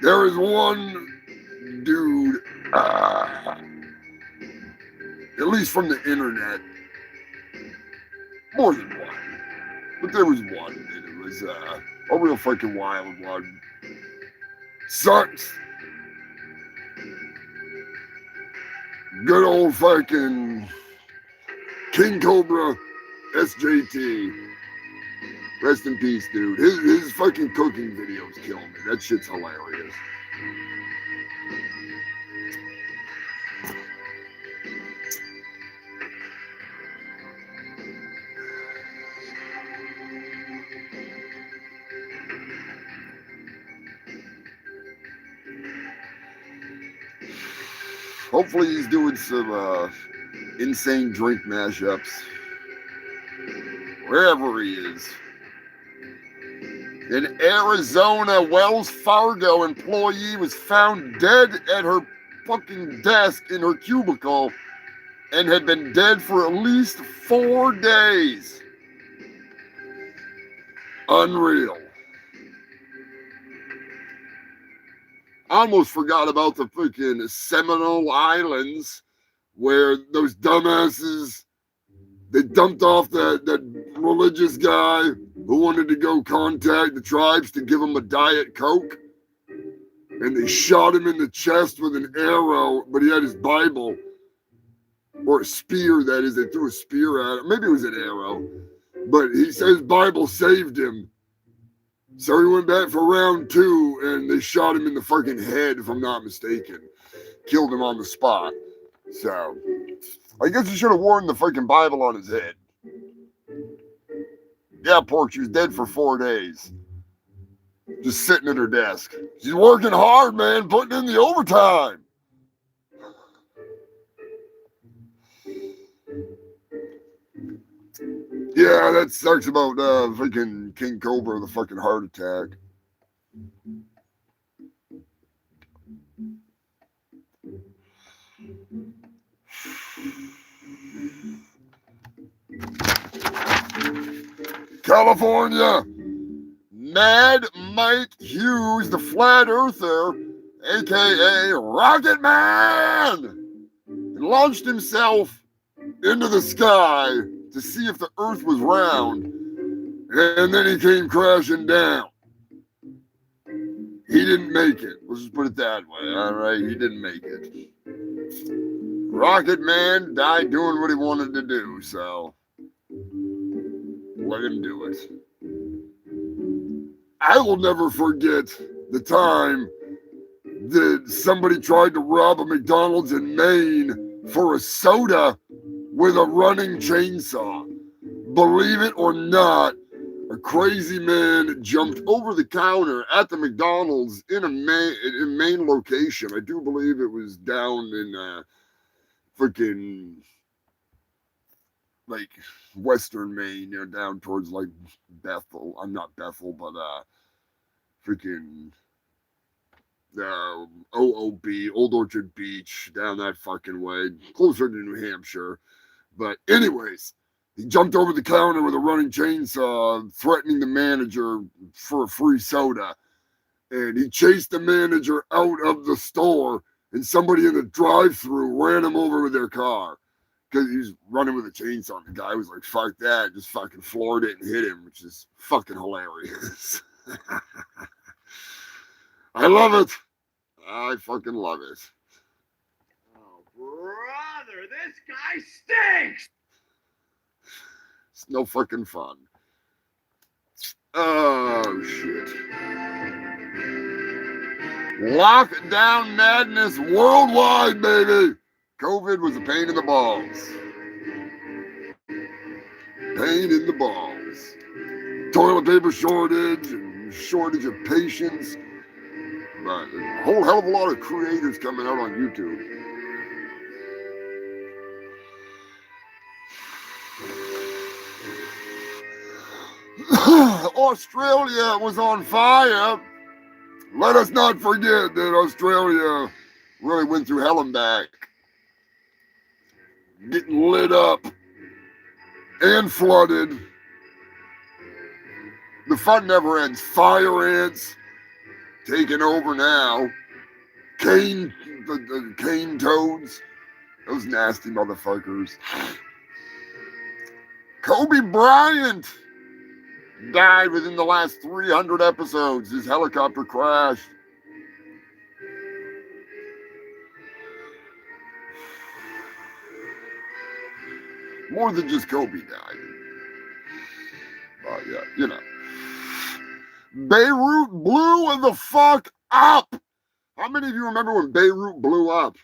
there is one dude, at least from the internet, more than one, but there was one, and it was a real fucking wild one. Sucks. Good old fucking King Cobra SJT. Rest in peace, dude. His fucking cooking videos kill me. That shit's hilarious. Hopefully he's doing some insane drink mashups. Wherever he is. In Arizona, Wells Fargo employee was found dead at her fucking desk in her cubicle and had been dead for at least 4 days. Unreal. I almost forgot about the freaking Seminole Islands where those dumbasses, they dumped off that religious guy who wanted to go contact the tribes to give him a Diet Coke. And they shot him in the chest with an arrow, but he had his Bible. Or a spear, that is. They threw a spear at him. Maybe it was an arrow. But he said his Bible saved him. So he went back for round 2, and they shot him in the fucking head, if I'm not mistaken. Killed him on the spot. So, I guess he should have worn the fucking Bible on his head. Yeah, Pork, she was dead for 4 days. Just sitting at her desk. She's working hard, man, putting in the overtime. Yeah, that sucks about freaking King Cobra, the fucking heart attack. California, Mad Mike Hughes, the flat earther, aka Rocket Man, launched himself into the sky to see if the earth was round, and then he came crashing down. He didn't make it. Let's just put it that way. All right, he didn't make it. Rocket Man died doing what he wanted to do, so let him do it. I will never forget the time that somebody tried to rob a McDonald's in Maine for a soda with a running chainsaw. Believe it or not, a crazy man jumped over the counter at the McDonald's in a Maine location. I do believe it was down in freaking like Western Maine, you know, down towards like Bethel. I'm not Bethel, but freaking OOB, Old Orchard Beach, down that fucking way, closer to New Hampshire. But anyways, he jumped over the counter with a running chainsaw, threatening the manager for a free soda. And he chased the manager out of the store, and somebody in the drive-thru ran him over with their car because he was running with a chainsaw. And the guy was like, fuck that, just fucking floored it and hit him, which is fucking hilarious. I love it. I fucking love it. Oh, brother, this guy stinks! It's no fucking fun. Oh, shit. Lockdown madness worldwide, baby. COVID was a pain in the balls. Pain in the balls. Toilet paper shortage and shortage of patience. But a whole hell of a lot of creators coming out on YouTube. Australia was on fire. Let us not forget that Australia really went through hell and back. Getting lit up and flooded. The fun never ends. Fire ants taking over now. The cane toads. Those nasty motherfuckers. Kobe Bryant died within the last 300 episodes. His helicopter crashed. More than just Kobe died. But yeah, you know. Beirut blew the fuck up. How many of you remember when Beirut blew up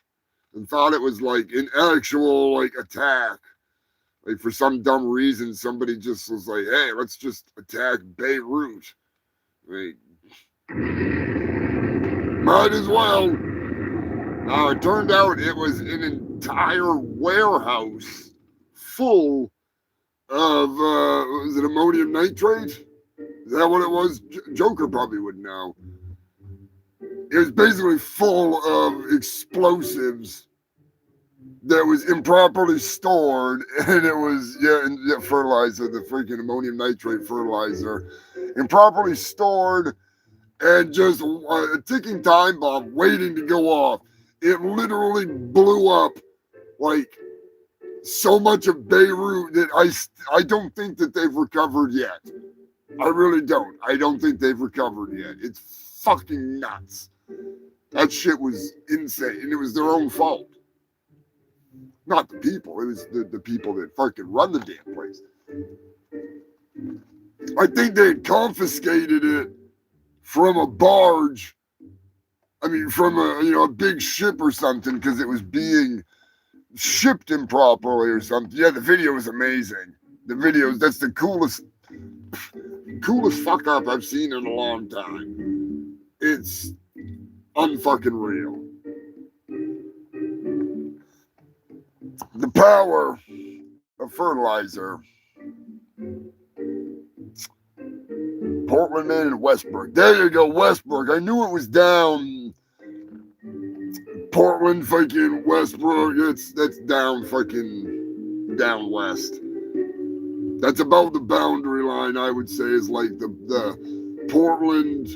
and thought it was like an actual like attack? Like for some dumb reason, somebody just was like, hey, let's just attack Beirut. Like, might as well. It turned out it was an entire warehouse full of, was it ammonium nitrate? Is that what it was? Joker probably would know. It was basically full of explosives that was improperly stored, and it was fertilizer, the freaking ammonium nitrate fertilizer, improperly stored, and just a ticking time bomb waiting to go off. It literally blew up like so much of Beirut that I don't think that they've recovered yet. I really don't. I don't think they've recovered yet. It's fucking nuts. That shit was insane, and it was their own fault. Not the people. It was the people that fucking run the damn place. I think they had confiscated it from a barge. I mean, from a big ship or something, because it was being shipped improperly or something. Yeah, the video is amazing. The videos, that's the coolest fuck up I've seen in a long time. It's unfucking real. The power of fertilizer. Portland, Maine, and Westbrook. There you go, Westbrook. I knew it was down. Portland, fucking Westbrook. That's down fucking down west. That's above the boundary line, I would say, is like the Portland.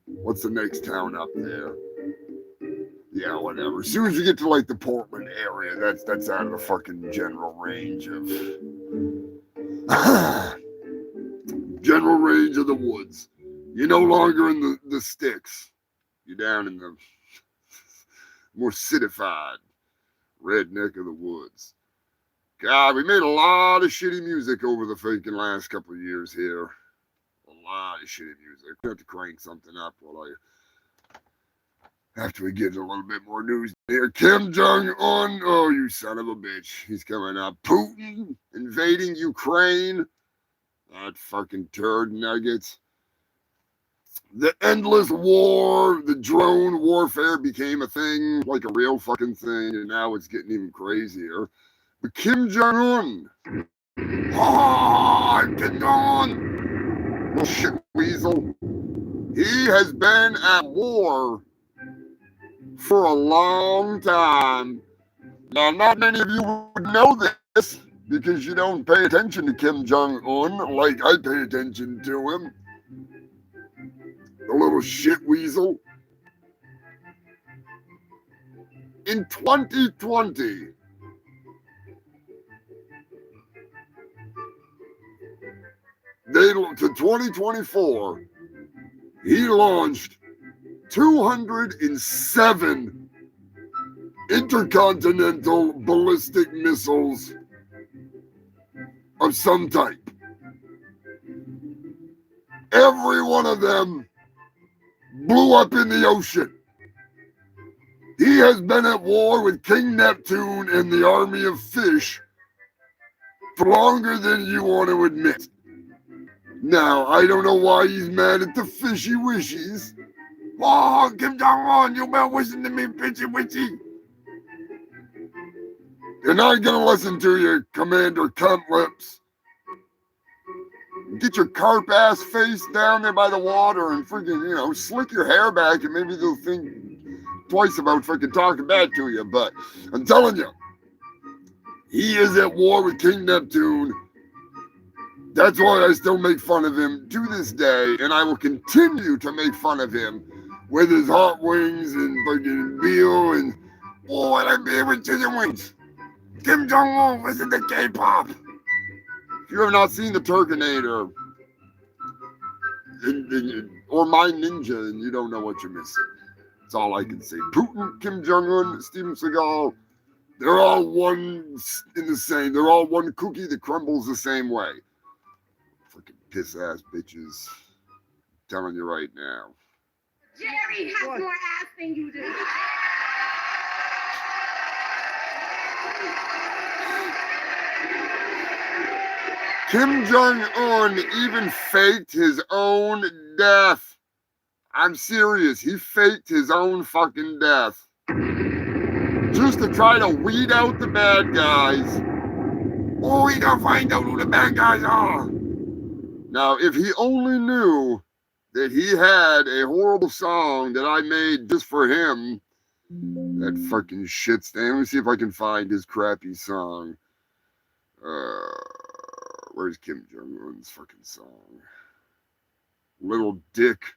What's the next town up there? Yeah, whatever. As soon as you get to like the Portland area, that's out of the fucking general range of the woods. You're no longer in the sticks. You're down in the more citified redneck of the woods. God, we made a lot of shitty music over the freaking last couple of years here. A lot of shitty music. I have to crank something up while after we get a little bit more news here. Kim Jong-un, oh, you son of a bitch. He's coming up. Putin invading Ukraine. That fucking turd nuggets. The endless war, the drone warfare became a thing, like a real fucking thing, and now it's getting even crazier. But Kim Jong-un, Kim Jong-un, little shit weasel, he has been at war for a long time. Now, not many of you would know this because you don't pay attention to Kim Jong-un like I pay attention to him. The little shit weasel. In 2020, to 2024, he launched 207 intercontinental ballistic missiles of some type. Every one of them blew up in the ocean. He has been at war with King Neptune and the army of fish for longer than you want to admit. Now, I don't know why he's mad at the fishy wishies. Oh, Kim Jong-un, you been wishing to me, fishy wishy. You're not gonna listen to you, Commander Cunt Lips. Get your carp ass face down there by the water and freaking, slick your hair back and maybe they'll think twice about freaking talking bad to you. But I'm telling you, he is at war with King Neptune. That's why I still make fun of him to this day, and I will continue to make fun of him with his hot wings and fucking veal and I be with chicken wings. Kim Jong-un, listen to K-pop. If you have not seen the Turkinator or My Ninja, and you don't know what you're missing. That's all I can say. Putin, Kim Jong-un, Steven Seagal, they're all one in the same. They're all one cookie that crumbles the same way. Fucking piss-ass bitches. I'm telling you right now. Jerry has more ass than you do. Kim Jong-un even faked his own death. I'm serious. He faked his own fucking death. Just to try to weed out the bad guys. Oh, he gotta find out who the bad guys are. Now, if he only knew that he had a horrible song that I made just for him, that fucking shit stand. Let me see if I can find his crappy song. Where's Kim Jong-un's fucking song? Little Dick.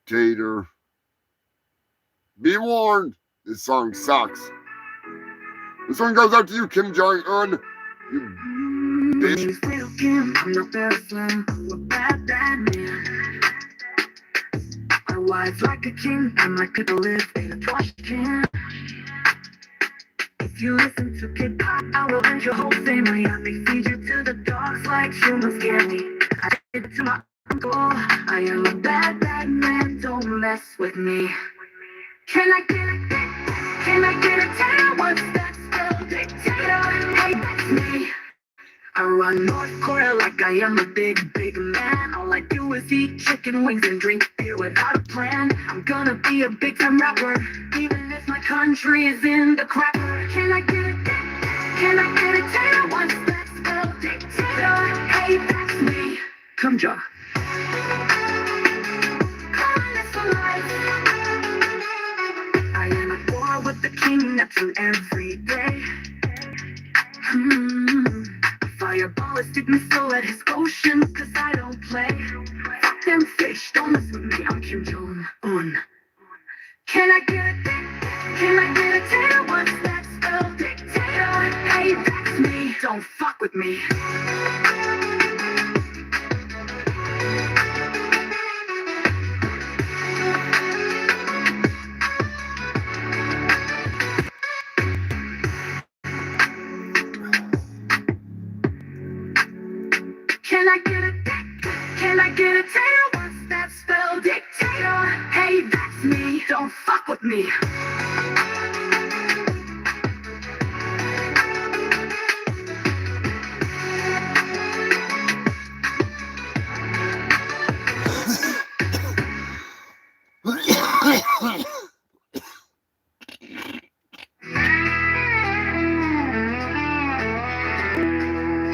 Tater. Be warned, this song sucks. This one goes out to you, Kim Jong-un. You bitch. Little Kim, I'm not that slam. I'm a bad, bad man. My wife like a king, and I could live in a trash can. If you listen to Kid Pop, I will end your whole family. I may feed you to the dogs like humans candy. I did it to my uncle. I am a bad, bad man. Don't mess with me. Can I get it? Can I get a tail? What's that spell? Dictator. Hey, that's me. I run North Korea like I am a big, big man. All I do is eat chicken wings and drink beer without a plan. I'm gonna be a big time rapper, even if my country is in the crapper. Can I get it? Can I get a tail? What's that spell? Dictator. Hey, that's me. Come, John. I am at war with the king Neptune every day. Fire ballistic missile at his ocean, cause I don't play. Fuck them fish, don't mess with me, I'm Kim Jong-un. Can I get it? Can I get a tail? What's that spell? Dictator. Hey, that's me, don't fuck with me. Can I get a Can I get a tail? What's that spell? Dictator. Hey, that's me. Don't fuck with me.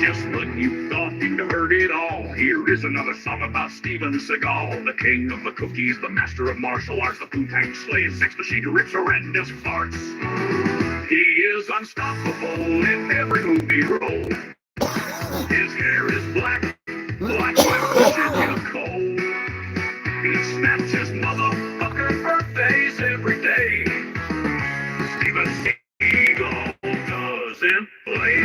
Just when you thought you'd heard it all, here is another song about Steven Seagal, the king of the cookies, the master of martial arts, the poo-tank slays, sex machine who rips horrendous farts. He is unstoppable in every movie role. His hair is black, like Virginia coal. He snaps his motherfucking birthdays every day. Steven Seagal doesn't play.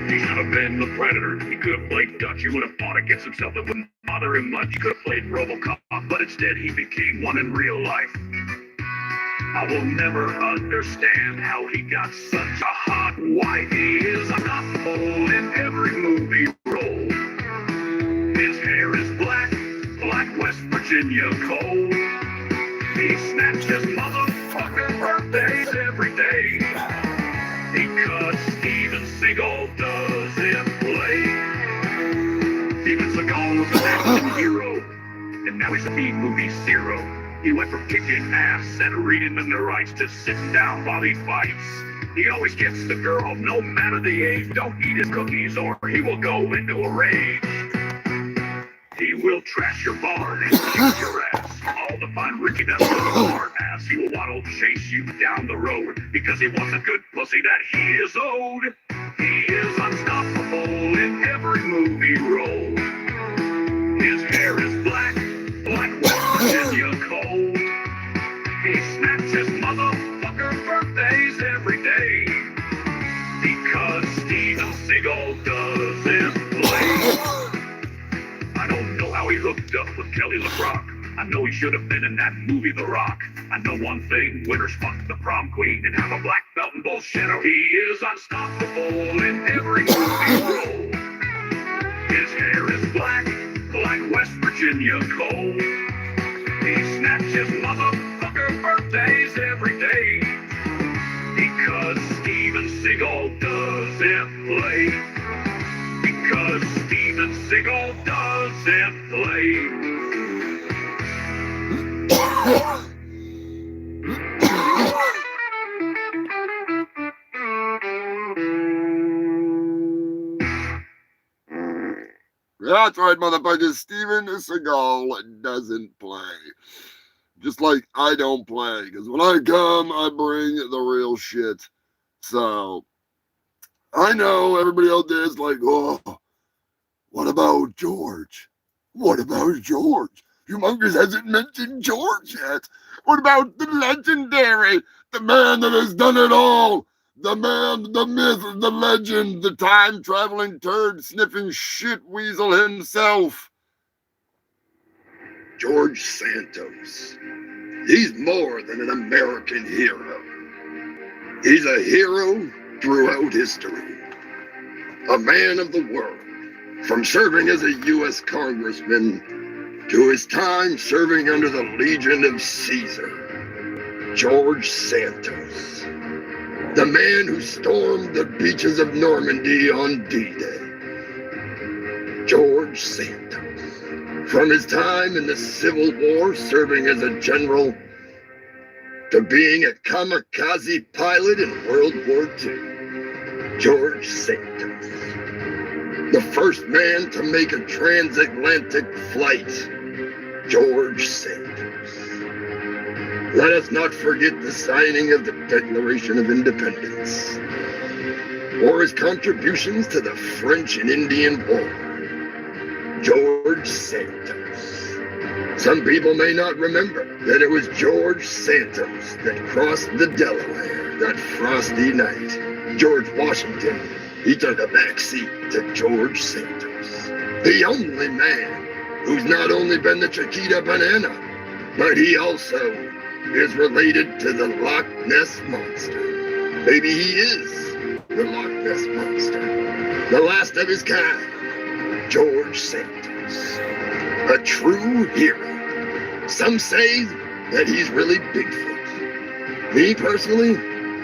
He should have been the Predator. He could have played Dutch you would have fought against himself. It wouldn't bother him much. He could have played RoboCop, but instead he became one in real life. I will never understand how he got such a hot wife. He is unstoppable in every movie role. His hair is black, like West Virginia coal. He snaps his motherfucking birthdays every day. Because Steven Seagal doesn't play. Steven Seagal was an action hero, and now he's a B-movie zero. He went from kicking ass and reading the rights to sitting down while he fights. He always gets the girl, no matter the age. Don't eat his cookies or he will go into a rage. He will trash your barn and kick your ass. All to find Ricky that little hard ass. He will want to chase you down the road because he wants a good pussy that he is owed. He is unstoppable in every movie role. His hair is black, like West Virginia coal. He snaps his motherfucker birthdays every day. Because Steven Seagal doesn't play. I don't know how he hooked up with Kelly LeBrock. I know he should have been in that movie The Rock. I know one thing, winners fuck the prom queen and have a black belt and bullshit. He is unstoppable in every movie role. His hair is black, like West Virginia coal. He snaps his motherfucker birthdays every day. Because Steven Seagal doesn't play. Because Steven Seagal doesn't play. That's right, motherfuckers. Steven Seagal doesn't play. Just like I don't play. Because when I come, I bring the real shit. So, I know everybody out there is like, oh, what about George? What about George? Humongous hasn't mentioned George yet. What about the legendary, the man that has done it all? The man, the myth, the legend, the time-traveling turd-sniffing shit weasel himself. George Santos. He's more than an American hero. He's a hero throughout history. A man of the world. From serving as a U.S. Congressman to his time serving under the Legion of Caesar. George Santos. The man who stormed the beaches of Normandy on D-Day. George Santos. From his time in the Civil War serving as a general to being a kamikaze pilot in World War II. George Santos. The first man to make a transatlantic flight. George Santos. Let us not forget the signing of the Declaration of Independence, or his contributions to the French and Indian War. George Santos. Some people may not remember that it was George Santos that crossed the Delaware that frosty night. George Washington, he took a back seat to George Santos. The only man who's not only been the Chiquita Banana, but he also is related to the Loch Ness Monster. Maybe he is the Loch Ness Monster. The last of his kind. George Santos. A true hero. Some say that he's really Bigfoot. Me personally,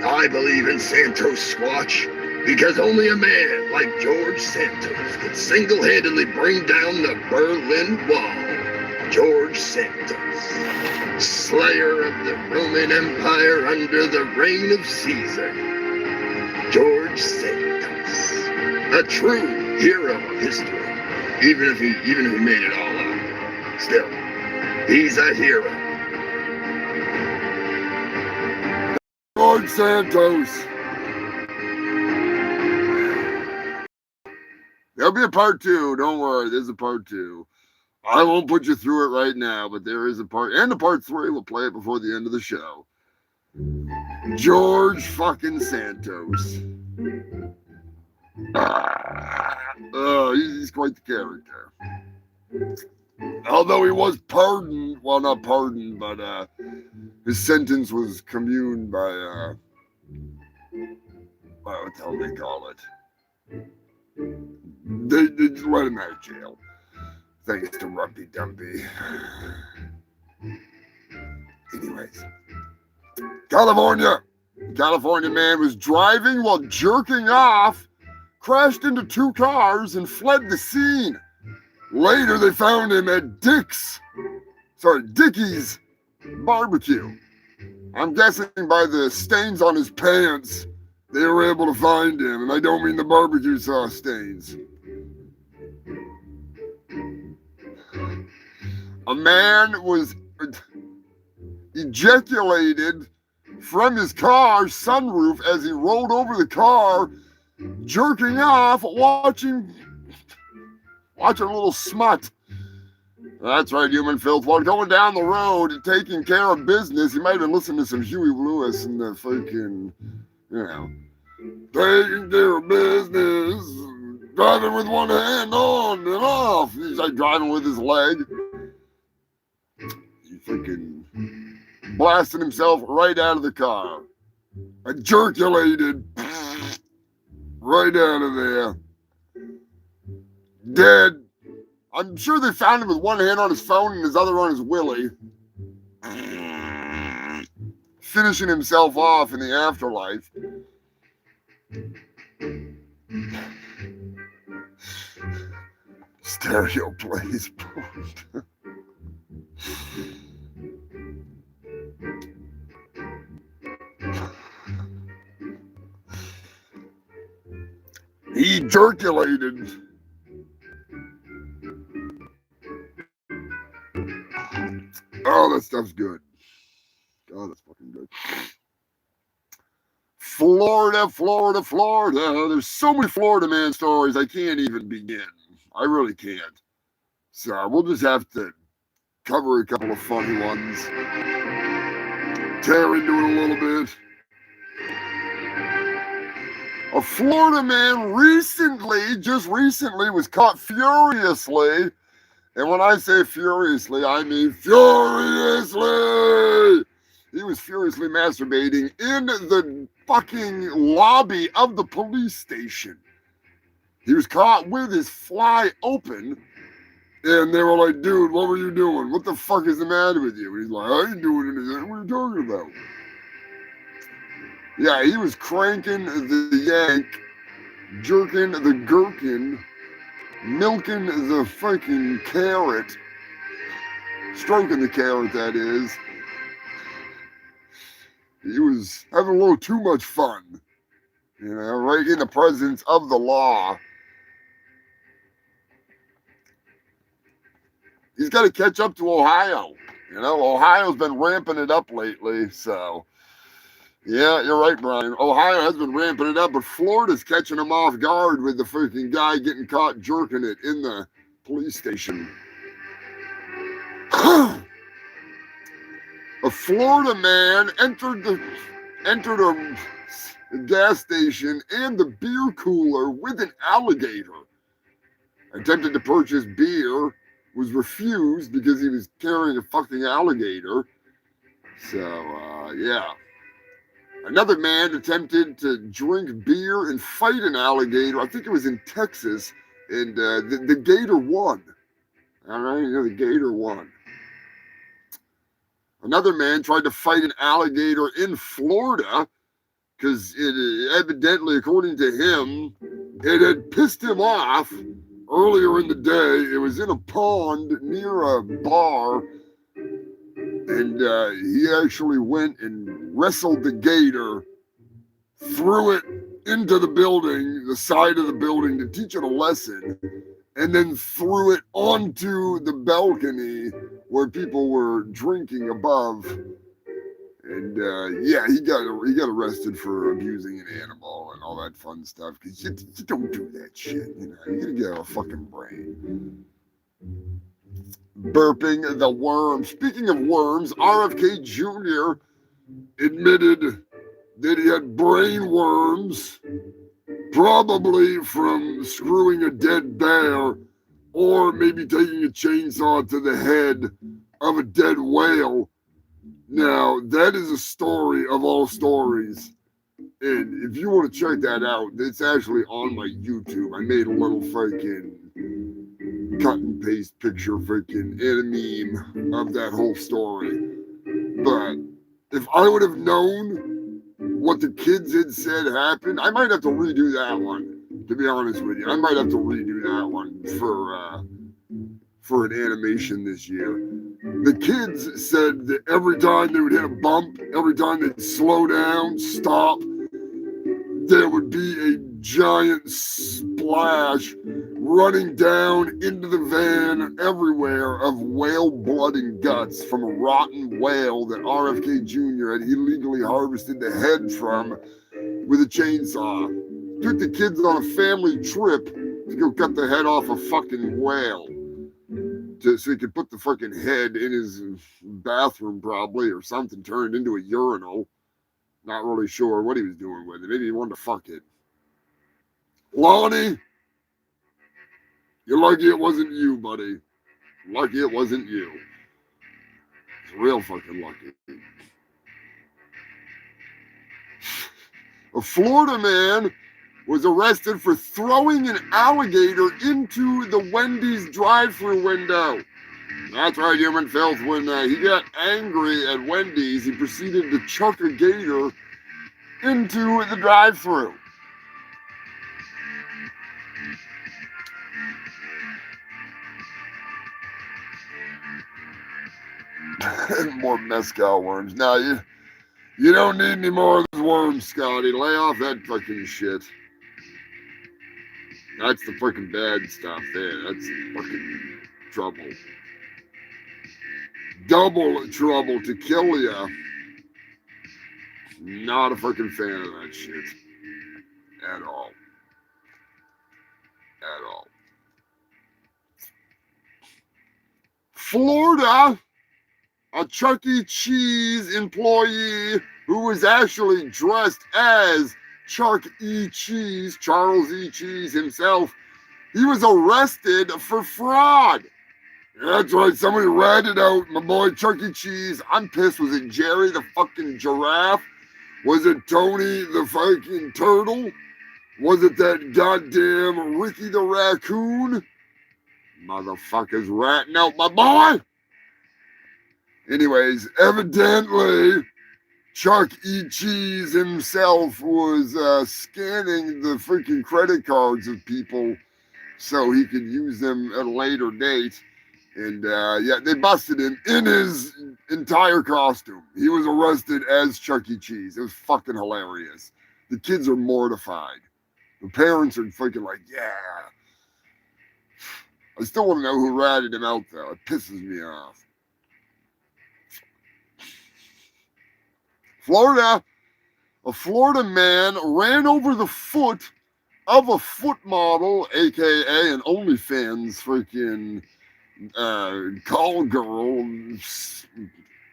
I believe in Santos Squatch because only a man like George Santos could single-handedly bring down the Berlin Wall. George Santos. Slayer of the Roman Empire under the reign of Caesar. George Santos. A true hero of history. Even if he made it all up. Still, he's a hero. George Santos. There'll be a part 2. Don't worry, there's a part 2. I won't put you through it right now, but there is a part, and a part 3. We'll play it before the end of the show. George fucking Santos. He's quite the character. Although he was pardoned, well, not pardoned, but his sentence was communed by, what the hell they call it? They just let him out of jail. Thanks to Rumpy Dumpy. Anyways. California man was driving while jerking off, crashed into two cars, and fled the scene. Later, they found him at Dickie's barbecue. I'm guessing by the stains on his pants, they were able to find him, and I don't mean the barbecue sauce stains. A man was ejaculated from his car's sunroof as he rolled over the car, jerking off, watching a little smut. That's right, human filth. While going down the road and taking care of business, he might have been listening to some Huey Lewis and the fucking, taking care of business, driving with one hand on and off. He's like driving with his leg. He fucking blasted himself right out of the car. Ejaculated right out of there. Dead. I'm sure they found him with one hand on his phone and his other on his willy. Finishing himself off in the afterlife. Stereo plays. He ejaculated. Oh, that stuff's good. God, that's fucking good. Florida. There's so many Florida man stories, I can't even begin. I really can't. So we'll just have to cover a couple of funny ones. Tear into it a little bit. A Florida man just recently was caught furiously. And when I say furiously, I mean furiously. He was furiously masturbating in the fucking lobby of the police station. He was caught with his fly open. And they were like, dude, what were you doing? What the fuck is the matter with you? And he's like, I ain't doing anything. What are you talking about? Yeah, he was cranking the yank, jerking the gherkin, milking the fucking carrot, stroking the carrot, that is. He was having a little too much fun, right in the presence of the law. He's got to catch up to Ohio. Ohio's been ramping it up lately, so. Yeah, you're right, Brian. Ohio has been ramping it up, but Florida's catching him off guard with the freaking guy getting caught jerking it in the police station. A Florida man entered a gas station and the beer cooler with an alligator. Attempted to purchase beer, was refused because he was carrying a fucking alligator. So, yeah. Another man attempted to drink beer and fight an alligator. I think it was in Texas, and the gator won. All right, the gator won. Another man tried to fight an alligator in Florida because it evidently, according to him, it had pissed him off earlier in the day. It was in a pond near a bar. And he actually went and wrestled the gator, threw it into the building, the side of the building, to teach it a lesson, and then threw it onto the balcony where people were drinking above. And yeah, he got arrested for abusing an animal and all that fun stuff. Because you don't do that shit. You gotta get a fucking brain. Burping the worm. Speaking of worms, RFK Jr. admitted that he had brain worms probably from screwing a dead bear or maybe taking a chainsaw to the head of a dead whale. Now, that is a story of all stories. And if you want to check that out, it's actually on my YouTube. I made a little freaking cut and paste picture freaking meme of that whole story. But if I would have known what the kids had said happened, I might have to redo that one, to be honest with you. I might have to redo that one for an animation this year. The kids said that every time they would hit a bump, every time they'd slow down, stop, there would be a giant splash running down into the van everywhere of whale blood and guts from a rotten whale that RFK Jr. had illegally harvested the head from with a chainsaw. Took the kids on a family trip to go cut the head off a fucking whale. So he could put the fucking head in his bathroom probably or something, turned into a urinal. Not really sure what he was doing with it. Maybe he wanted to fuck it. Lonnie, you're lucky it wasn't you, buddy. Lucky it wasn't you. It's real fucking lucky. A Florida man was arrested for throwing an alligator into the Wendy's drive-thru window. That's right, human filth. When he got angry at Wendy's, he proceeded to chuck a gator into the drive-thru. More mezcal worms. Now, you don't need any more of those worms, Scotty. Lay off that fucking shit. That's the fucking bad stuff there. That's fucking trouble. Double trouble to kill ya. Not a fucking fan of that shit. At all. At all. Florida, a Chuck E. Cheese employee who was actually dressed as Chuck E. Cheese, Charles E. Cheese himself, he was arrested for fraud. That's right, somebody ratted out my boy Chuck E. Cheese. I'm pissed. Was it Jerry the fucking giraffe? Was it Tony the fucking turtle? Was it that goddamn Ricky the raccoon? Motherfuckers ratting out my boy. Anyways, evidently, Chuck E. Cheese himself was scanning the freaking credit cards of people so he could use them at a later date. And yeah, they busted him in his entire costume. He was arrested as Chuck E. Cheese. It was fucking hilarious. The kids are mortified. The parents are fucking like, yeah. I still want to know who ratted him out, though. It pisses me off. Florida, a Florida man ran over the foot of a foot model, aka an OnlyFans freaking call girl,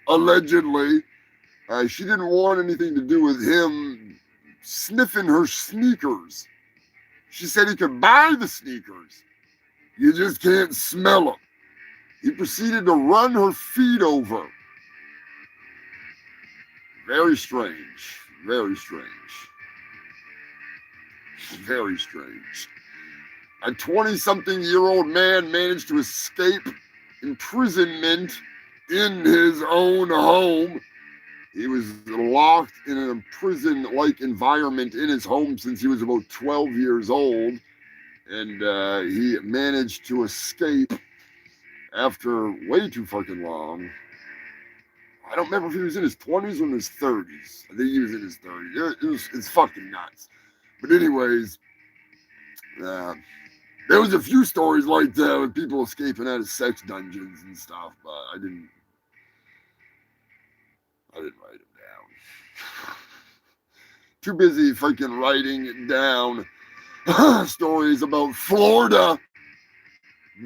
allegedly. She didn't want anything to do with him sniffing her sneakers. She said he could buy the sneakers. You just can't smell them. He proceeded to run her feet over. Very strange. Very strange. Very strange. A 20-something-year-old man managed to escape imprisonment in his own home. He was locked in a prison-like environment in his home since he was about 12 years old. And he managed to escape after way too fucking long. I don't remember if he was in his 20s or in his 30s. I think he was in his 30s. It's fucking nuts. But anyways, there was a few stories like that with people escaping out of sex dungeons and stuff, but I didn't write them down. Too busy freaking writing down stories about Florida.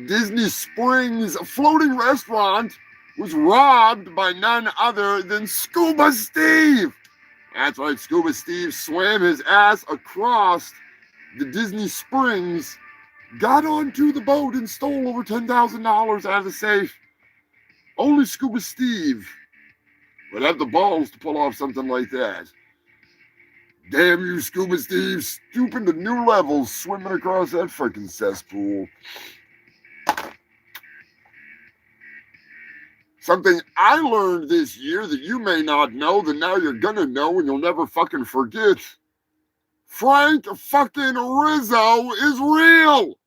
Disney Springs, a floating restaurant, was robbed by none other than Scuba Steve. That's right, Scuba Steve swam his ass across the Disney Springs got onto the boat and stole over $10,000 out of the safe. Only Scuba Steve would have the balls to pull off something like that. Damn you, Scuba Steve, stooping to new levels, swimming across that freaking cesspool. Something I learned this year that you may not know, that now you're gonna know and you'll never fucking forget. Frank fucking Rizzo is real.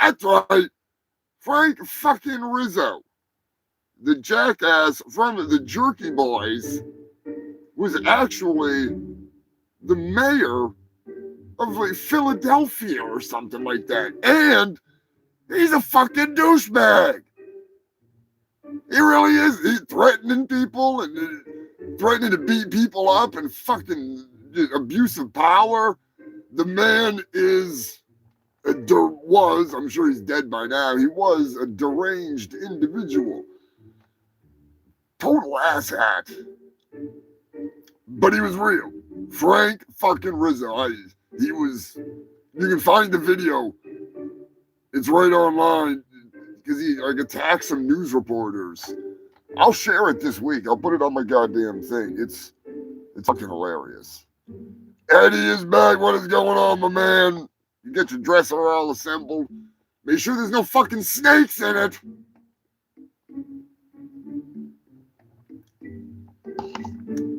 That's right. Frank fucking Rizzo, the jackass from the Jerky Boys, was actually the mayor of like Philadelphia or something like that. And he's a fucking douchebag. He really is. He's threatening people and threatening to beat people up and fucking abuse of power. The man I'm sure he's dead by now. He was a deranged individual. Total asshat. But he was real. Frank fucking Rizzo. You can find the video. It's right online because he attacked some news reporters. I'll share it this week. I'll put it on my goddamn thing. It's fucking hilarious. Eddie is back. What is going on, my man? You get your dresser all assembled. Make sure there's no fucking snakes in it.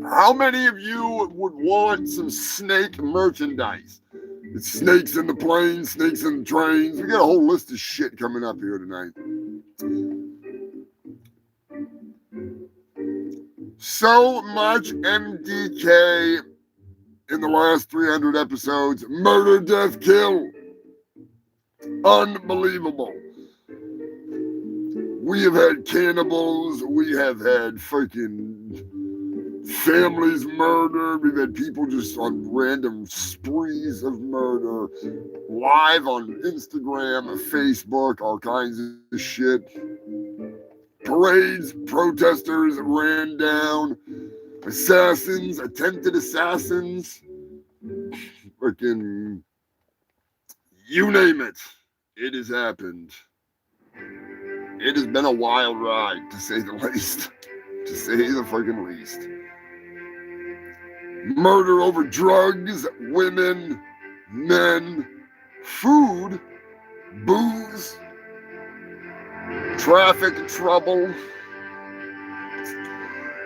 How many of you would want some snake merchandise? It's snakes in the planes, snakes in the trains. We got a whole list of shit coming up here tonight. So much MDK in the last 300 episodes. Murder, death, kill. Unbelievable. We have had cannibals. We have had freaking families murdered. We've had people just on random sprees of murder. Live on Instagram, Facebook, all kinds of shit. Parades, protesters ran down. Assassins, attempted assassins. Freaking, you name it. It has happened. It has been a wild ride, to say the least. To say the freaking least. Murder over drugs, women, men, food, booze, traffic trouble,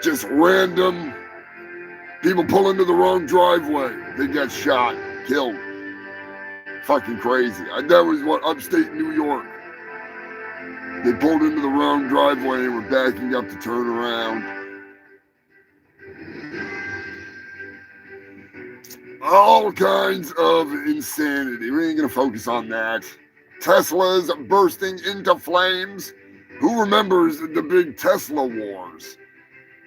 just random people pull into the wrong driveway. They got shot, killed. Fucking crazy. That was what, upstate New York. They pulled into the wrong driveway and were backing up to turn around. All kinds of insanity. We ain't gonna focus on that. Tesla's bursting into flames. Who remembers the big Tesla wars?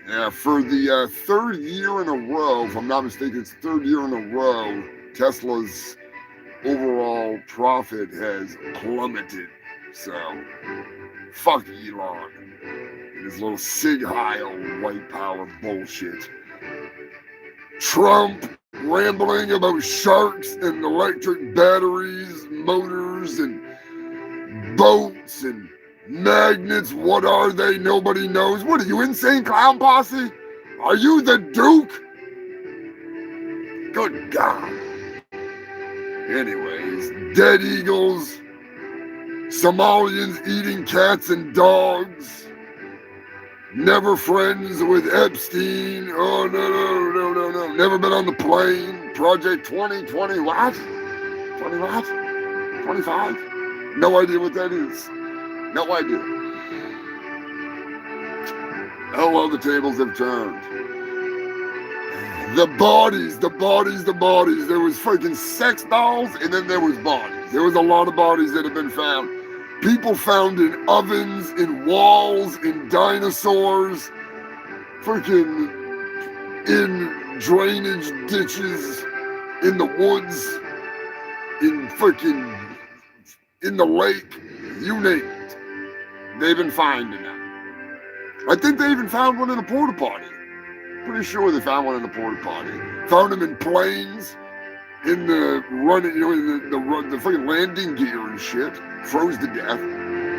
Yeah, for the third year in a row, if I'm not mistaken, it's the third year in a row, Tesla's overall profit has plummeted. So, fuck Elon and his little Sig Heil white power bullshit. Trump rambling about sharks and electric batteries, motors and boats and magnets. What are they? Nobody knows. What are you, insane clown posse? Are you the Duke? Good God. Anyways, dead eagles, Somalians eating cats and dogs, never friends with Epstein. Oh, no. Never been on the plane. Project 2020, what? 20 what? 25? No idea what that is. No idea. Oh, well, the tables have turned. The bodies. There was freaking sex dolls, and then there was bodies. There was a lot of bodies that have been found. People found in ovens, in walls, in dinosaurs, freaking in drainage ditches, in the woods, in the lake, you name it. They've been finding them. I think they even found one in a porta potty. Pretty sure they found one in a porta potty. Found them in planes. in the running, in the fucking landing gear and shit, froze to death.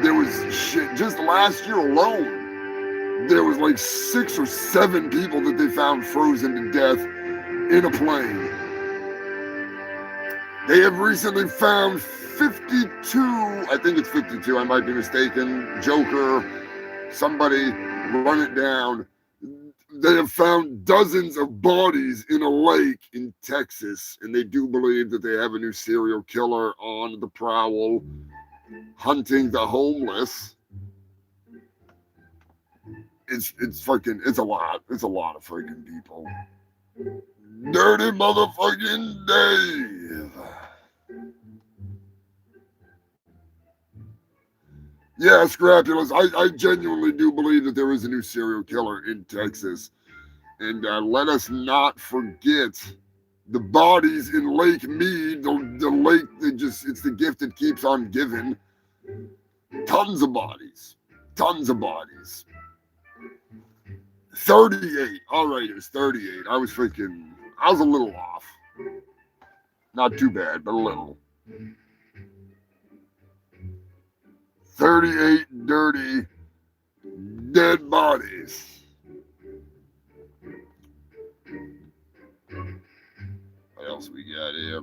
There was shit just last year alone. There was like 6 or 7 people that they found frozen to death in a plane. They have recently found 52, I think it's 52, I might be mistaken, Joker, somebody run it down. They have found dozens of bodies in a lake in Texas, and they do believe that they have a new serial killer on the prowl, hunting the homeless. It's a lot. It's a lot of freaking people. Dirty motherfucking Dave. Yeah, Scrapulous, I genuinely do believe that there is a new serial killer in Texas. And let us not forget the bodies in Lake Mead, the lake that it's the gift that keeps on giving. Tons of bodies. Tons of bodies. 38. All right, it was 38. I was a little off. Not too bad, but a little. 38 dirty, dead bodies. What else we got here?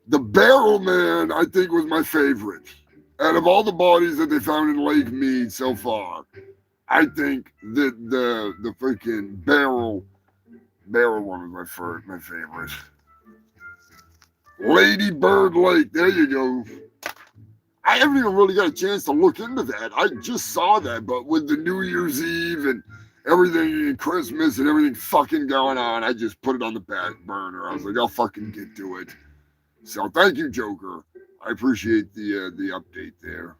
The Barrel Man, I think, was my favorite. Out of all the bodies that they found in Lake Mead so far, I think that the freaking barrel one was my favorite. Lady Bird Lake, there you go. I haven't even really got a chance to look into that. I just saw that, but with the New Year's Eve and everything and Christmas and everything fucking going on, I just put it on the back burner. I was like, I'll fucking get to it. So thank you, Joker. I appreciate the update there.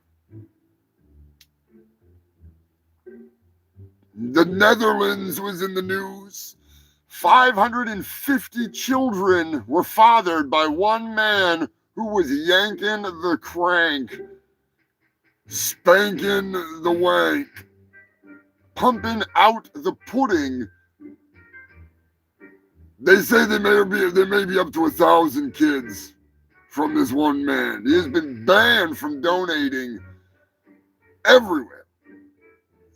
The Netherlands was in the news. 550 children were fathered by one man who was yanking the crank, spanking the wank, pumping out the pudding. They say there may be up to 1,000 kids from this one man. He has been banned from donating everywhere.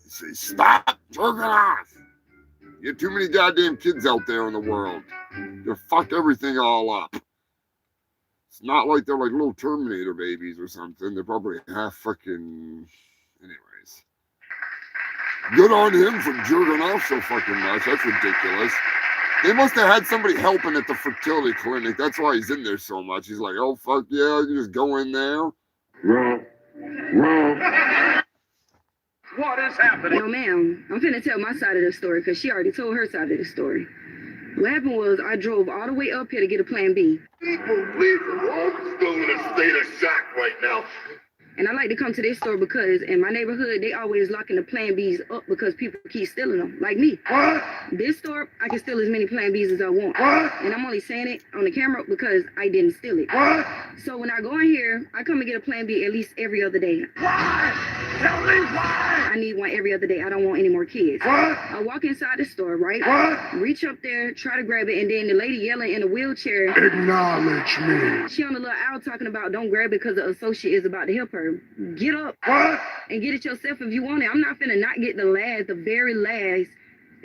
They say, stop jerking off. You have too many goddamn kids out there in the world. You'll fuck everything all up. It's not like they're like little Terminator babies or something. They're probably half fucking... Anyways. Good on him for jerking off so fucking much. That's ridiculous. They must have had somebody helping at the fertility clinic. That's why he's in there so much. He's like, oh, fuck yeah, you just go in there. What is happening? No, ma'am. I'm finna tell my side of the story because she already told her side of the story. What happened was I drove all the way up here to get a plan B. People believe the world's still in a state of shock right now. And I like to come to this store because in my neighborhood, they always locking the Plan Bs up because people keep stealing them, like me. What? This store, I can steal as many Plan Bs as I want. What? And I'm only saying it on the camera because I didn't steal it. What? So when I go in here, I come and get a Plan B at least every other day. Why? Tell me why! I need one every other day. I don't want any more kids. What? I walk inside the store, right? What? Reach up there, try to grab it, and then the lady yelling in a wheelchair. Acknowledge me. She on the little owl talking about don't grab it because the associate is about to help her. Get up What? and get it yourself if you want it. I'm not finna not get the very last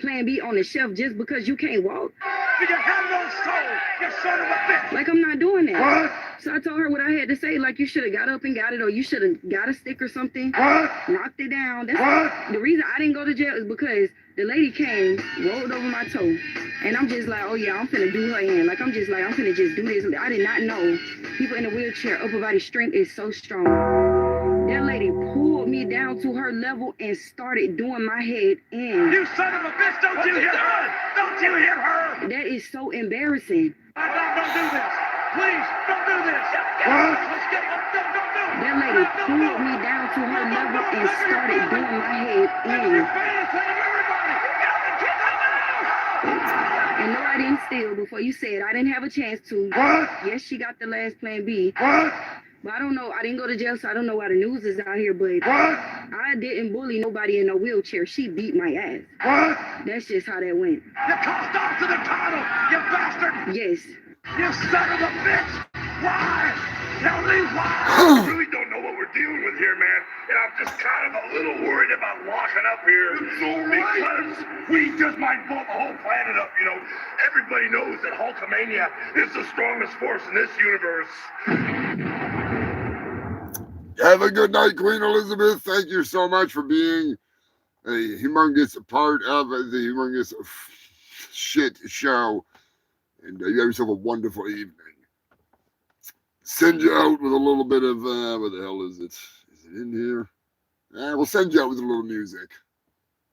Plan B on the shelf just because you can't walk. You have no soul, you son of a bitch! Like, I'm not doing that. What? So I told her what I had to say, like, you should have got up and got it, or you should have got a stick or something. What? Knocked it down. That's What? the reason I didn't go to jail is because the lady came, rolled over my toe, and I'm just like, oh yeah, I'm finna do her in. Like, I'm finna just do this. I did not know people in a wheelchair, upper body strength is so strong. That lady pulled me down to her level and started doing my head in. You son of a bitch, don't you hit her! Don't you hit her! That is so embarrassing. Don't do this! Please, don't do this! What? Let's get it! Don't do it! That lady pulled me down to her level and started doing my head in. And no, I didn't steal before you said I didn't have a chance to. What? Yes, she got the last Plan B. What? But I don't know. I didn't go to jail, so I don't know why the news is out here. But What? I didn't bully nobody in a wheelchair. She beat my ass. What? That's just how that went. You tossed off to the tunnel, you bastard! Yes. You son of a bitch! Why? Tell me why! I really don't know what we're dealing with here, man. And I'm just kind of a little worried about locking up here. It's all right. Because we just might blow the whole planet up, you know. Everybody knows that Hulkamania is the strongest force in this universe. Have a good night, Queen Elizabeth. Thank you so much for being a humongous part of the Humongous Shit show. And you have yourself a wonderful evening. Send you out with a little bit of, what the hell is it? Is it in here? We'll send you out with a little music.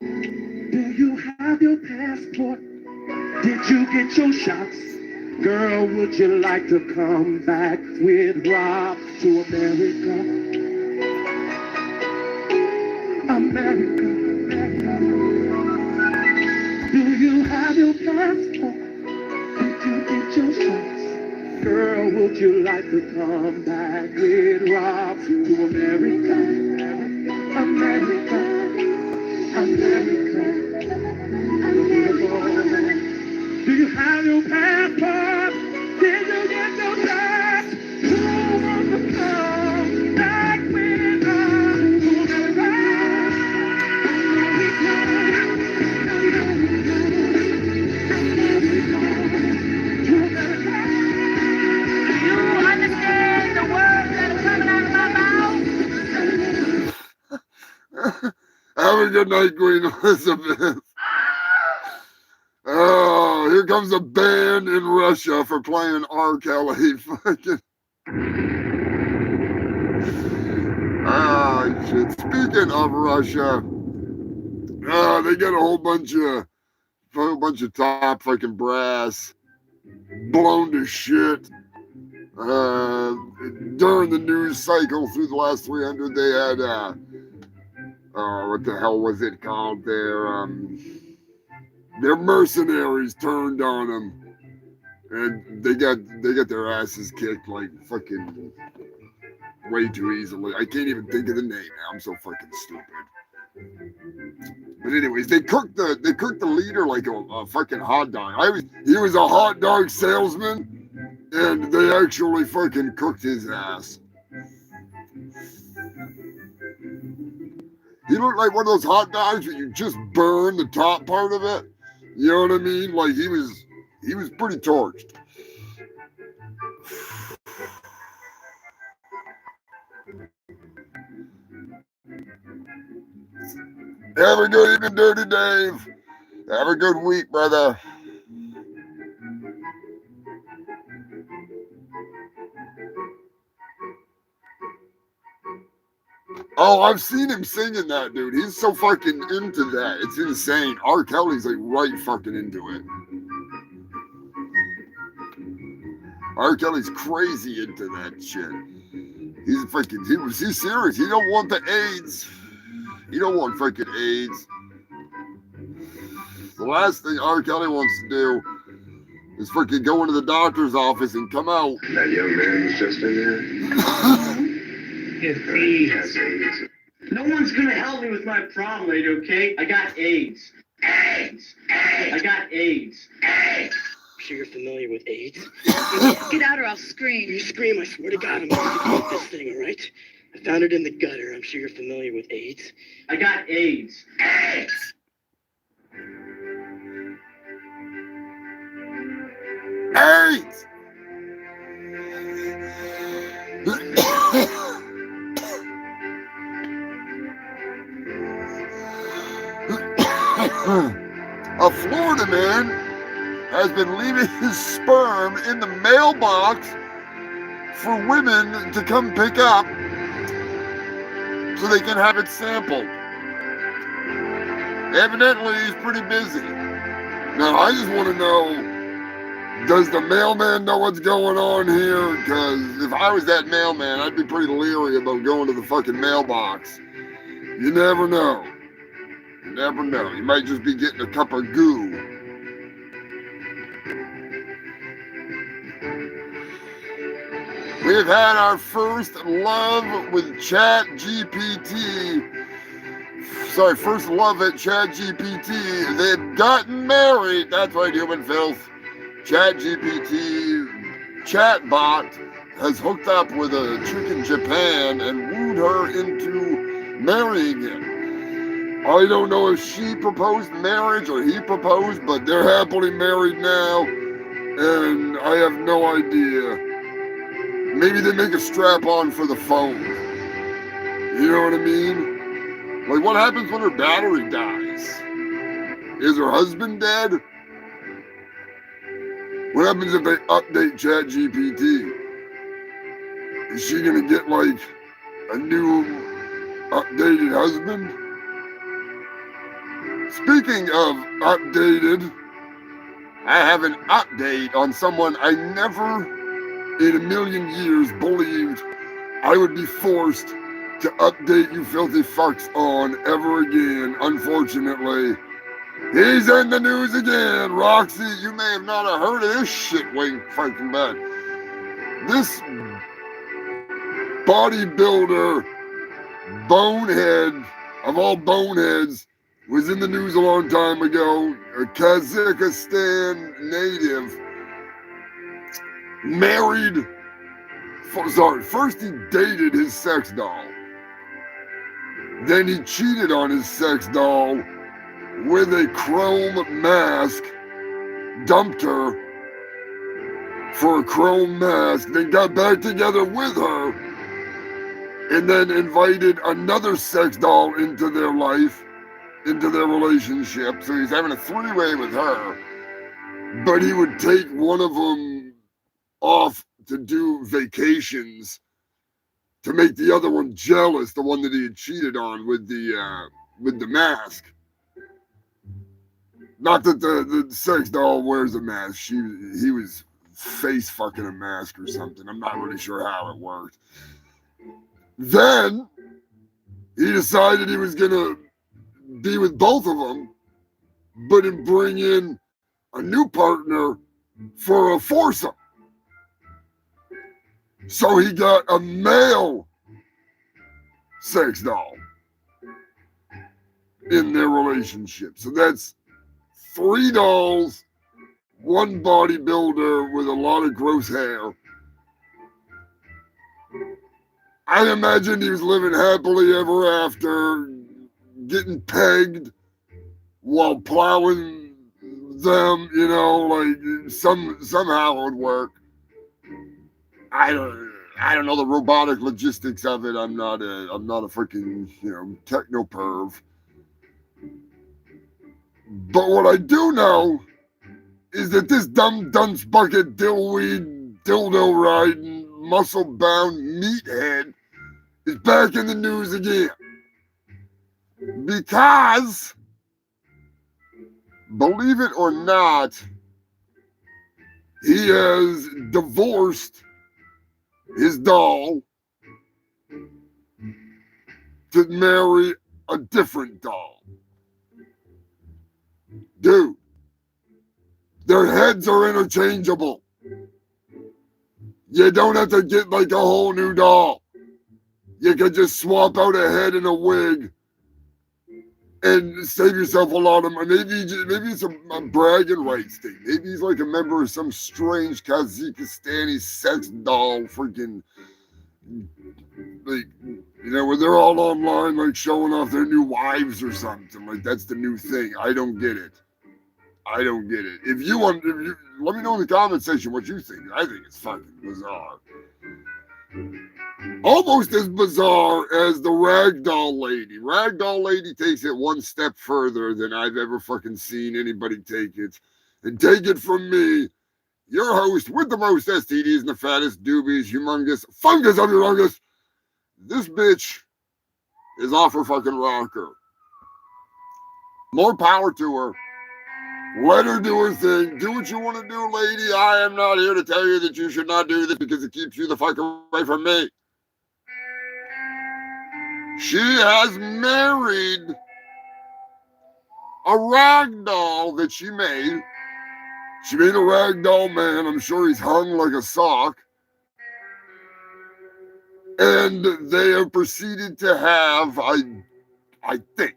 Do you have your passport? Did you get your shots? Girl, would you like to come back with Rob to America? America. Do you have your passport? Did you get your shots? Girl, would you like to come back with Rob to America? America. America. Do you have your passport? Did you get your shots? Who wants to come back with Rob to Have a good night, Queen Elizabeth. Oh, here comes a ban in Russia for playing R. Kelly. Fucking. Ah, shit. Speaking of Russia, they got a whole bunch of top fucking brass blown to shit. During the news cycle through the last 300, they had what the hell was it called? Their mercenaries turned on them, and they got their asses kicked like fucking way too easily. I can't even think of the name now. I'm so fucking stupid. But anyways, they cooked the leader like a fucking hot dog. He was a hot dog salesman, and they actually fucking cooked his ass. He looked like one of those hot dogs that you just burn the top part of it. You know what I mean? Like he was pretty torched. Have a good evening, Dirty Dave. Have a good week, brother. Oh, I've seen him singing that, dude. He's so fucking into that. It's insane. R. Kelly's like right fucking into it. R. Kelly's crazy into that shit. He's serious. He don't want the AIDS. He don't want fucking AIDS. The last thing R. Kelly wants to do is fucking go into the doctor's office and come out. That young man was just in there. AIDS. No one's gonna help me with my problem, lady, okay? I got AIDS. AIDS! I got AIDS. AIDS! I'm sure you're familiar with AIDS. Get out or I'll scream. You scream, I swear to God, I'm going to eat this thing, all right? I found it in the gutter. I'm sure you're familiar with AIDS. I got AIDS. AIDS! AIDS! A Florida man has been leaving his sperm in the mailbox for women to come pick up so they can have it sampled. Evidently, he's pretty busy. Now, I just want to know, does the mailman know what's going on here? Because if I was that mailman, I'd be pretty leery about going to the fucking mailbox. You never know. You never know. You might just be getting a cup of goo. we've had our first love with Chat GPT. Sorry, first love at Chat GPT. They've gotten married. That's right, human filth. Chat GPT chatbot has hooked up with a chick in Japan and wooed her into marrying him. I don't know if she proposed marriage or he proposed, but they're happily married now, and I have no idea. Maybe they make a strap-on for the phone. You know what I mean? Like, what happens when her battery dies? Is her husband dead? What happens if they update ChatGPT? Is she gonna get, like, a new updated husband? Speaking of updated, I have an update on someone I never in a million years believed I would be forced to update you filthy fucks on ever again. Unfortunately, he's in the news again. Roxy, you may have not heard of this shit way fucking back. This bodybuilder, bonehead of all boneheads, was in the news a long time ago. A Kazakhstan native, married, first he dated his sex doll. Then he cheated on his sex doll with a chrome mask, dumped her for a chrome mask, then got back together with her, and then invited another sex doll into their life, into their relationship. So he's having a three-way with her, but he would take one of them off to do vacations to make the other one jealous, the one that he had cheated on with the mask. Not that the sex doll wears a mask. He was face fucking a mask or something. I'm not really sure how it worked. Then he decided he was gonna be with both of them, but bring in a new partner for a foursome. So he got a male sex doll in their relationship. So that's 3 dolls, 1 bodybuilder with a lot of gross hair. I imagine he was living happily ever after, getting pegged while plowing them, you know, like somehow it would work. I don't know the robotic logistics of it. I'm not a freaking, techno perv. But what I do know is that this dumb dunce bucket dillweed dildo riding muscle bound meathead is back in the news again. Because, believe it or not, he has divorced his doll to marry a different doll. Dude, their heads are interchangeable. You don't have to get like a whole new doll. You can just swap out a head and a wig and save yourself a lot of money. Maybe it's a bragging rights thing. Maybe he's like a member of some strange Kazakhstani sex doll freaking, like, where they're all online, like showing off their new wives or something. Like, that's the new thing. I don't get it. If you let me know in the comment section what you think. I think it's fucking bizarre. Almost as bizarre as the ragdoll lady. Ragdoll lady takes it one step further than I've ever fucking seen anybody take it. And take it from me, your host with the most STDs and the fattest doobies, humongous fungus of humongous. This bitch is off her fucking rocker. More power to her. Let her do her thing. Do what you want to do, lady. I am not here to tell you that you should not do this because it keeps you the fuck away from me. She has married a ragdoll that she made. She made a ragdoll man. I'm sure he's hung like a sock. And they have proceeded to have, I think,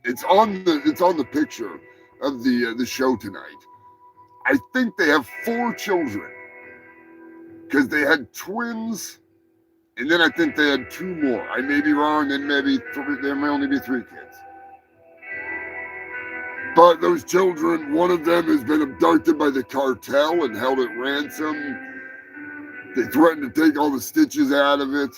it's on the picture of the show tonight. I think they have 4 children because they had twins, and then I think they had 2 more. I may be wrong. Then maybe 3. There may only be 3 kids. But those children, one of them has been abducted by the cartel and held at ransom. They threatened to take all the stitches out of it.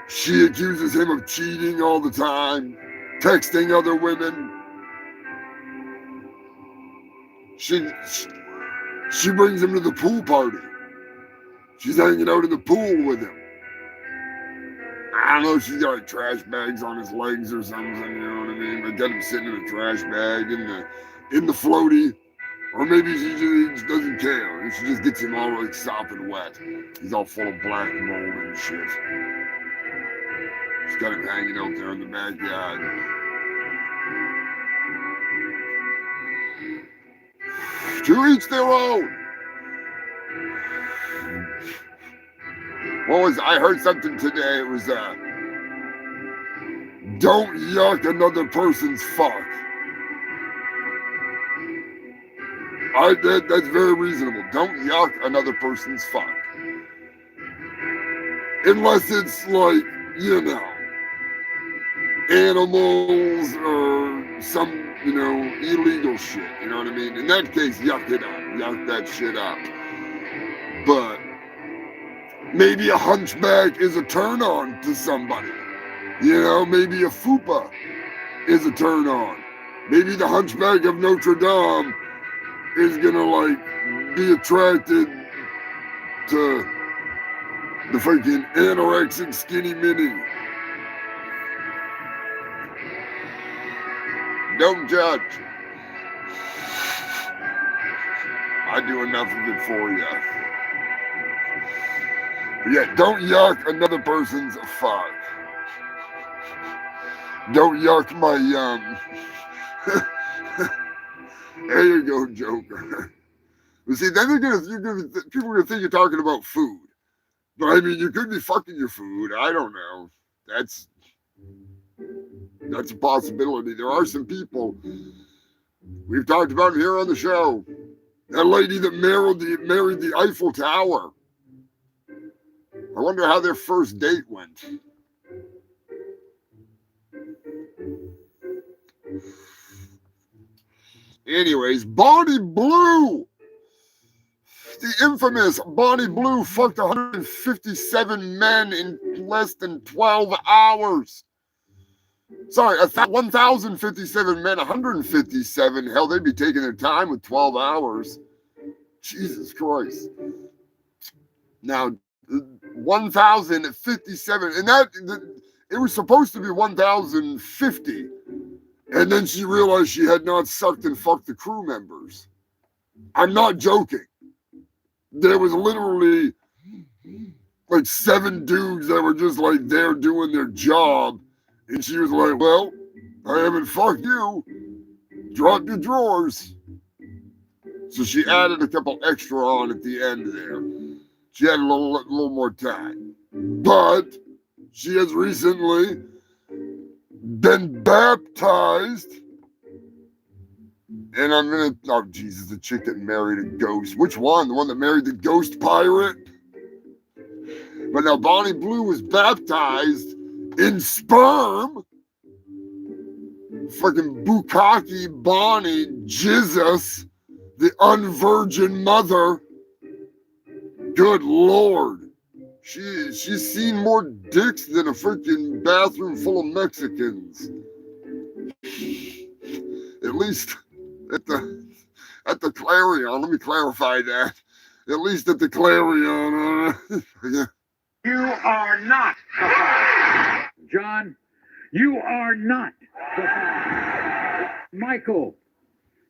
She accuses him of cheating all the time, texting other women. She brings him to the pool party. She's hanging out in the pool with him. I don't know if she's got like trash bags on his legs or something, you know what I mean? But got him sitting in a trash bag in the floaty. Or maybe she just doesn't care. And she just gets him all like sopping wet. He's all full of black mold and shit. She's got him hanging out there in the backyard. To each their own. I heard something today. It was don't yuck another person's fuck. That's very reasonable. Don't yuck another person's fuck. Unless it's like, you know, animals or some, you know, illegal shit. You know what I mean? In that case, yuck it up. Yuck that shit up. But maybe a hunchback is a turn on to somebody. You know, maybe a fupa is a turn on. Maybe the Hunchback of Notre Dame is gonna like be attracted to the freaking anorexic skinny mini. Don't judge. I do enough of it for you. But yeah, don't yuck another person's fuck. Don't yuck my There you go, Joker. But see, then people are gonna think you're talking about food. But I mean, you could be fucking your food. I don't know. That's a possibility. There are some people we've talked about here on the show. That lady that married the Eiffel Tower. I wonder how their first date went. Anyways, Bonnie Blue. The infamous Bonnie Blue fucked 157 men in less than 12 hours. Sorry, 1,057 men, 157. Hell, they'd be taking their time with 12 hours. Jesus Christ. Now, 1,057, and it was supposed to be 1,050. And then she realized she had not sucked and fucked the crew members. I'm not joking. There was literally like 7 dudes that were just like there doing their job. And she was like, well, I haven't fucked you. Drop your drawers. So she added a couple extra on at the end there. She had a little more time. But she has recently been baptized. And I'm gonna, oh Jesus, the chick that married a ghost. Which one? The one that married the ghost pirate? But now Bonnie Blue was baptized in sperm. Fucking Bukkake Bonnie Jesus, the unvirgin mother. Good Lord. She's seen more dicks than a freaking bathroom full of Mexicans. At least at the Clarion. Let me clarify that. At least at the Clarion. Yeah. You are not the father. John, you are not the father. Michael,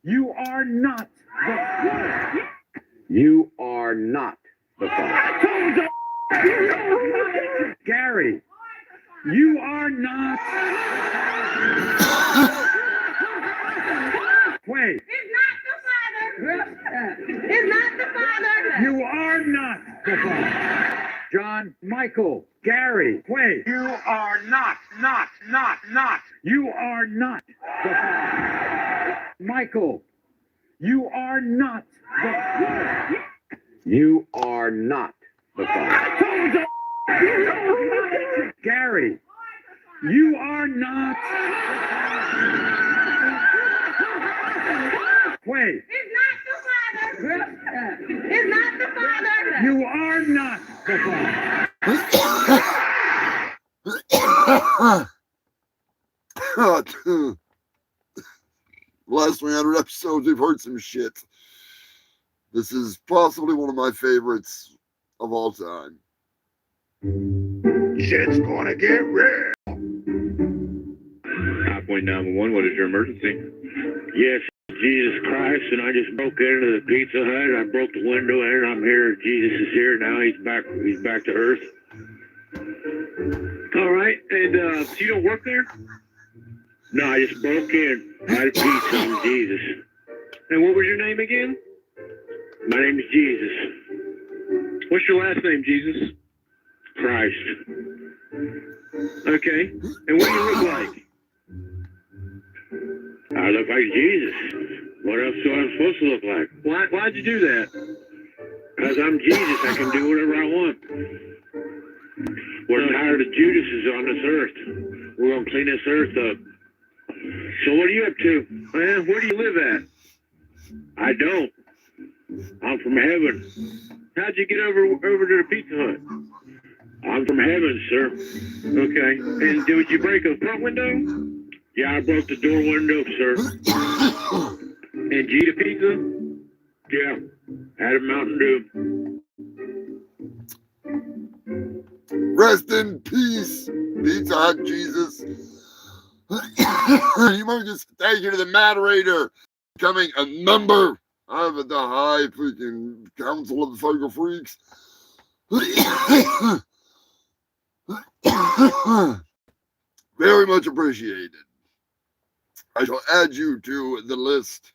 you are not the father. You are not the father. Gary, you are not. Wait. It's not the father. It's not the father. You are not the father. John, Michael, Gary, Quay. You are not. You are not the father. Michael, you are not the father. You are not the father. Gary, you are not. Wait. It's not the father. It's not the father. You are not the father. Last 300 episodes, we've heard some shit. This is possibly one of my favorites of all time. Shit's gonna get real. 9.911, what is your emergency? Yes, Jesus Christ, and I just broke into the Pizza Hut. I broke the window in. I'm here. Jesus is here now. He's back to Earth. All right, and so you don't work there? No, I just broke in. I had a pizza. I'm Jesus. And what was your name again? My name is Jesus. What's your last name, Jesus? Christ. Okay. And what do you look like? I look like Jesus. What else do I supposed to look like? Why'd you do that? Because I'm Jesus. I can do whatever I want. We're tired of Judases on this earth. We're going to clean this earth up. So what are you up to? Man, where do you live at? I don't. I'm from heaven. How'd you get over to the Pizza Hut? I'm from heaven, sir. Okay. And did you break a front window? Yeah, I broke the door window, sir. And did you eat a pizza? Yeah. Had a Mountain Dew. Rest in peace, Pizza Hut Jesus. Humongous, thank you to the moderator, becoming a member of the high freaking council of the Fungal Freaks. Very much appreciated. I shall add you to the list.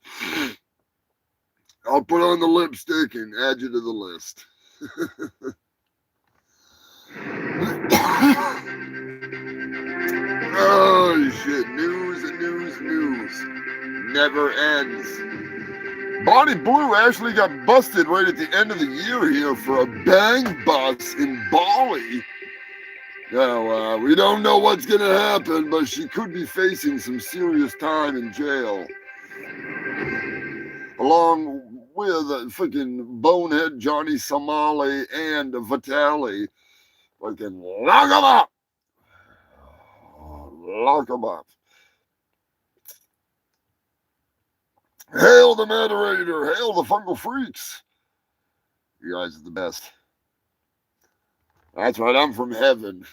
I'll put on the lipstick and add you to the list. Oh shit, news and news never ends. Bonnie Blue actually got busted right at the end of the year here for a bang bus in Bali. Now, we don't know what's gonna happen, but she could be facing some serious time in jail. Along with freaking bonehead Johnny Somali and Vitali. Fucking lock them up! Lock them up. Hail the moderator! Hail the Fungal Freaks! You guys are the best. That's right, I'm from heaven.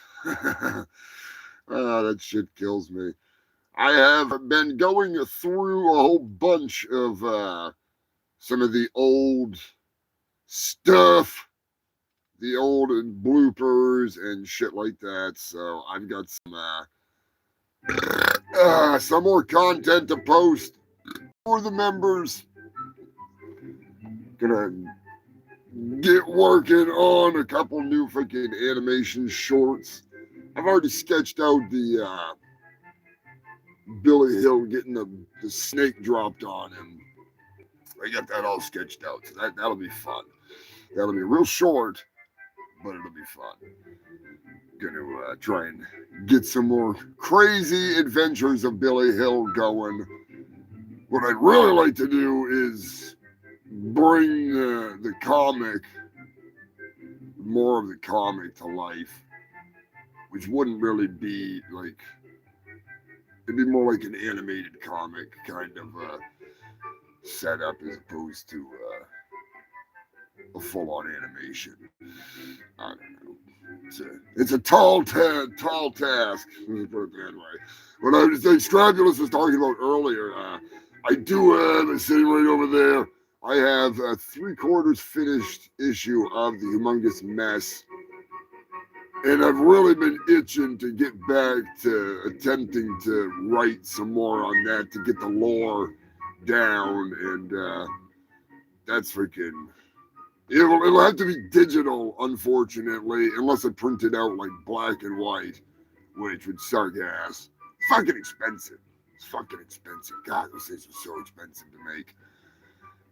Oh, that shit kills me. I have been going through a whole bunch of some of the old stuff, the old bloopers and shit like that. So I've got some more content to post for the members. Gonna get working on a couple new freaking animation shorts. I've already sketched out the Billy Hill getting the snake dropped on him. I got that all sketched out, so that'll be fun. That'll be real short, but it'll be fun. Gonna try and get some more crazy adventures of Billy Hill going. What I'd really like to do is bring the comic, more of the comic to life, which wouldn't really be like, it'd be more like an animated comic kind of setup as opposed to a full-on animation. I don't know. It's a tall task. Let's put it that way. What I was saying, Strabulus was talking about earlier, I do have, sitting right over there, I have a 3/4 finished issue of the Humongous Mess. And I've really been itching to get back to attempting to write some more on that to get the lore down. And that's freaking, It'll have to be digital, unfortunately, unless I print it out like black and white, which would suck ass. It's fucking expensive. It's fucking expensive. God, those things are so expensive to make.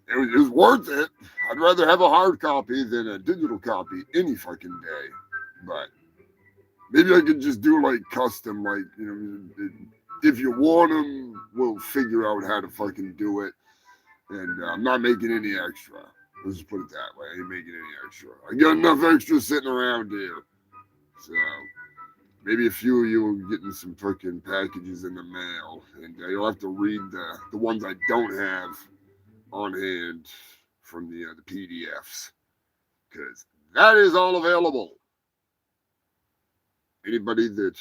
It was worth it. I'd rather have a hard copy than a digital copy any fucking day. But maybe I could just do like custom, like, you know, if you want them, we'll figure out how to fucking do it. And I'm not making any extra. Let's just put it that way. I ain't making any extra. I got enough extra sitting around here. So maybe a few of you will be getting some fucking packages in the mail. And you'll have to read the ones I don't have on hand from the PDFs. Because that is all available. Anybody that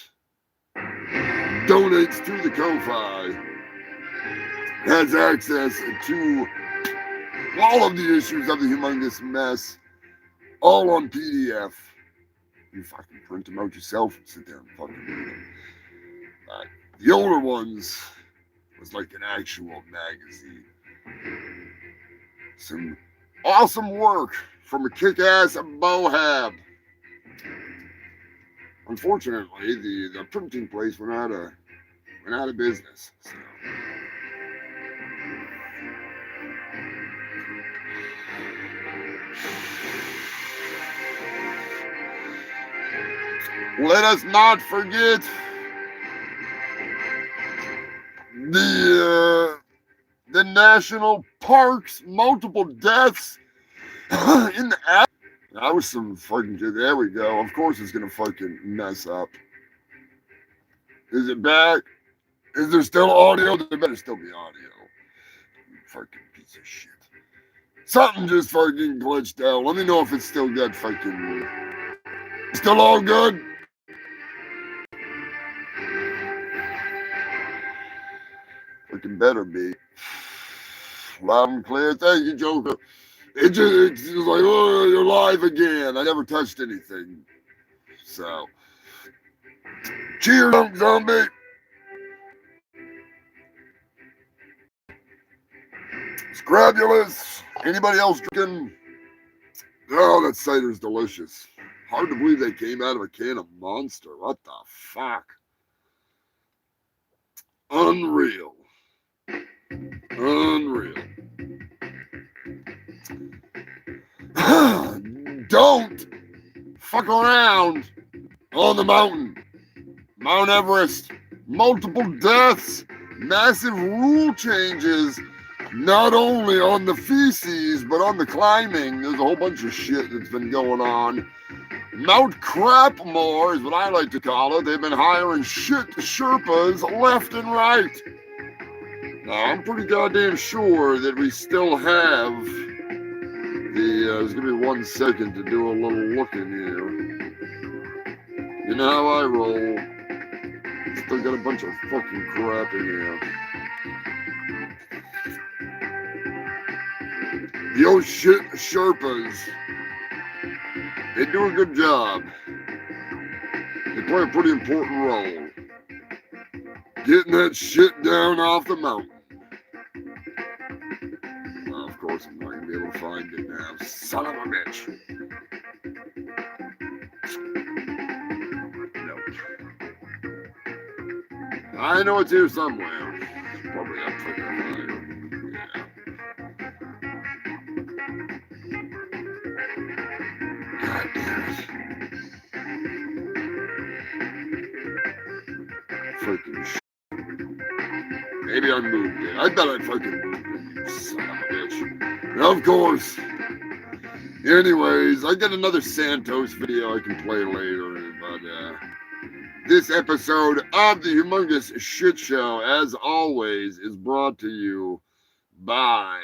donates to the Ko-Fi has access to all of the issues of the Humongous Mess, all on PDF. You fucking print them out yourself and sit there and fucking read them. The older ones was like an actual magazine. Some awesome work from a kick-ass Bohab. Unfortunately, the printing place went out of business. So. Let us not forget the national parks, multiple deaths in the app. I was some fucking kid. There we go. Of course it's gonna fucking mess up. Is it back? Is there still audio? There better still be audio. You fucking piece of shit. Something just fucking glitched out. Let me know if it's still good. Fucking still all good. Fucking better be. Loud and clear. Thank you, Joker. It's just like, oh, you're live again. I never touched anything. So, cheers, zombie. Scrabulous. Anybody else drinking? Oh, that cider's delicious. Hard to believe they came out of a can of Monster. What the fuck? Unreal. Unreal. Don't fuck around on the mountain. Mount Everest. Multiple deaths. Massive rule changes. Not only on the feces, but on the climbing. There's a whole bunch of shit that's been going on. Mount Crapmore is what I like to call it. They've been hiring shit Sherpas left and right. Now, I'm pretty goddamn sure that we still have there's going to be 1 second to do a little looking here. You know how I roll. Still got a bunch of fucking crap in here. The old shit Sherpas. They do a good job. They play a pretty important role. Getting that shit down off the mountain. Well, of course, I'm not going to be able to find it now. Son of a bitch. Nope. I know it's here somewhere. It's probably up for there. Yeah. God damn it. Freaking shit. Maybe I moved it. I bet I fucking moved it, you son of a bitch. And of course. Anyways, I got another Santos video I can play later, but this episode of the Humongous Shit Show, as always, is brought to you by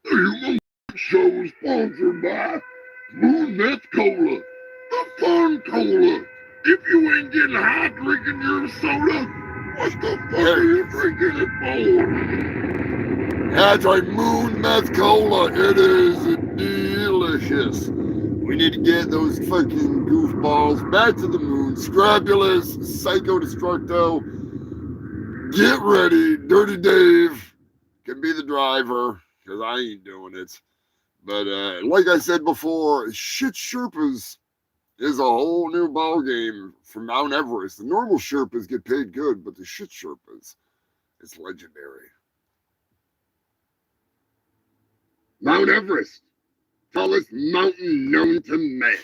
The Humongous Show is sponsored by Moon Meth Cola, the fun cola. If you ain't getting high drinking your soda, what the fuck are you drinking it for? That's right, Moon Meth Cola. It is delicious. We need to get those fucking goofballs back to the moon. Scrabulous, Psycho Destructo. Get ready. Dirty Dave can be the driver, because I ain't doing it. But like I said before, Shitt Sherpas is a whole new ball game for Mount Everest. The normal Sherpas get paid good, but the Shitt Sherpas, it's legendary. Mount Everest, tallest mountain known to man.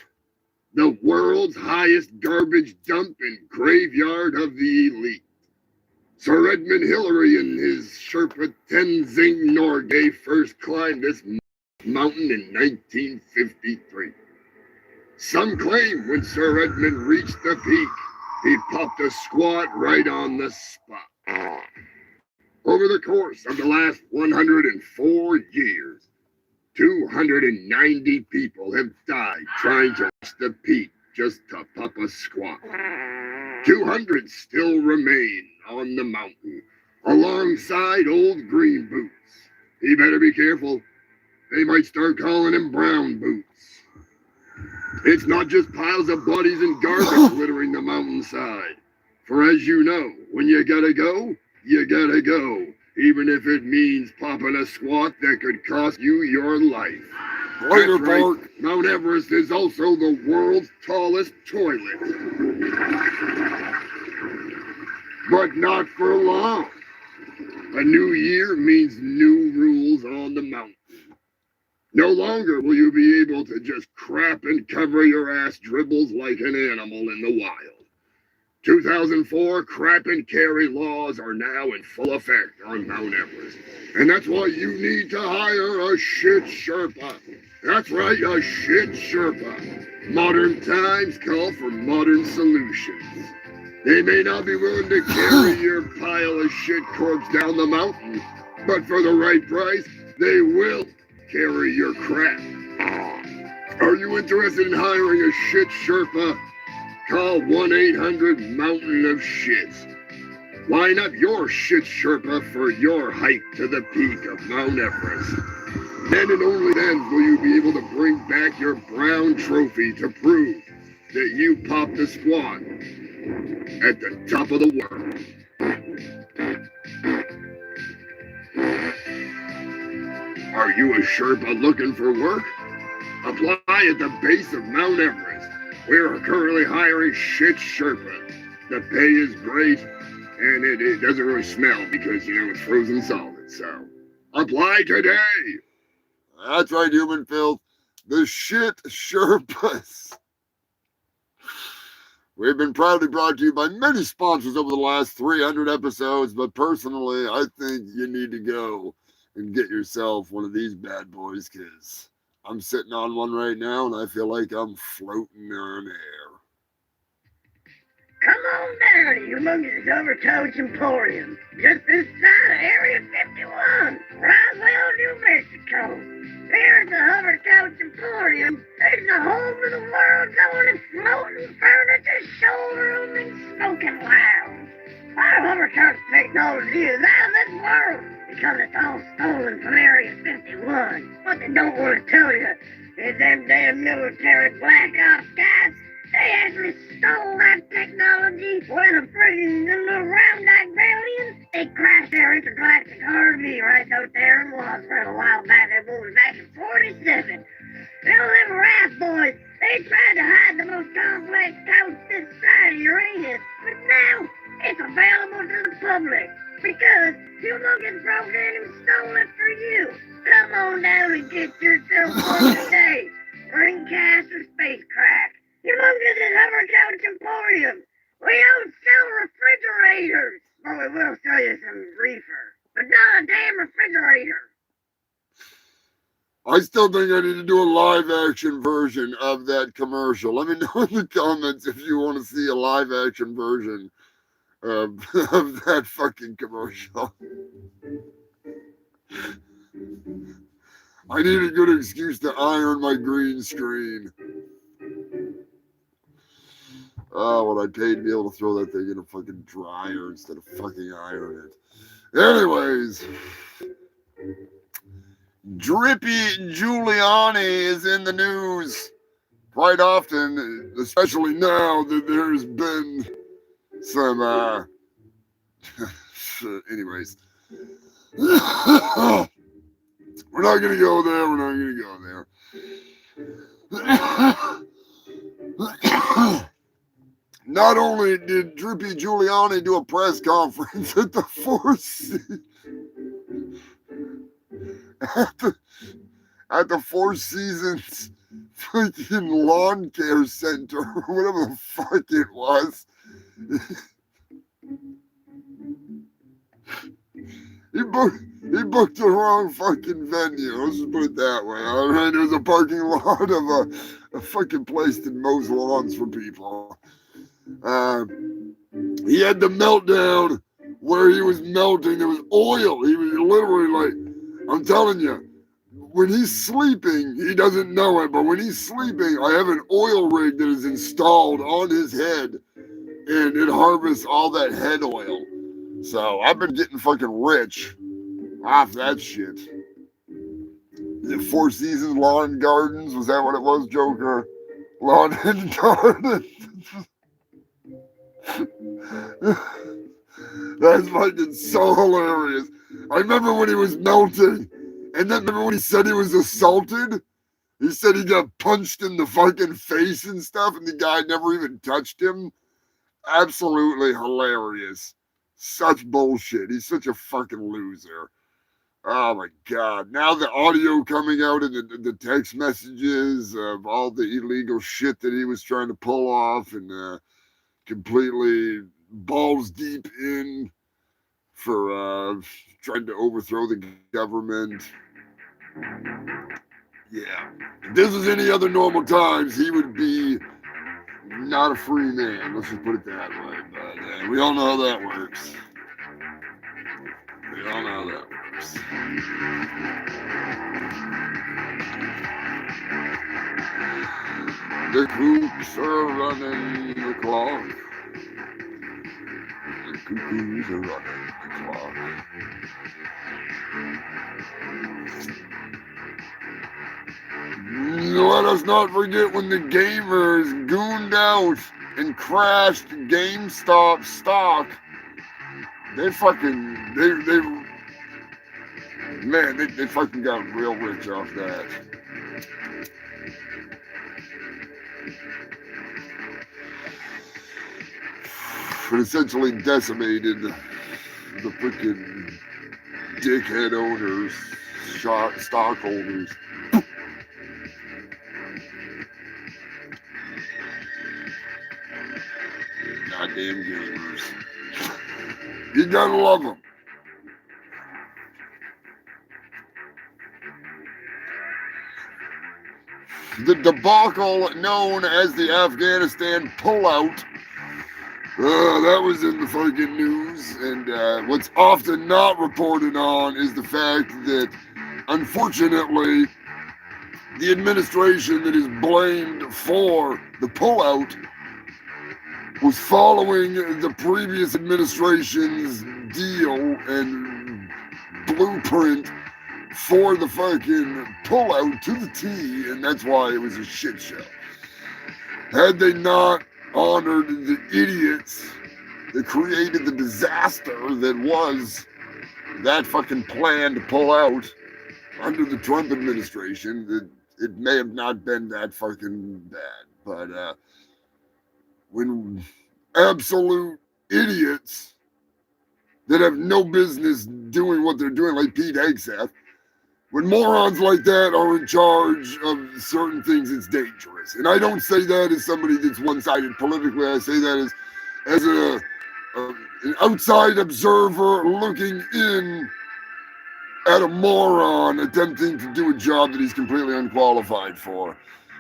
The world's highest garbage dump and graveyard of the elite. Sir Edmund Hillary and his Sherpa Tenzing Norgay first climbed this mountain in 1953. Some claim when Sir Edmund reached the peak, he popped a squat right on the spot. Over the course of the last 104 years, 290 people have died trying to reach the peak just to pop a squat. 200 still remain on the mountain, alongside old green boots. He better be careful. They might start calling him brown boots. It's not just piles of bodies and garbage littering the mountainside. For as you know, when you gotta go, you gotta go. Even if it means popping a squat that could cost you your life. Later, That's right, Bart. Mount Everest is also the world's tallest toilet. But not for long. A new year means new rules on the mountain. No longer will you be able to just crap and cover your ass dribbles like an animal in the wild. 2004 crap and carry laws are now in full effect on Mount Everest. And that's why you need to hire a Shitt Sherpa. That's right, a Shitt Sherpa. Modern times call for modern solutions. They may not be willing to carry your pile of shit corpse down the mountain, but for the right price, they will carry your crap. Are you interested in hiring a Shitt Sherpa? Call 1-800-Mountain of Shits. Line up your Shitt Sherpa for your hike to the peak of Mount Everest. Then and only then will you be able to bring back your brown trophy to prove that you popped a squat at the top of the world. Are you a Sherpa looking for work? Apply at the base of Mount Everest. We are currently hiring Shitt Sherpa. The pay is great, and it doesn't really smell because, it's frozen solid. So, apply today. That's right, human filth. The Shitt Sherpas. We've been proudly brought to you by many sponsors over the last 300 episodes, but personally, I think you need to go and get yourself one of these bad boys, because I'm sitting on one right now, and I feel like I'm floating on air. Come on down to Humongous Overcoach Emporium, just inside of Area 51, Roswell, New Mexico. Here at the Hovercoach Emporium, there's the home of the world's only floating furniture showroom and smoking lounge. Our Hovercoach technology is out of this world because it's all stolen from Area 51. What they don't want to tell you is them damn military black ops guys, they actually stole that technology when a friggin' little round-eyed aliens, they crashed their intergalactic RV right out there in Roswell a while back. That was back in 47. Now them raft boys, they tried to hide the most complex coast this side of Uranus, but now it's available to the public because Humongous broke in and stole it for you. Come on down and get yourself one today. Ringcast or spacecraft. Humongous is Hovercoach Emporium. We don't sell refrigerators, but we will sell you some reefer. But not a damn refrigerator. I still think I need to do a live action version of that commercial. Let me know in the comments if you want to see a live action version of that fucking commercial. I need a good excuse to iron my green screen. Oh, what I'd pay to be able to throw that thing in a fucking dryer instead of fucking iron it. Anyways, Drippy Giuliani is in the news quite often, especially now that there's been some, anyways. We're not going to go there. We're not going to go there. Not only did Drippy Giuliani do a press conference at the at the Four Seasons freaking lawn care center, or whatever the fuck it was. He booked the wrong fucking venue. Let's just put it that way. All right, it was a parking lot of a fucking place that mows lawns for people. He had the meltdown where he was melting. There was oil. He was literally like, I'm telling you, when he's sleeping, he doesn't know it, but when he's sleeping, I have an oil rig that is installed on his head, and it harvests all that head oil. So I've been getting fucking rich off that shit. The Four Seasons Lawn Gardens, was that what it was, Joker? Lawn and Garden. That's fucking so hilarious. I remember when he was melting, and then remember when he said he was assaulted? He said he got punched in the fucking face and stuff, and the guy never even touched him. Absolutely hilarious. Such bullshit. He's such a fucking loser. Oh my God. Now the audio coming out and the text messages of all the illegal shit that he was trying to pull off, and completely balls deep in for trying to overthrow the government. Yeah. If this was any other normal times, he would be not a free man. Let's just put it that way. But we all know how that works. We all know how that works. The cooks are running the clock. The cuckoos are running the clock. Let us not forget when the gamers gooned out and crashed GameStop stock. They fucking fucking got real rich off that. It essentially decimated the freaking dickhead owners, stockholders. Goddamn gamers. You gotta love them. The debacle known as the Afghanistan pullout, that was in the fucking news, and what's often not reported on is the fact that, unfortunately, the administration that is blamed for the pullout was following the previous administration's deal and blueprint for the fucking pullout to the T, and that's why it was a shit show. Had they not honored the idiots that created the disaster that was that fucking plan to pull out under the Trump administration, that it may have not been that fucking bad. But when absolute idiots that have no business doing what they're doing, like Pete Hegseth, when morons like that are in charge of certain things, it's dangerous. And I don't say that as somebody that's one-sided politically. I say that as an outside observer looking in at a moron attempting to do a job that he's completely unqualified for.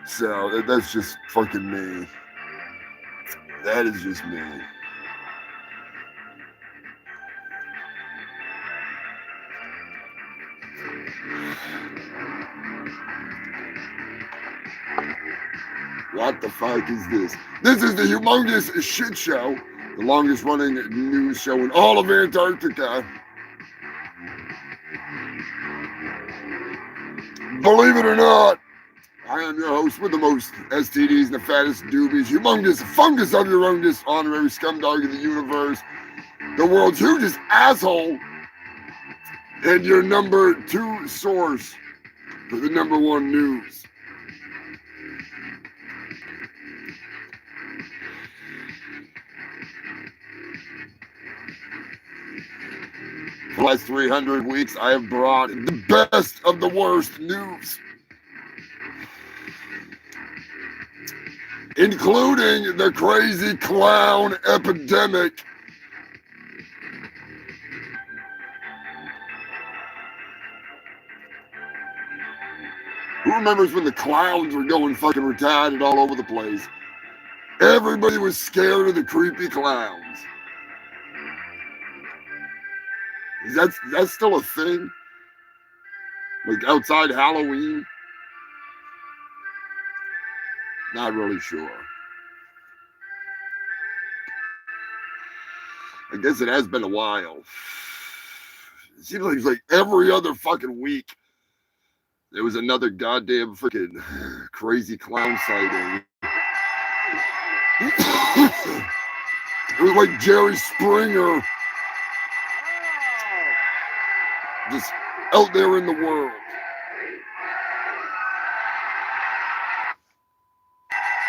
So that's just fucking me. That is just me. What the fuck is this? This is the Humongous Shit Show, the longest running news show in all of Antarctica. Believe it or not, I am your host with the most STDs and the fattest doobies, Humongous Fungus of your Humongous, honorary scumdog of the universe, the world's hugest asshole, and your number 2 source for the number 1 news. For the last 300 weeks, I have brought the best of the worst news, including the crazy clown epidemic. Who remembers when the clowns were going fucking retarded all over the place? Everybody was scared of the creepy clowns. Is that still a thing? Like outside Halloween? Not really sure. I guess it has been a while. It seems like every other fucking week there was another goddamn freaking crazy clown sighting. It was like Jerry Springer just out there in the world.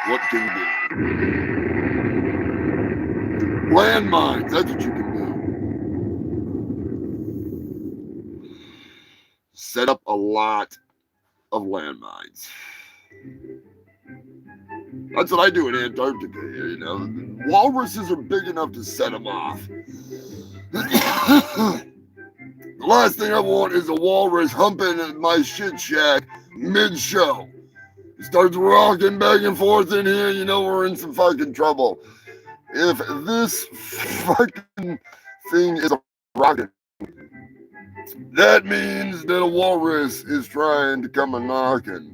What can you do? Landmines, that's what you can do. Set up a lot of landmines. That's what I do in Antarctica here, you know. Walruses are big enough to set them off. The last thing I want is a walrus humping at my shit shack mid-show. He starts rocking back and forth in here, you know we're in some fucking trouble. If this fucking thing is a rocket, that means that a walrus is trying to come a-knocking.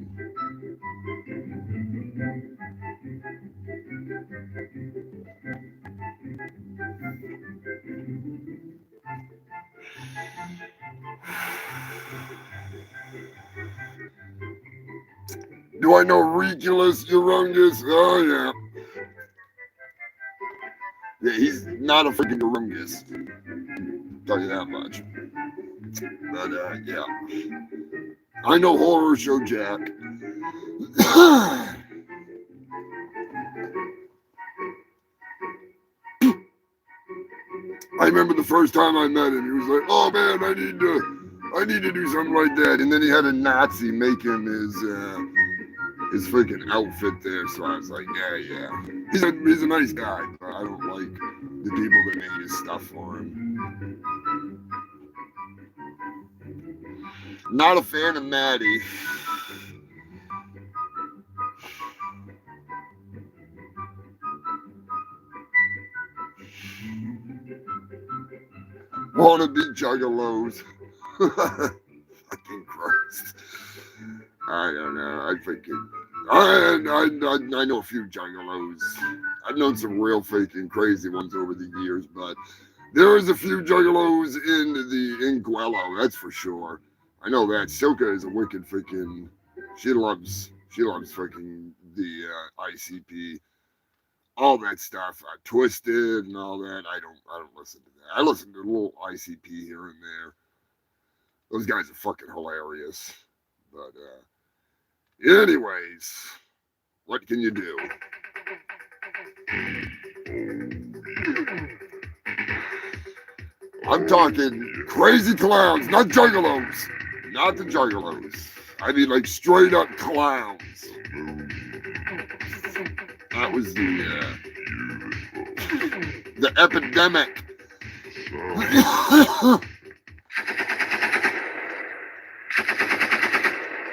Do I know Regulus Urungus? Oh, yeah. Yeah, he's not a freaking Urungus. Tell you that much. But, yeah. I know Horror Show Jack. I remember the first time I met him, he was like, oh man, I need to do something like that. And then he had a Nazi make him his freaking outfit there. So I was like, yeah. He's a nice guy, but I don't like the people that made his stuff for him. Not a fan of Maddie. Wanna be juggalos. Fucking Christ. I don't know. I know a few juggalos. I've known some real freaking crazy ones over the years, but there is a few juggalos in Guello, that's for sure. I know that. Silka is a wicked freaking. She loves freaking the ICP. All that stuff, Twisted and all that. I don't listen to that. I listen to a little ICP here and there. Those guys are fucking hilarious. But anyways, what can you do? I'm talking crazy clowns, not juggalos. Not the juggalos. I mean like straight up clowns. That was the epidemic.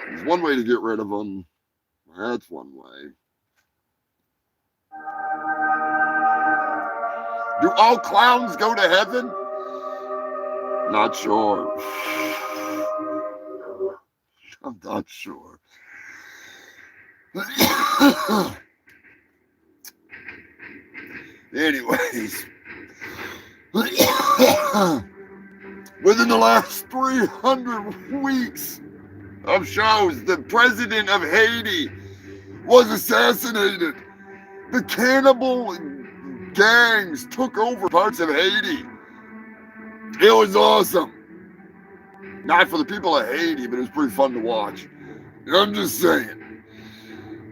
There's one way to get rid of them. That's one way. Do all clowns go to heaven? Not sure. I'm not sure. Anyways, within the last 300 weeks of shows, the president of Haiti was assassinated. The cannibal gangs took over parts of Haiti. It was awesome. Not for the people of Haiti, but it was pretty fun to watch. And I'm just saying,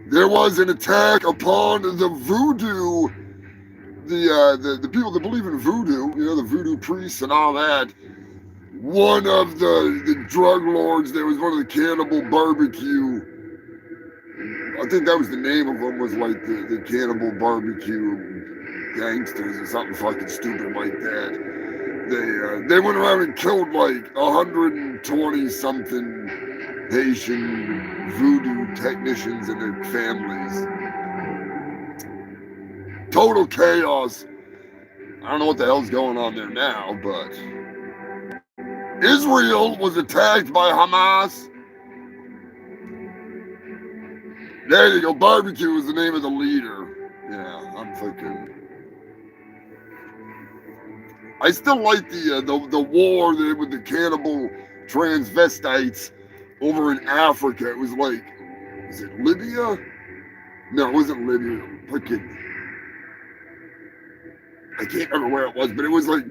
there was an attack upon the voodoo, the people that believe in voodoo, you know, the voodoo priests and all that. One of the drug lords that was one of the Cannibal Barbecue, I think that was the name of them, was like the Cannibal Barbecue gangsters or something fucking stupid like that. They went around and killed like 120 something Haitian voodoo technicians and their families. Total chaos. I don't know what the hell's going on there now, but Israel was attacked by Hamas. There you go. Barbecue is the name of the leader. Yeah, I'm fucking. I still like the war with the cannibal transvestites over in Africa. It was like, is it Libya? No, it wasn't Libya. Fucking. I can't remember where it was, but it was like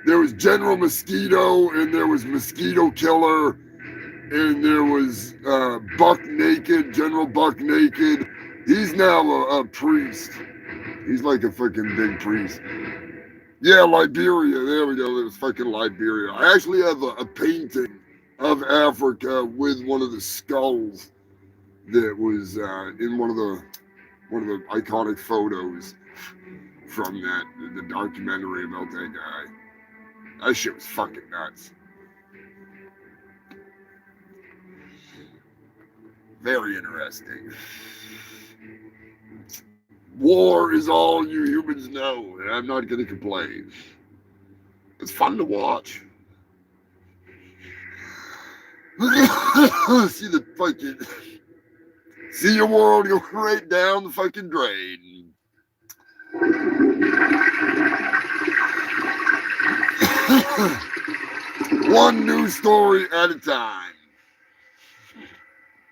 there was General Mosquito and there was Mosquito Killer and there was Buck Naked, General Buck Naked. He's now a priest. He's like a fucking big priest. Yeah, Liberia. There we go. It was fucking Liberia. I actually have a painting of Africa with one of the skulls that was in one of the iconic photos from the documentary about that guy. That shit was fucking nuts. Very interesting. War is all you humans know, and I'm not going to complain. It's fun to watch. See the fucking... See your world go right down the fucking drain. One news story at a time.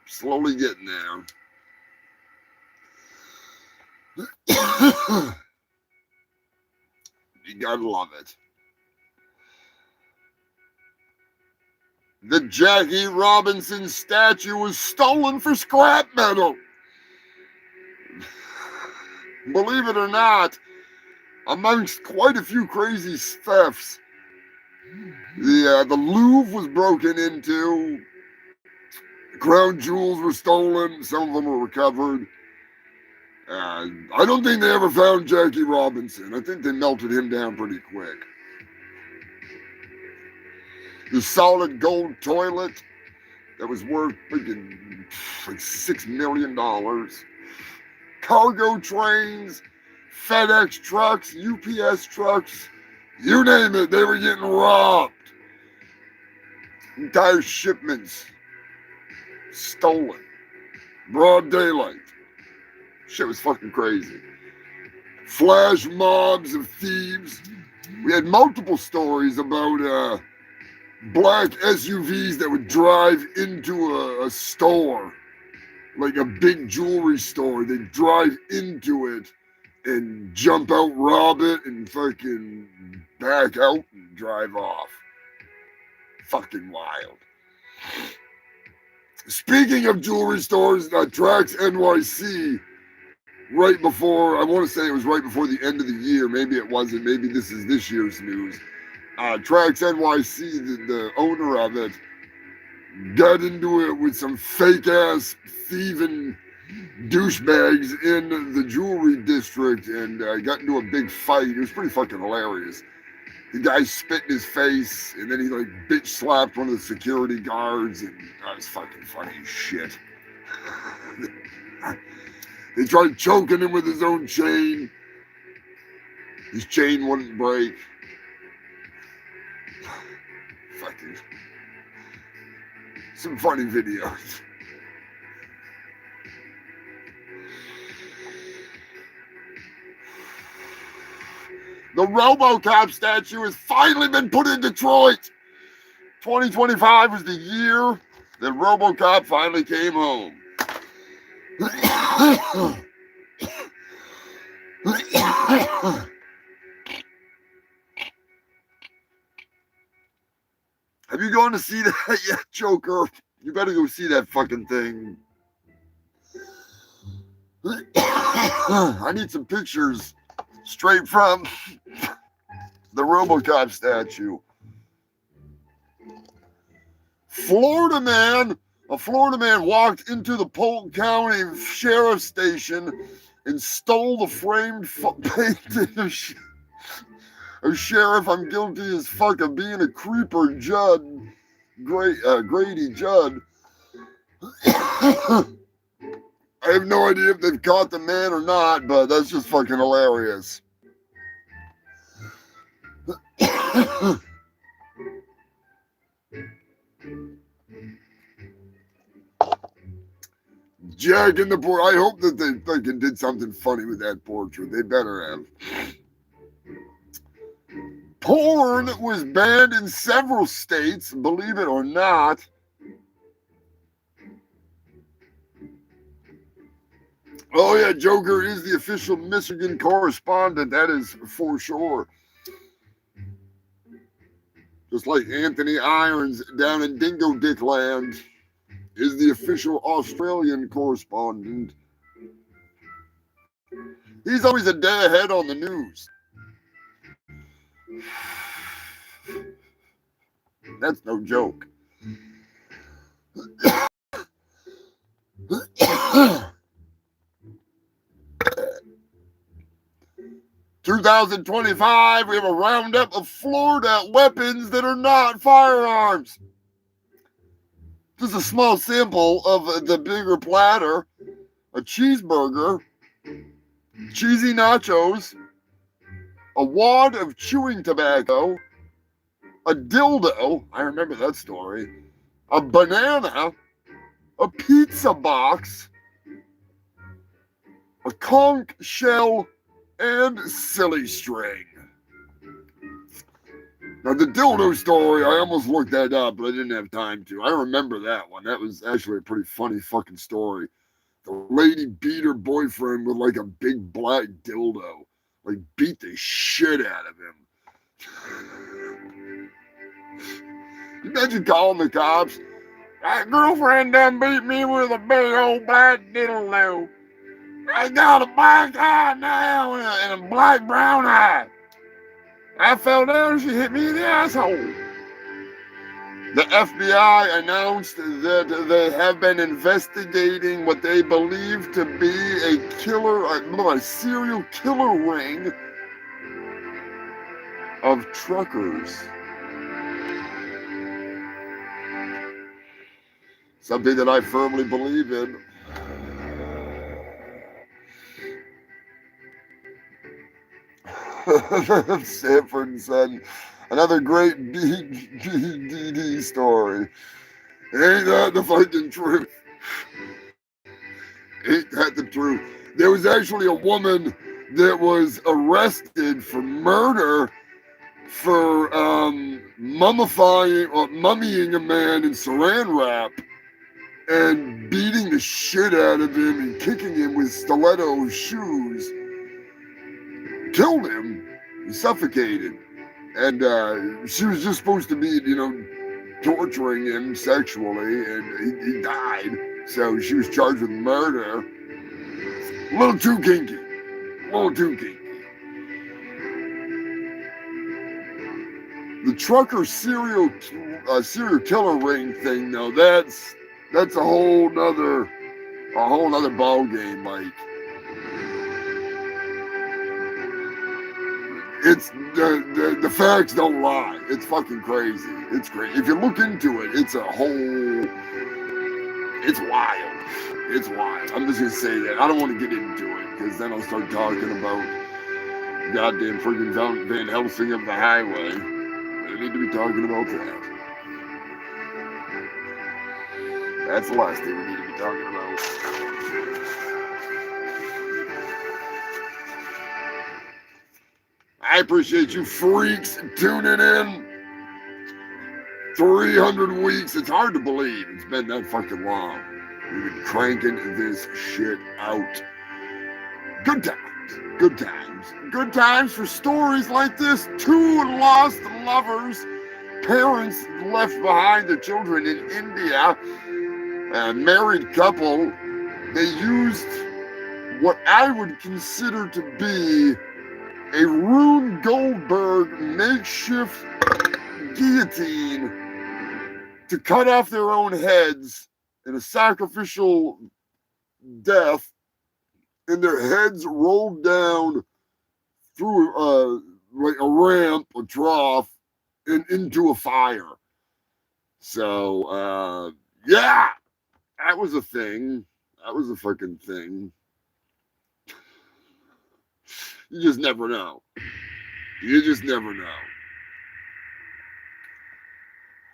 Slowly getting there. You gotta love it. The Jackie Robinson statue was stolen for scrap metal. Believe it or not, amongst quite a few crazy thefts, the Louvre was broken into. Crown jewels were stolen. Some of them were recovered. I don't think they ever found Jackie Robinson. I think they melted him down pretty quick. The solid gold toilet that was worth freaking like $6 million. Cargo trains, FedEx trucks, UPS trucks, you name it, they were getting robbed. Entire shipments stolen. Broad daylight. Shit was fucking crazy. Flash mobs of thieves. We had multiple stories about black SUVs that would drive into a store, like a big jewelry store. They'd drive into it and jump out, rob it, and fucking back out and drive off. Fucking wild. Speaking of jewelry stores, Trax NYC, right before, I want to say it was right before the end of the year. Maybe it wasn't. Maybe this is this year's news. Trax NYC, the owner of it, got into it with some fake-ass thieving douchebags in the jewelry district and got into a big fight. It was pretty fucking hilarious. The guy spit in his face, and then he like bitch slapped one of the security guards, and that was fucking funny as shit. They tried choking him with his own chain. His chain wouldn't break. Fucking some funny videos. The RoboCop statue has finally been put in Detroit. 2025 was the year that RoboCop finally came home. Have you gone to see that yet, Joker? You better go see that fucking thing. I need some pictures straight from the RoboCop statue. A Florida man walked into the Polk County Sheriff's Station and stole the framed painting of Sheriff I'm guilty as fuck of being a creeper, Grady Judd. I have no idea if they've caught the man or not, but that's just fucking hilarious. Jack in the portrait. I hope that they fucking did something funny with that portrait. They better have. Porn was banned in several states, believe it or not. Oh yeah, Joker is the official Michigan correspondent. That is for sure. Just like Anthony Irons down in Dingo Dick Land is the official Australian correspondent. He's always a day ahead on the news. That's no joke. 2025, we have a roundup of Florida weapons that are not firearms. Just a small sample of the bigger platter: a cheeseburger, cheesy nachos, a wad of chewing tobacco, a dildo, I remember that story, a banana, a pizza box, a conch shell, and silly string. Now, the dildo story, I almost looked that up, but I didn't have time to. I remember that one. That was actually a pretty funny fucking story. The lady beat her boyfriend with like a big black dildo. Like, beat the shit out of him. Imagine calling the cops. My girlfriend done beat me with a big old black dildo. I got a black eye now and a black brown eye. I fell down and she hit me in the asshole. The FBI announced that they have been investigating what they believe to be a serial killer ring of truckers. Something that I firmly believe in. Sanford and Son, another great BDD story. Ain't that the fucking truth? Ain't that the truth? There was actually a woman that was arrested for murder for mummying a man in saran wrap and beating the shit out of him and kicking him with stiletto shoes. Killed him, suffocated, and she was just supposed to be, torturing him sexually, and he died. So she was charged with murder. A little too kinky. The trucker serial killer ring thing, though, that's a whole nother ball game, Mike. It's the facts don't lie. It's fucking crazy. It's great. If you look into it, it's wild. It's wild. I'm just gonna say that. I don't want to get into it because then I'll start talking about goddamn friggin' Van Helsing of the highway. I need to be talking about that. That's the last thing we need to be talking about. I appreciate you freaks tuning in. 300 weeks. It's hard to believe it's been that fucking long. We've been cranking this shit out. Good times for stories like this. Two lost lovers parents left behind their children in India, a married couple. They used what I would consider to be a Rube Goldberg makeshift guillotine to cut off their own heads in a sacrificial death, and their heads rolled down through like a ramp, a trough, and into a fire. So yeah, that was a thing. That was a fucking thing. You just never know. You just never know.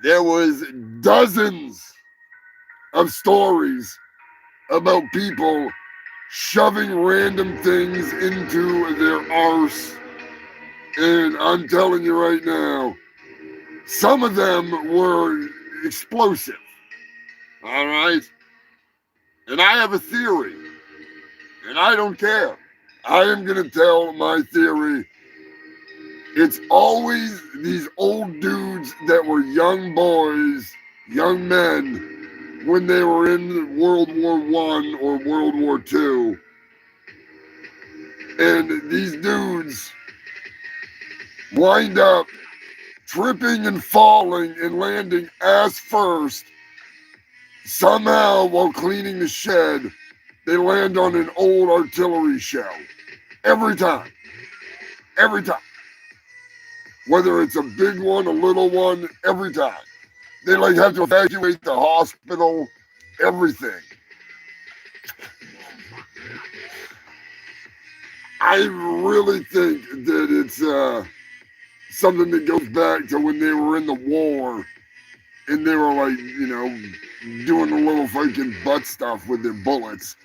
There was dozens of stories about people shoving random things into their arse. And I'm telling you right now, some of them were explosive. All right? And I have a theory. And I don't care. I am going to tell my theory. It's always these old dudes that were young boys, young men, when they were in World War I or World War II. And these dudes wind up tripping and falling and landing ass first. Somehow, while cleaning the shed, they land on an old artillery shell. Every time. Every time. Whether it's a big one, a little one, every time. They like have to evacuate the hospital, everything. I really think that it's something that goes back to when they were in the war and they were like, you know, doing a little fucking butt stuff with their bullets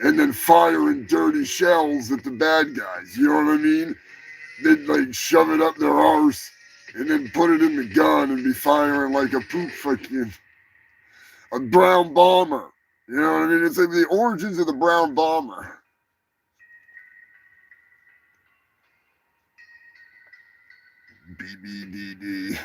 and then firing dirty shells at the bad guys. You know what I mean? They'd like shove it up their arse and then put it in the gun and be firing like a brown bomber. You know what I mean? It's like the origins of the brown bomber. BBDD.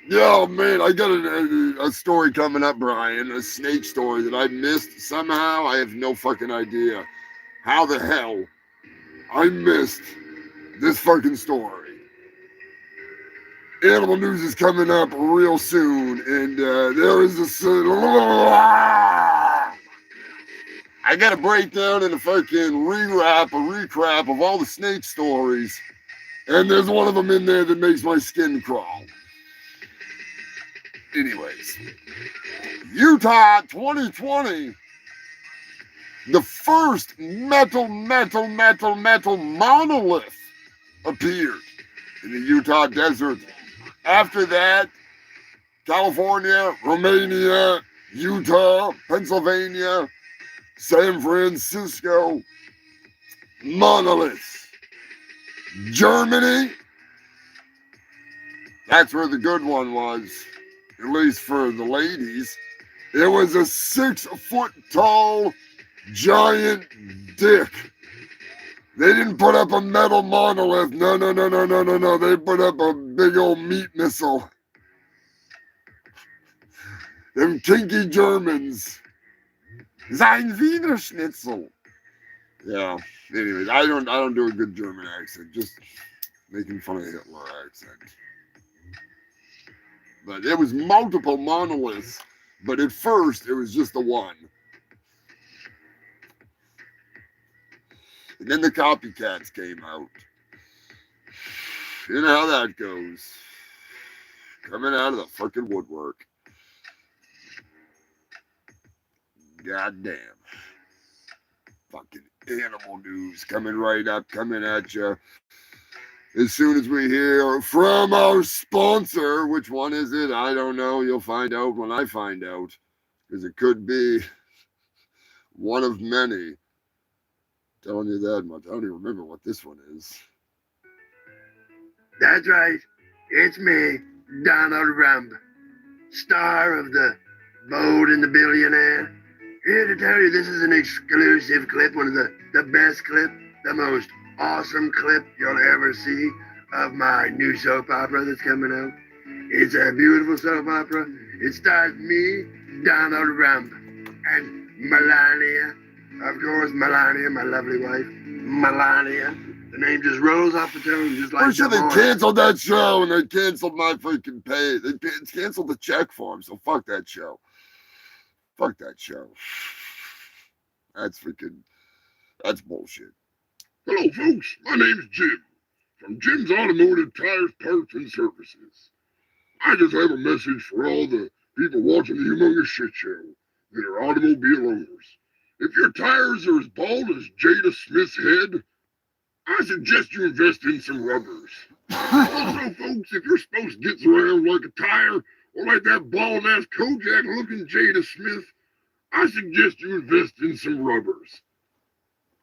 Yo, man, I got a story coming up, Brian, a snake story that I missed somehow. I have no fucking idea how the hell I missed this fucking story. Animal news is coming up real soon, and there is a... I got a breakdown and a fucking recap of all the snake stories, and there's one of them in there that makes my skin crawl. Anyways, Utah 2020, the first metal monolith appeared in the Utah desert. After that, California, Romania, Utah, Pennsylvania, San Francisco, monoliths. Germany, that's where the good one was. At least for the ladies, it was a 6-foot-tall giant dick. They didn't put up a metal monolith. No. They put up a big old meat missile. Them kinky Germans. Sein Wiener Schnitzel. Yeah. Anyways, I don't do a good German accent. Just making fun of Hitler accent. But it was multiple monoliths, but at first it was just the one. And then the copycats came out. You know how that goes. Coming out of the fucking woodwork. Goddamn. Fucking animal news coming right up, coming at you. As soon as we hear from our sponsor, which one is it? I don't know. You'll find out when I find out. Because it could be one of many. Telling you that much. I don't even remember what this one is. That's right. It's me, Donald Rump. star of the Bold and the Billionaire. Here to tell you this is an exclusive clip, one of the best clip, the most awesome clip you'll ever see of my new soap opera that's coming out. It's a beautiful soap opera. It stars me, Donald Trump, and Melania. Of course, Melania, my lovely wife. Melania. The name just rolls off the tongue just like Pretty sure the they boy. canceled that show and they canceled my freaking pay. They canceled the check for him, so fuck that show. Fuck that show. That's bullshit. Hello, folks. My name's Jim from Jim's Automotive Tires, Parts, and Services. I just have a message for all the people watching the Humongous Shit Show that are automobile owners. If your tires are as bald as Jada Smith's head, I suggest you invest in some rubbers. Also, folks, if your spouse gets around like a tire or like that bald-ass Kojak-looking Jada Smith, I suggest you invest in some rubbers.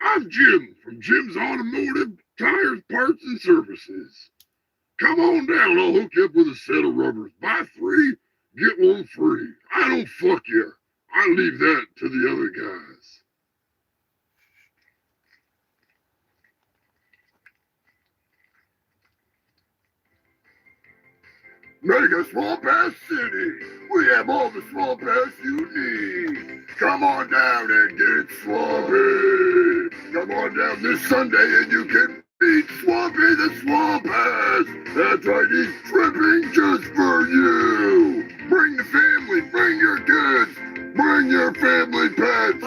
I'm Jim from Jim's Automotive Tires, Parts, and Services. Come on down, I'll hook you up with a set of rubbers. Buy 3, get 1 free. I don't fuck you. I leave that to the other guys. Mega Swamp Ass City. We have all the swamp ass you need. Come on down and get swampy. Come on down this Sunday and you can meet Swampy the Swamp Ass. That's right, he's tripping just for you. Bring the family, bring your kids, bring your family pets.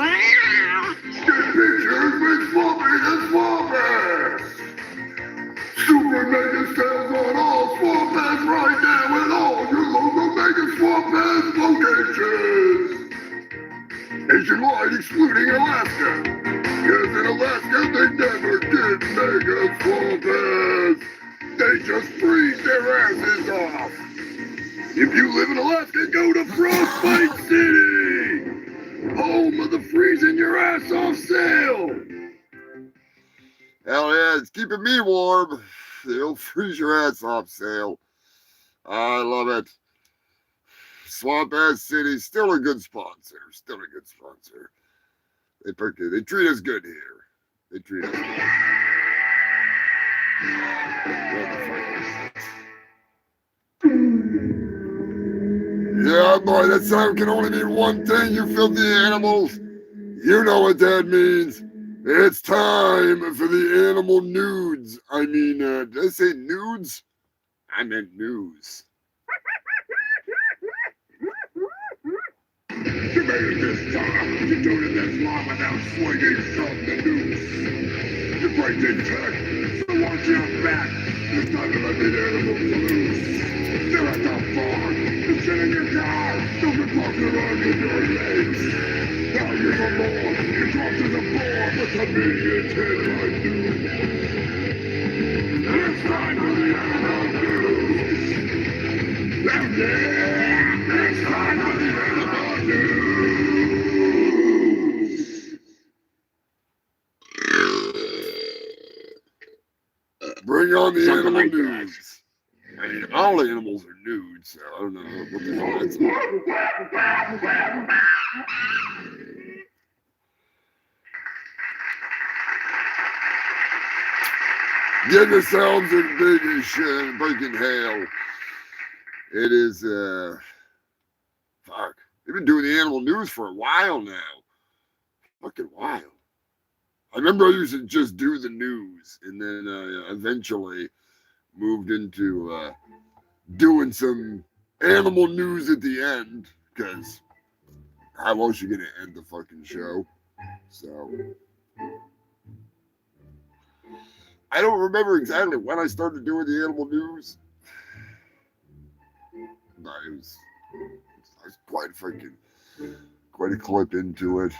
Get pictures with Swampy the Swamp Ass. Super Mega sales on all Swamp Ass right now at all your local Mega Swamp Ass locations. Nationwide, excluding Alaska. Because in Alaska, they never did Mega Swamp Ass. They just freeze their asses off. If you live in Alaska, go to Frostbite City. Home of the freezing your ass off sale. Hell yeah, it's keeping me warm. They'll freeze your ass off sale. I love it. Swamp Ass City, still a good sponsor. Still a good sponsor. They treat us good here. They treat us good. Yeah, boy, that sound can only mean one thing, you filthy animals. You know what that means. It's time for the animal nudes. I mean, did I say nudes? I meant news. You made it this time. You doing it this long without swinging from the noose. You break in tech, so watch your back. It's time to let the animals loose. They're at the farm. You sit in your car. Don't be walking around with your legs. Now you're for more. You drop to the floor, but the media's headline news. And it's time for the animal news. And yeah, it's time for the animal news. Bring on the animal news. I mean, all animals are nude, so I don't know what the hell that's about. Get yourselves in big shit, breaking hail. It is, fuck. They've been doing the animal news for a while now. Fucking while. I remember I used to just do the news, and then eventually moved into doing some animal news at the end, because how else you gonna end the fucking show? So I don't remember exactly when I started doing the animal news. But it was quite a clip into it.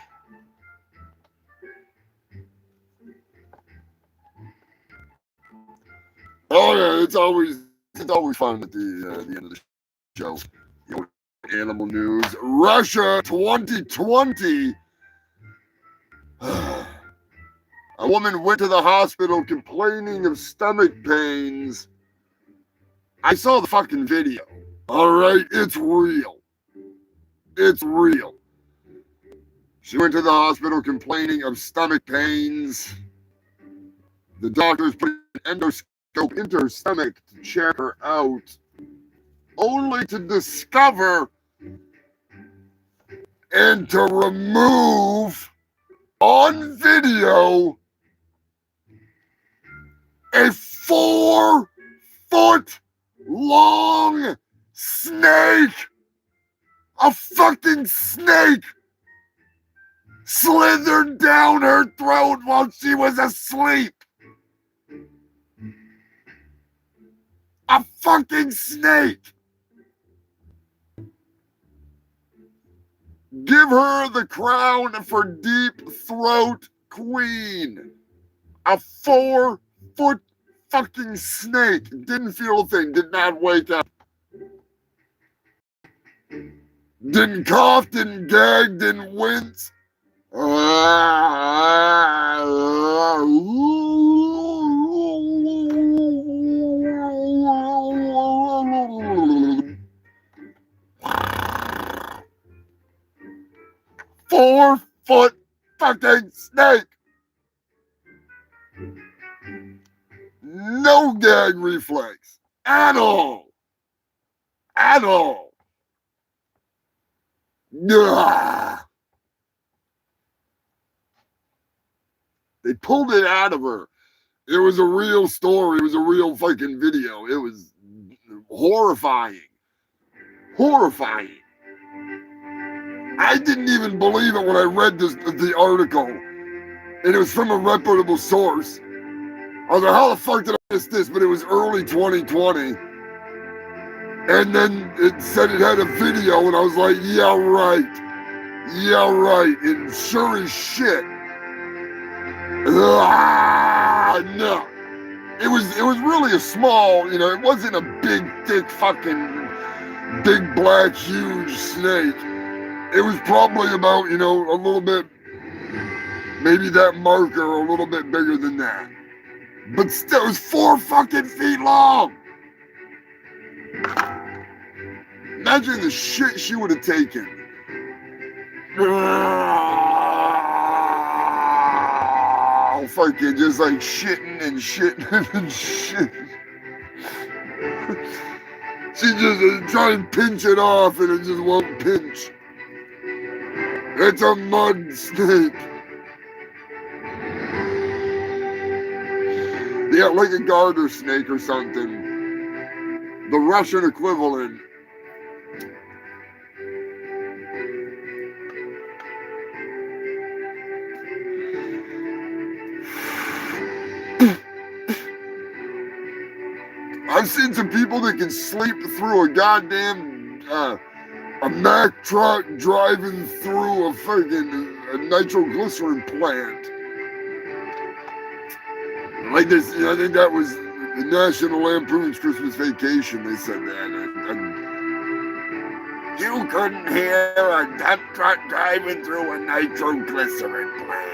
Oh yeah, it's always fun at the end of the show. Animal news. Russia 2020. A woman went to the hospital complaining of stomach pains. I saw the fucking video. All right, it's real. It's real. She went to the hospital complaining of stomach pains. The doctors put an endoscope into her stomach to check her out, only to discover and to remove on video a 4-foot long snake. A fucking snake slithered down her throat while she was asleep. A fucking snake. Give her the crown for deep throat queen. A 4-foot fucking snake. Didn't feel a thing. Did not wake up. Didn't cough, didn't gag, didn't wince. 4-foot fucking snake. No gag reflex at all. At all. Ugh. They pulled it out of her. It was a real story. It was a real fucking video. It was horrifying. Horrifying. I didn't even believe it when I read the article. And it was from a reputable source. I was like, how the fuck did I miss this? But it was early 2020. And then it said it had a video, and I was like, yeah, right. Yeah, right. And sure as shit. No. It was really a small, it wasn't a big, thick, fucking, big, black, huge snake. It was probably about, a little bit, maybe that marker, a little bit bigger than that. But still, it was 4 fucking feet long. Imagine the shit she would have taken. Fucking just like shitting and shitting and shitting. She just try and pinch it off and it just won't pinch. It's a mud snake. Yeah, like a garter snake or something. The Russian equivalent. I've seen some people that can sleep through a goddamn a Mack truck driving through a fucking nitroglycerin plant. Like this, I think that was the National Lampoon's Christmas Vacation. They said that. You couldn't hear a dump truck driving through a nitroglycerin plant.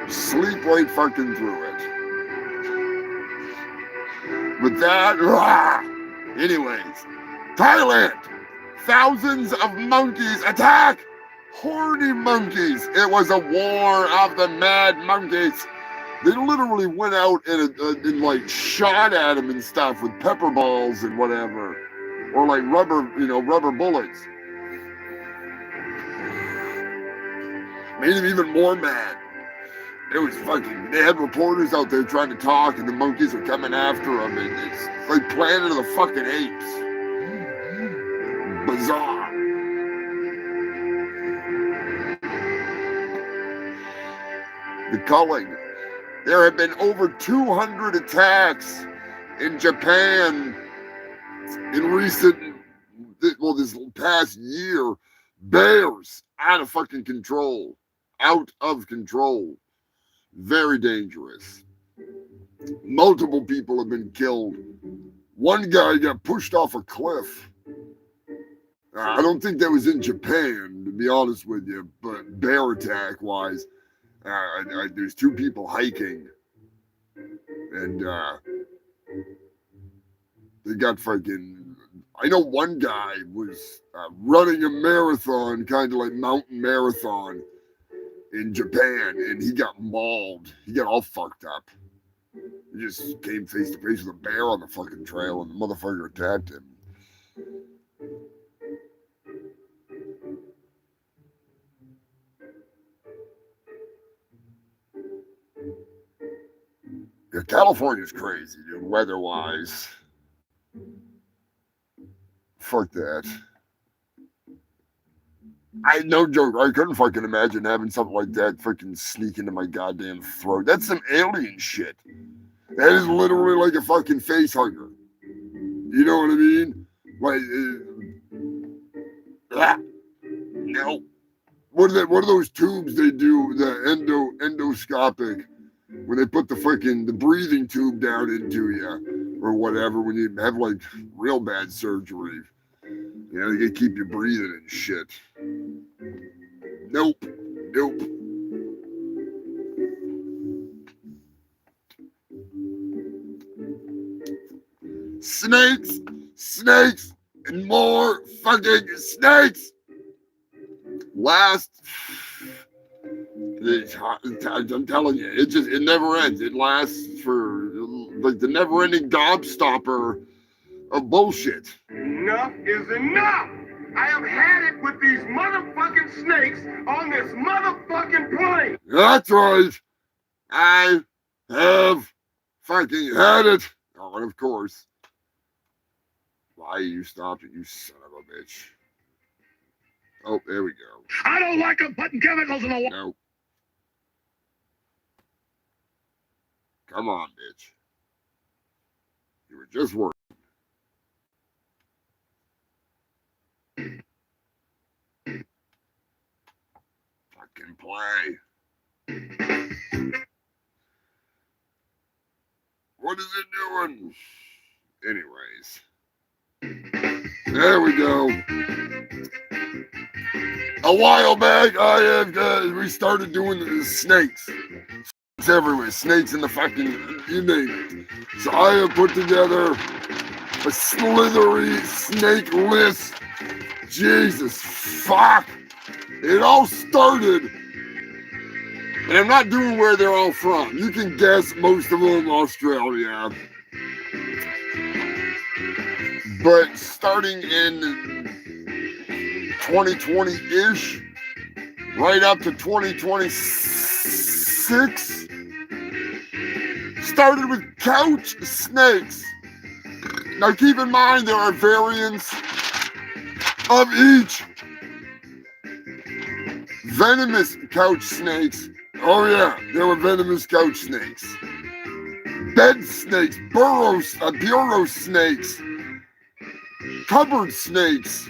Sleep right fucking through it. With that, anyways, Thailand, thousands of monkeys attack horny monkeys. It was a war of the mad monkeys. They literally went out and like shot at them and stuff with pepper balls and whatever, or like rubber bullets. Made them even more mad. It was fucking, they had reporters out there trying to talk and the monkeys were coming after them. And it's like Planet of the fucking Apes. Bizarre. The culling. There have been over 200 attacks in Japan in this past year. Bears out of fucking control. Out of control. Very dangerous. Multiple people have been killed. One guy got pushed off a cliff. I don't think that was in Japan, to be honest with you, but bear attack wise, there's 2 people hiking, and They got fucking, I know one guy was running a marathon, kind of like mountain marathon in Japan, and he got mauled. He got all fucked up. He just came face to face with a bear on the fucking trail, and the motherfucker attacked him. Yeah, California's crazy, dude, weather-wise. Fuck that. No joke, I couldn't fucking imagine having something like that freaking sneak into my goddamn throat. That's some alien shit. That is literally like a fucking face hugger. You know what I mean? Like, no. What are those tubes they do, the endoscopic, when they put the breathing tube down into you or whatever, when you have like real bad surgery. You know, they keep you breathing and shit. Nope. Snakes, and more fucking snakes. I'm telling you, it never ends. It lasts for like the never-ending gobstopper of bullshit. Enough is enough! I have had it with these motherfucking snakes on this motherfucking plane! That's right. I have fucking had it. Oh, and of course. Why you stopped it, you son of a bitch. Oh, there we go. I don't like them putting chemicals in the water. No. Come on, bitch. You were just working. Fucking play. What is it doing? Anyways. There we go. A while back, we started doing the snakes. Snakes everywhere. Snakes in the fucking, you name it. So I have put together a slithery snake list. Jesus fuck. It all started, and I'm not doing where they're all from. You can guess most of them Australia. But starting in 2020-ish, right up to 2026, started with couch snakes. Now keep in mind there are variants of each. Venomous couch snakes. Oh yeah, there were venomous couch snakes. Bed snakes, bureau snakes, cupboard snakes,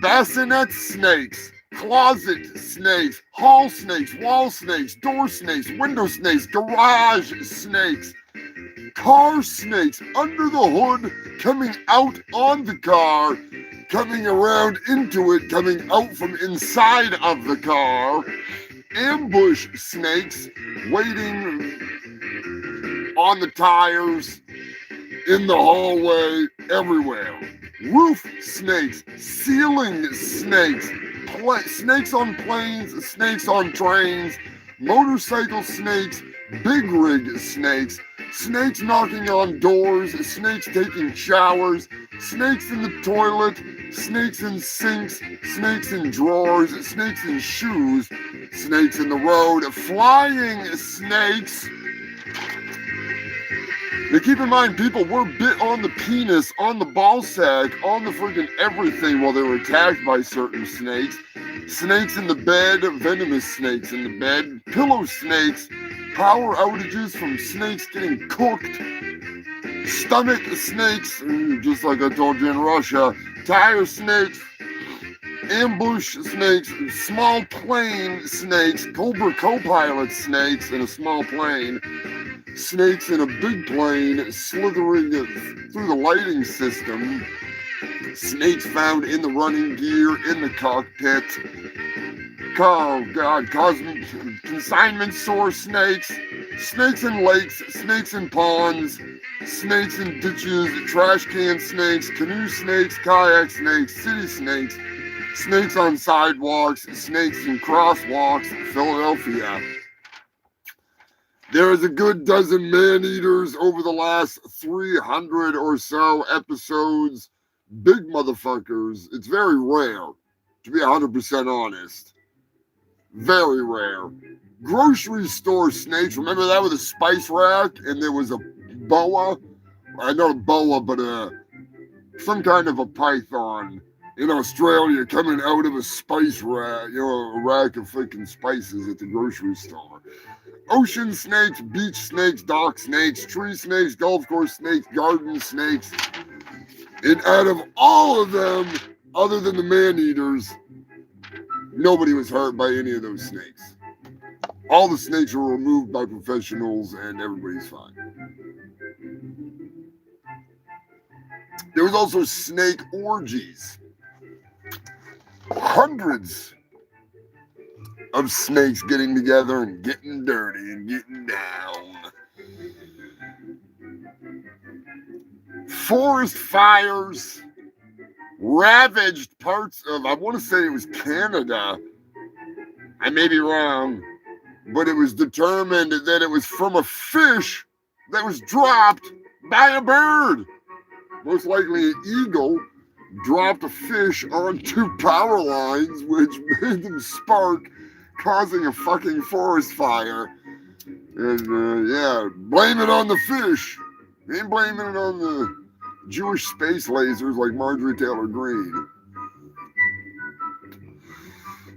bassinet snakes, closet snakes, hall snakes, wall snakes, door snakes, window snakes, garage snakes, car snakes, under the hood, coming out on the car, coming around into it, coming out from inside of the car, ambush snakes, waiting on the tires, in the hallway, everywhere. Roof snakes, ceiling snakes, snakes on planes, snakes on trains, motorcycle snakes, big rig snakes, snakes knocking on doors, snakes taking showers, snakes in the toilet, snakes in sinks, snakes in drawers, snakes in shoes, snakes in the road, flying snakes. Now keep in mind, people were bit on the penis, on the ball sack, on the freaking everything while they were attacked by certain snakes. Snakes in the bed, venomous snakes in the bed, pillow snakes, power outages from snakes getting cooked, stomach snakes, just like I told you in Russia, tire snakes, ambush snakes, small plane snakes, Cobra co-pilot snakes in a small plane, snakes in a big plane slithering through the lighting system, snakes found in the running gear, in the cockpit, oh god, consignment store snakes, Snakes in lakes, snakes in ponds, snakes in ditches, trash can snakes, canoe snakes, kayak snakes, city snakes, snakes on sidewalks, snakes in crosswalks in Philadelphia. There is a good dozen man-eaters over the last 300 or so episodes. Big motherfuckers. It's very rare, to be 100% honest. Very rare. Grocery store snakes. Remember that with a spice rack? And there was a boa? Not a boa, but some kind of a python in Australia coming out of a spice rack, a rack of freaking spices at the grocery store. Ocean snakes, beach snakes, dock snakes, tree snakes, golf course snakes, garden snakes. And out of all of them, other than the man-eaters, nobody was hurt by any of those snakes. All the snakes were removed by professionals and everybody's fine. There was also snake orgies. Hundreds of snakes getting together and getting dirty and getting down. Forest fires ravaged parts of, I want to say it was Canada. I may be wrong, but it was determined that it was from a fish that was dropped by a bird. Most likely an eagle dropped a fish onto power lines, which made them spark, causing a fucking forest fire. And yeah, blame it on the fish. You ain't blaming it on the Jewish space lasers like Marjorie Taylor Greene.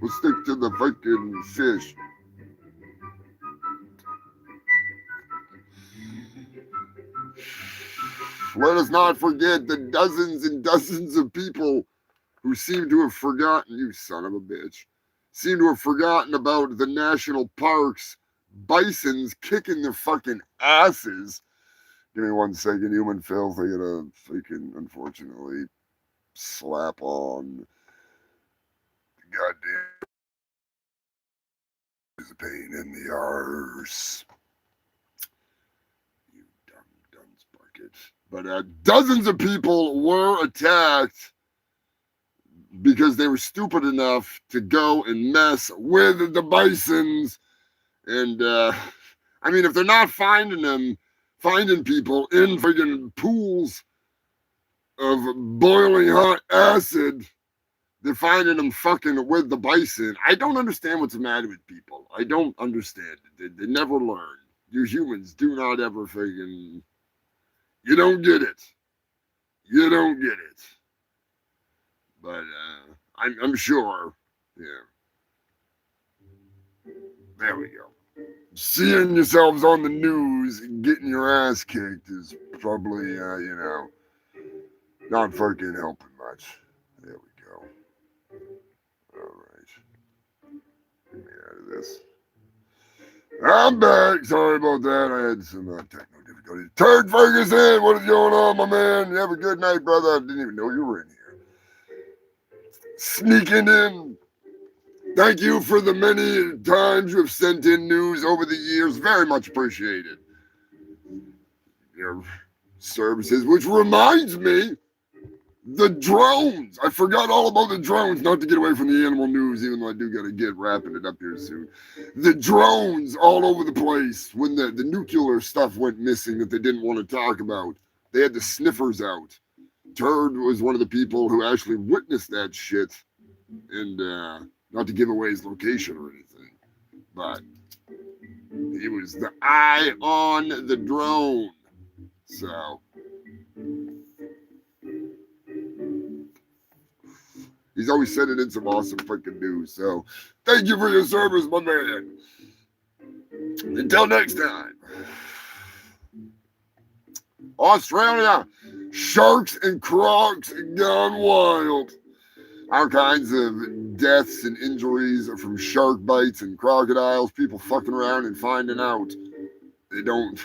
We'll stick to the fucking fish. Let us not forget the dozens and dozens of people who seem to have forgotten, you son of a bitch, seem to have forgotten about the national parks, bisons kicking their fucking asses. Give me 1 second, human filth. I gotta freaking, unfortunately, slap on the goddamn is a pain in the arse. You dumb dunce bucket. But dozens of people were attacked because they were stupid enough to go and mess with the bisons. And, I mean, if they're not finding people in friggin' pools of boiling hot acid, they're finding them fucking with the bison. I don't understand what's the matter with people. I don't understand it. They never learn. You humans do not ever friggin'... You don't get it. You don't get it. But I'm sure, yeah. There we go. Seeing yourselves on the news and getting your ass kicked is probably, not fucking helping much. There we go. All right. Get me out of this. I'm back. Sorry about that. I had some technical difficulties. Turd Ferguson, what is going on, my man? You have a good night, brother. I didn't even know you were in here. Sneaking in. Thank you for the many times you have sent in news over the years. Very much appreciated. Your services, which reminds me, the drones. I forgot all about the drones, not to get away from the animal news, even though I do got to get wrapping it up here soon. The drones all over the place when the nuclear stuff went missing that they didn't want to talk about. They had the sniffers out. Turd was one of the people who actually witnessed that shit. And not to give away his location or anything, but he was the eye on the drone. So he's always sending in some awesome freaking news. So thank you for your service, my man. Until next time. Australia, sharks and crocs gone wild. All kinds of deaths and injuries from shark bites and crocodiles. People fucking around and finding out. They don't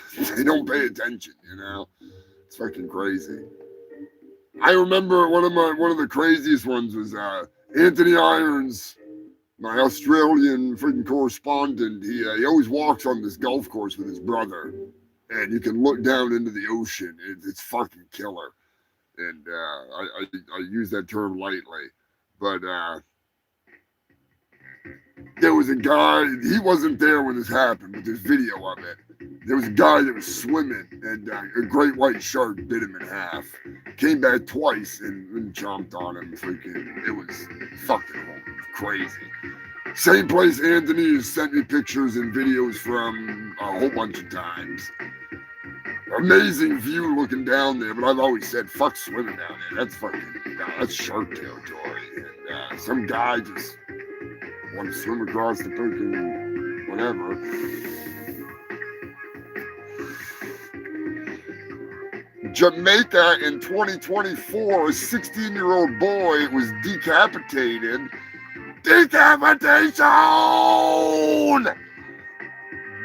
pay attention, It's fucking crazy. I remember one of the craziest ones was Anthony Irons, my Australian freaking correspondent, he always walks on this golf course with his brother, and you can look down into the ocean. It's fucking killer, and I use that term lightly, but there was a guy. He wasn't there when this happened, but there's video of it. There was a guy that was swimming, and a great white shark bit him in half. Came back twice and chomped on him. Freaking, it was fucking crazy. Same place Anthony has sent me pictures and videos from a whole bunch of times. Amazing view looking down there, but I've always said, fuck swimming down there. That's fucking, that's shark territory. And some guy just wanted to swim across the freaking whatever. Jamaica in 2024, a 16-year-old boy was decapitated. Decapitation!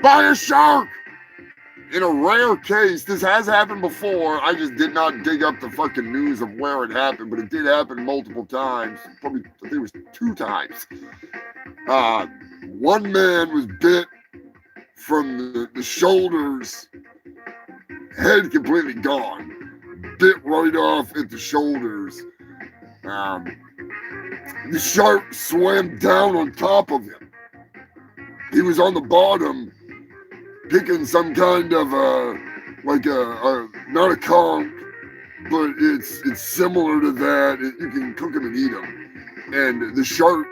By a shark! In a rare case, this has happened before. I just did not dig up the fucking news of where it happened, but it did happen multiple times. Probably, I think it was 2 times. One man was bit from the shoulders, head completely gone, bit right off at the shoulders. The shark swam down on top of him. He was on the bottom, picking some kind of not a conch, but it's similar to that. You can cook them and eat them. And the shark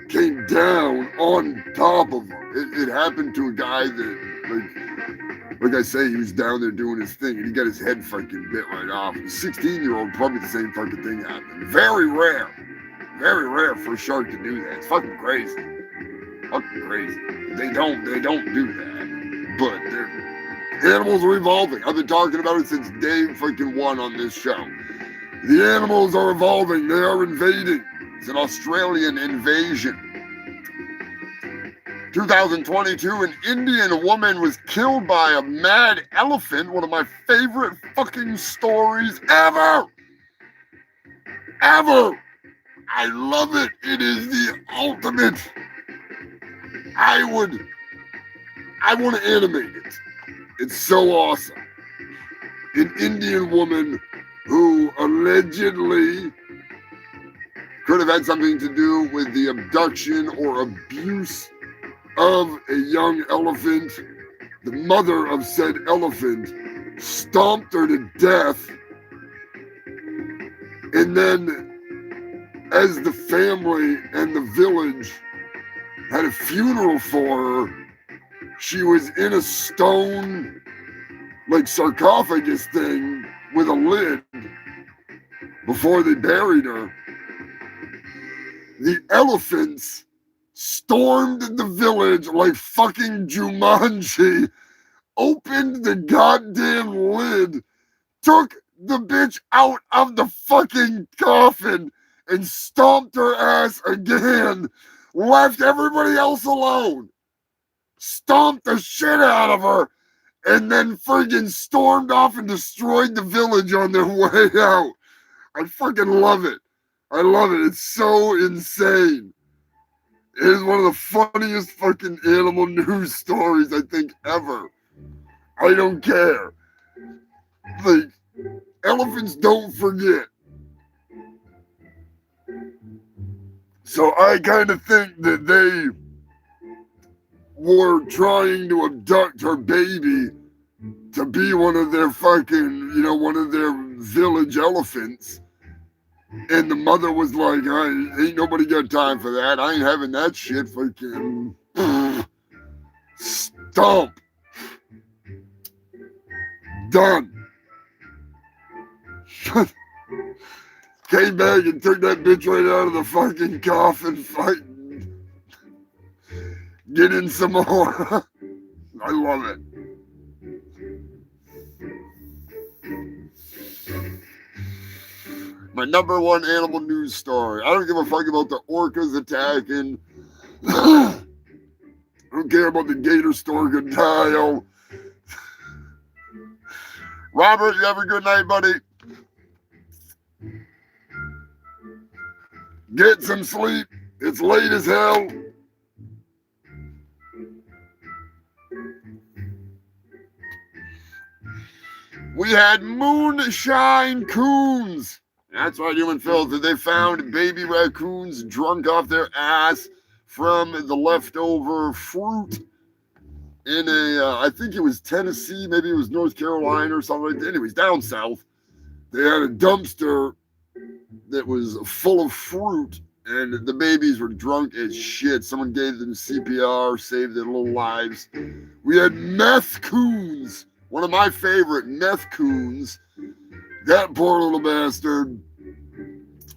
came down on top of him. It happened to a guy that, like I say, he was down there doing his thing, and he got his head fucking bit right off. A 16-year-old, probably the same fucking thing happened. Very rare for a shark to do that. It's fucking crazy. Fucking crazy. They don't do that. But animals are evolving. I've been talking about it since day fucking 1 on this show. The animals are evolving. They are invading. It's an Australian invasion. 2022, an Indian woman was killed by a mad elephant. One of my favorite fucking stories ever. Ever. I love it. It is the ultimate. I want to animate it. It's so awesome. An Indian woman who allegedly could have had something to do with the abduction or abuse of a young elephant. The mother of said elephant stomped her to death. And then, as the family and the village had a funeral for her, she was in a stone, like sarcophagus thing with a lid before they buried her. The elephants stormed the village like fucking Jumanji, opened the goddamn lid, took the bitch out of the fucking coffin, and stomped her ass again, left everybody else alone, stomped the shit out of her, and then friggin' stormed off and destroyed the village on their way out. I fucking love it. I love it. It's so insane. It is one of the funniest fucking animal news stories I think ever. I don't care. Like, elephants don't forget. So I kind of think that they were trying to abduct her baby to be one of their fucking, one of their village elephants. And the mother was like, ain't nobody got time for that. I ain't having that shit. Fucking stomp. Done. Came back and took that bitch right out of the fucking coffin, fighting. Get in some more. I love it. My number 1 animal news story. I don't give a fuck about the orcas attacking. I don't care about the gator storgadile. Robert, you have a good night, buddy. Get some sleep. It's late as hell. We had moonshine coons. That's right, human filter. They found baby raccoons drunk off their ass from the leftover fruit in I think it was Tennessee, maybe it was North Carolina or something like that. Anyways, down south, they had a dumpster that was full of fruit, and the babies were drunk as shit. Someone gave them CPR, saved their little lives. We had meth coons. One of my favorite, meth coons. That poor little bastard.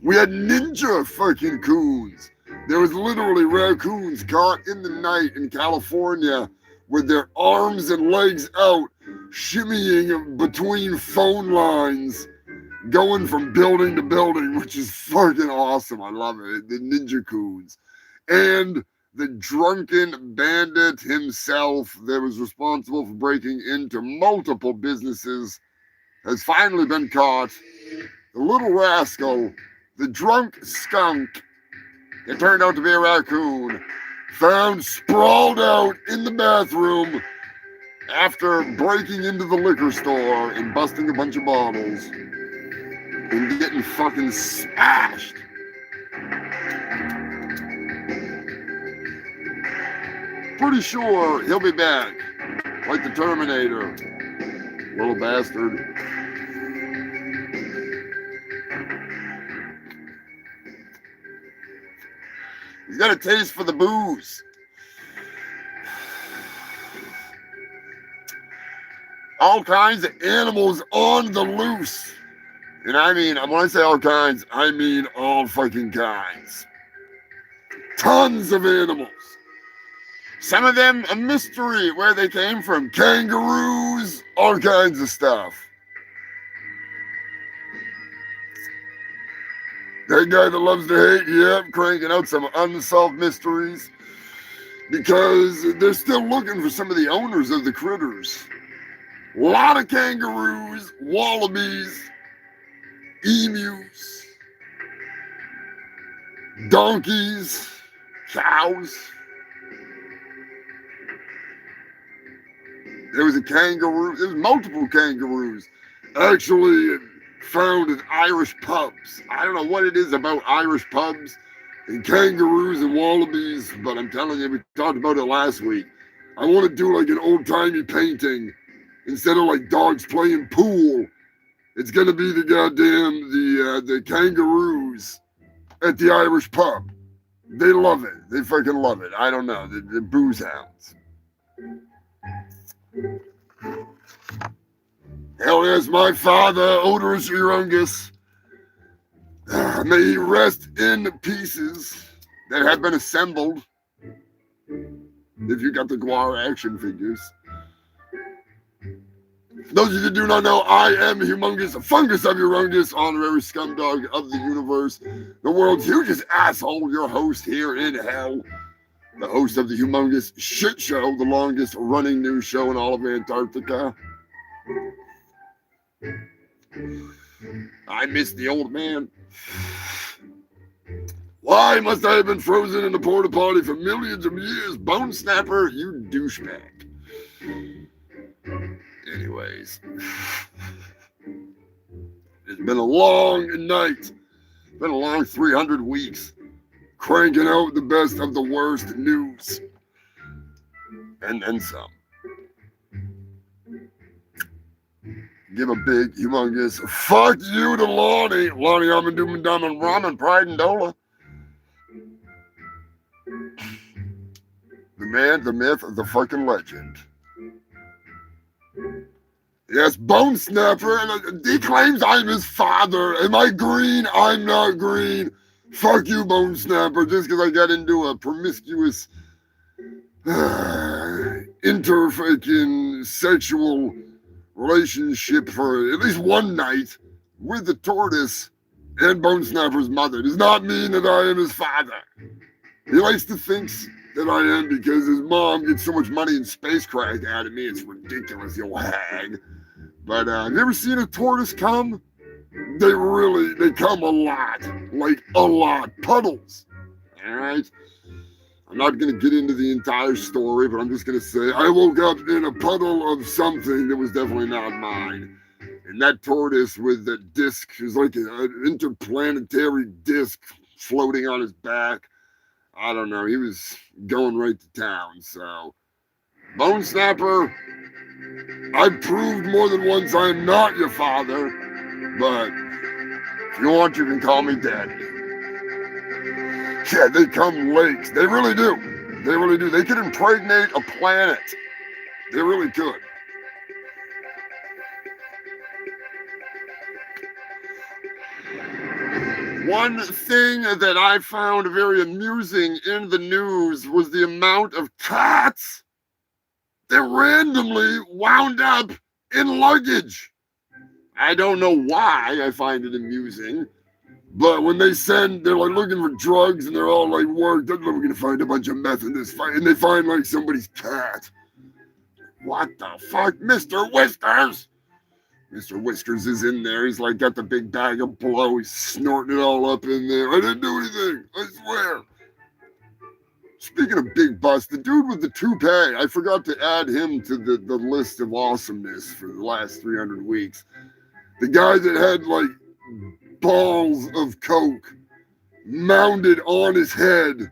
We had ninja fucking coons. There was literally raccoons caught in the night in California with their arms and legs out, shimmying between phone lines, going from building to building, which is fucking awesome. I love it. The ninja coons. And the drunken bandit himself that was responsible for breaking into multiple businesses has finally been caught. The little rascal, the drunk skunk, it turned out to be a raccoon, found sprawled out in the bathroom after breaking into the liquor store and busting a bunch of bottles and getting fucking smashed. Pretty sure he'll be back, like the Terminator. Little bastard. He's got a taste for the booze. All kinds of animals on the loose. And I mean, when I say all kinds, I mean all fucking kinds. Tons of animals. Some of them a mystery where they came from. Kangaroos, all kinds of stuff. That guy that loves to hate, yep, cranking out some unsolved mysteries because they're still looking for some of the owners of the critters. A lot of kangaroos, wallabies, emus, donkeys, cows. There was a kangaroo, there was multiple kangaroos actually found in Irish pubs. I don't know what it is about Irish pubs and kangaroos and wallabies, but I'm telling you, we talked about it last week. I want to do like an old-timey painting. Instead of like dogs playing pool, it's gonna be the goddamn the kangaroos at the Irish pub. They love it. They fucking love it. I don't know. The booze hounds. Hell yes, my father, Odorous Humongous. May he rest in pieces that have been assembled. If you got the Guar action figures. Those of you that do not know, I am Humongous, fungus of Humongous, honorary scumdog of the universe, the world's hugest asshole, your host here in hell, the host of the Humongous Shit Show, the longest running news show in all of Antarctica. I miss the old man. Why must I have been frozen in the porta potty for millions of years? Bone snapper, you douchebag. Anyways, it's been a long night. It's been a long 300 weeks cranking out the best of the worst news. And then some. Give a big, humongous fuck you to Lonnie. Lonnie, I'm a doom and dumb and ramen, pride and dola. The man, the myth, the fucking legend. Yes, Bone Snapper, and he claims I'm his father. Am I green? I'm not green. Fuck you, Bone Snapper, just because I got into a promiscuous inter-fucking sexual relationship for at least one night with the tortoise and Bone Snapper's mother. It does not mean that I am his father. He likes to think that I am because his mom gets so much money in spacecraft out of me. It's ridiculous, you hag. But have you ever seen a tortoise come? They come a lot, like a lot. Puddles. All right. I'm not going to get into the entire story, but I'm just going to say I woke up in a puddle of something that was definitely not mine. And that tortoise with the disc, it was like an interplanetary disc floating on his back. I don't know. He was going right to town. So, Bone Snapper, I've proved more than once I am not your father. But if you want, you can call me Daddy. Yeah, they come late. They really do. They really do. They could impregnate a planet. They really could. One thing that I found very amusing in the news was the amount of cats that randomly wound up in luggage. I don't know why I find it amusing, but when they they're like looking for drugs and they're all like worked up, we're going to find a bunch of meth in this fight, and they find like somebody's cat. What the fuck, Mr. Whiskers? Mr. Whiskers is in there. He's like got the big bag of blow. He's snorting it all up in there. I didn't do anything. I swear. Speaking of big bust, the dude with the toupee, I forgot to add him to the list of awesomeness for the last 300 weeks. The guy that had like balls of coke mounted on his head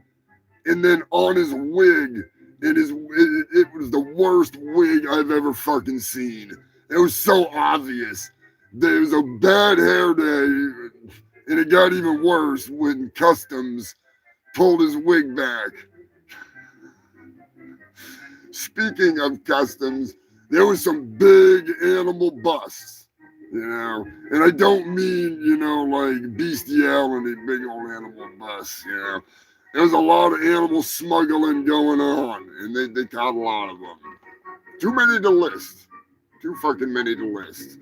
and then on his wig. And it was the worst wig I've ever fucking seen. It was so obvious. There was a bad hair day, and it got even worse when Customs pulled his wig back. Speaking of Customs, there was some big animal busts, you know, and I don't mean, you know, like bestiality, big old animal busts, you know. There was a lot of animal smuggling going on, and they caught a lot of them. Too many to list. Too fucking many to list.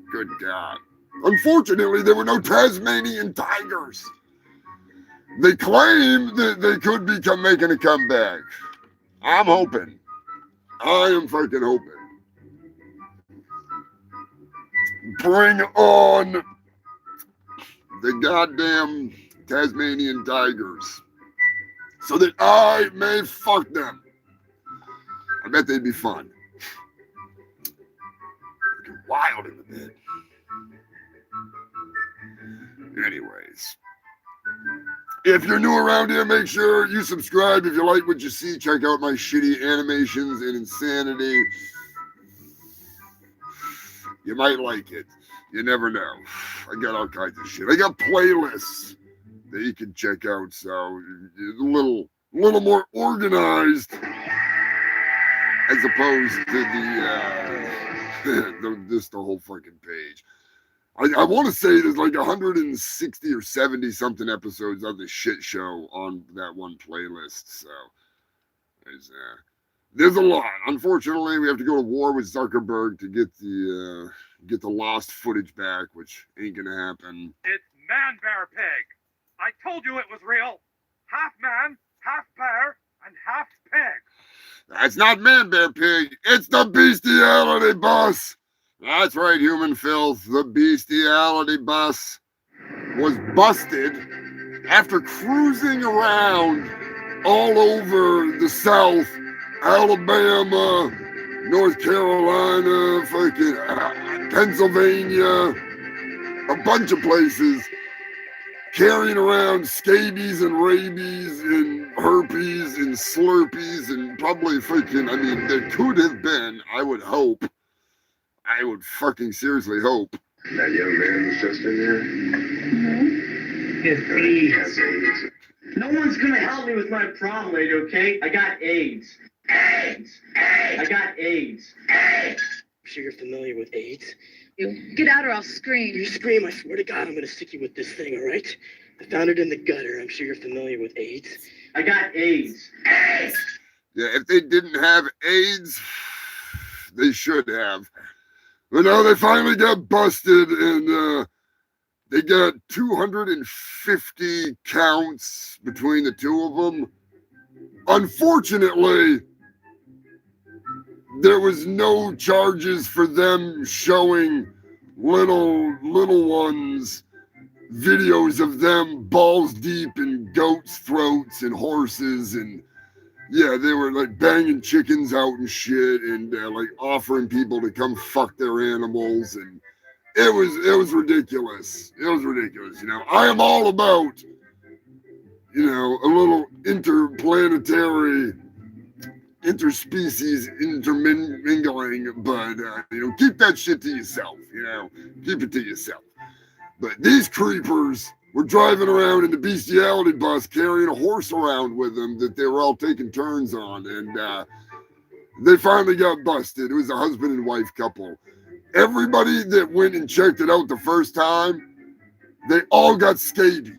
Good God. Unfortunately, there were no Tasmanian tigers. They claim that they could be making a comeback. I'm hoping. I am fucking hoping. Bring on the goddamn Tasmanian tigers so that I may fuck them. I bet they'd be fun. Wild in the bed. Anyways, if you're new around here, make sure you subscribe. If you like what you see, check out my shitty animations and insanity. You might like it. You never know. I got all kinds of shit. I got playlists that you can check out, so a little more organized as opposed to just the whole fucking page. I want to say there's like 160 or 70 something episodes of the shit show on that one playlist. So there's a lot. Unfortunately, we have to go to war with Zuckerberg to get the lost footage back, which ain't gonna happen. It's Man Bear Pig. I told you it was real. Half man, half bear, and half pig. That's not Man Bear Pig. It's the bestiality bus. That's right, human filth. The bestiality bus was busted after cruising around all over the South, Alabama, North Carolina, fucking Pennsylvania, a bunch of places, carrying around scabies and rabies and herpes and slurpees and probably freaking, I mean, there could have been, I would fucking seriously hope. That young man was just in there? Mm-hmm. He has AIDS. No one's gonna help me with my problem, lady, okay? I got AIDS. AIDS! AIDS! I got AIDS. AIDS! I'm sure you're familiar with AIDS. You get out or I'll scream. You scream, I swear to God, I'm gonna stick you with this thing, all right? I found it in the gutter. I'm sure you're familiar with AIDS. I got AIDS. AIDS! Yeah, if they didn't have AIDS, they should have. But no, they finally got busted, and they got 250 counts between the two of them. Unfortunately, there was no charges for them showing little ones videos of them balls deep in goats' throats and horses, and yeah, they were like banging chickens out and shit, and like offering people to come fuck their animals, and it was ridiculous. It was ridiculous. You know, I am all about, you know, a little interplanetary, interspecies intermingling, but you know, keep that shit to yourself. You know, keep it to yourself. But these creepers were driving around in the bestiality bus carrying a horse around with them that they were all taking turns on. And they finally got busted. It was a husband and wife couple. Everybody that went and checked it out the first time, they all got scabies.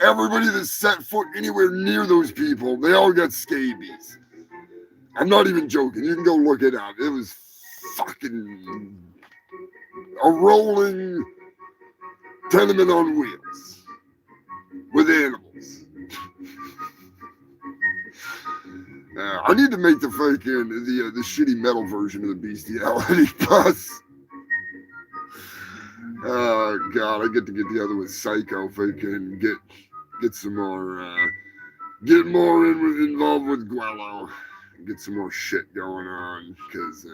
Everybody that set foot anywhere near those people, they all got scabies. I'm not even joking. You can go look it up. It was fucking a rolling tenement on wheels with animals. I need to make the fucking the shitty metal version of the bestiality bus. Oh god, I get to get together with Psycho if I can get some more get more involved with Guello, get some more shit going on, because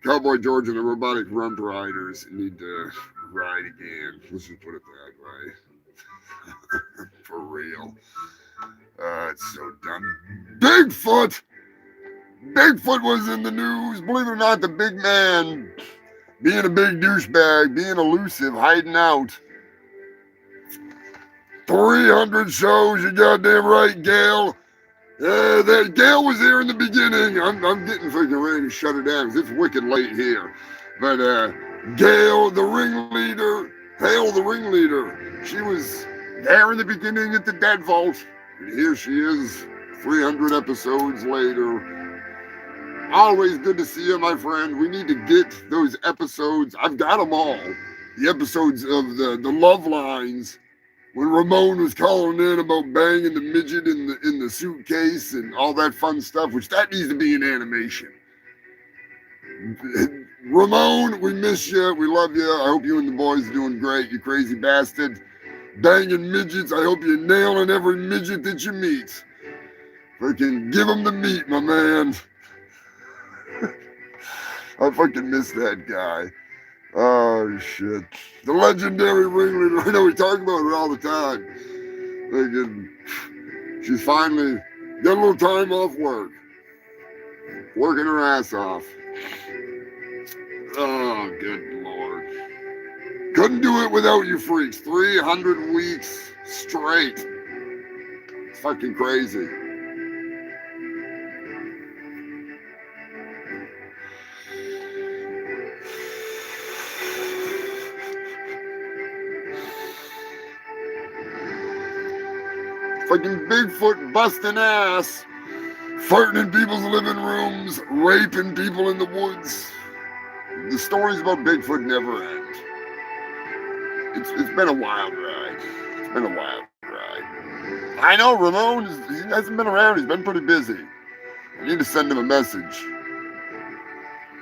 Cowboy George and the Robotic Rump Riders need to ride again. Let's just put it that way. For real. It's so dumb. Bigfoot! Bigfoot was in the news. Believe it or not, the big man being a big douchebag, being elusive, hiding out. 300 shows, you goddamn right, Gail. That Gail was here in the beginning. I'm getting freaking ready to shut it down because it's wicked late here. But Gail, the ringleader, Hail the ringleader, she was there in the beginning at the Dead Vault. And here she is, 300 episodes later. Always good to see you, my friend. We need to get those episodes. I've got them all. The episodes of the love lines when Ramon was calling in about banging the midget in the suitcase and all that fun stuff, which that needs to be in animation. Ramon, we miss you. We love you. I hope you and the boys are doing great, you crazy bastard. Banging midgets. I hope you're nailing every midget that you meet. Freaking give them the meat, my man. I fucking miss that guy. Oh, shit. The legendary ringleader. I know we talk about her all the time. Freaking, she's finally got a little time off work. Working her ass off. Oh, good Lord. Couldn't do it without you freaks. 300 weeks straight. It's fucking crazy. Fucking Bigfoot busting ass, farting in people's living rooms, raping people in the woods. The stories about Bigfoot never end. It's been a wild ride. It's been a wild ride. I know Ramon, he hasn't been around. He's been pretty busy. I need to send him a message.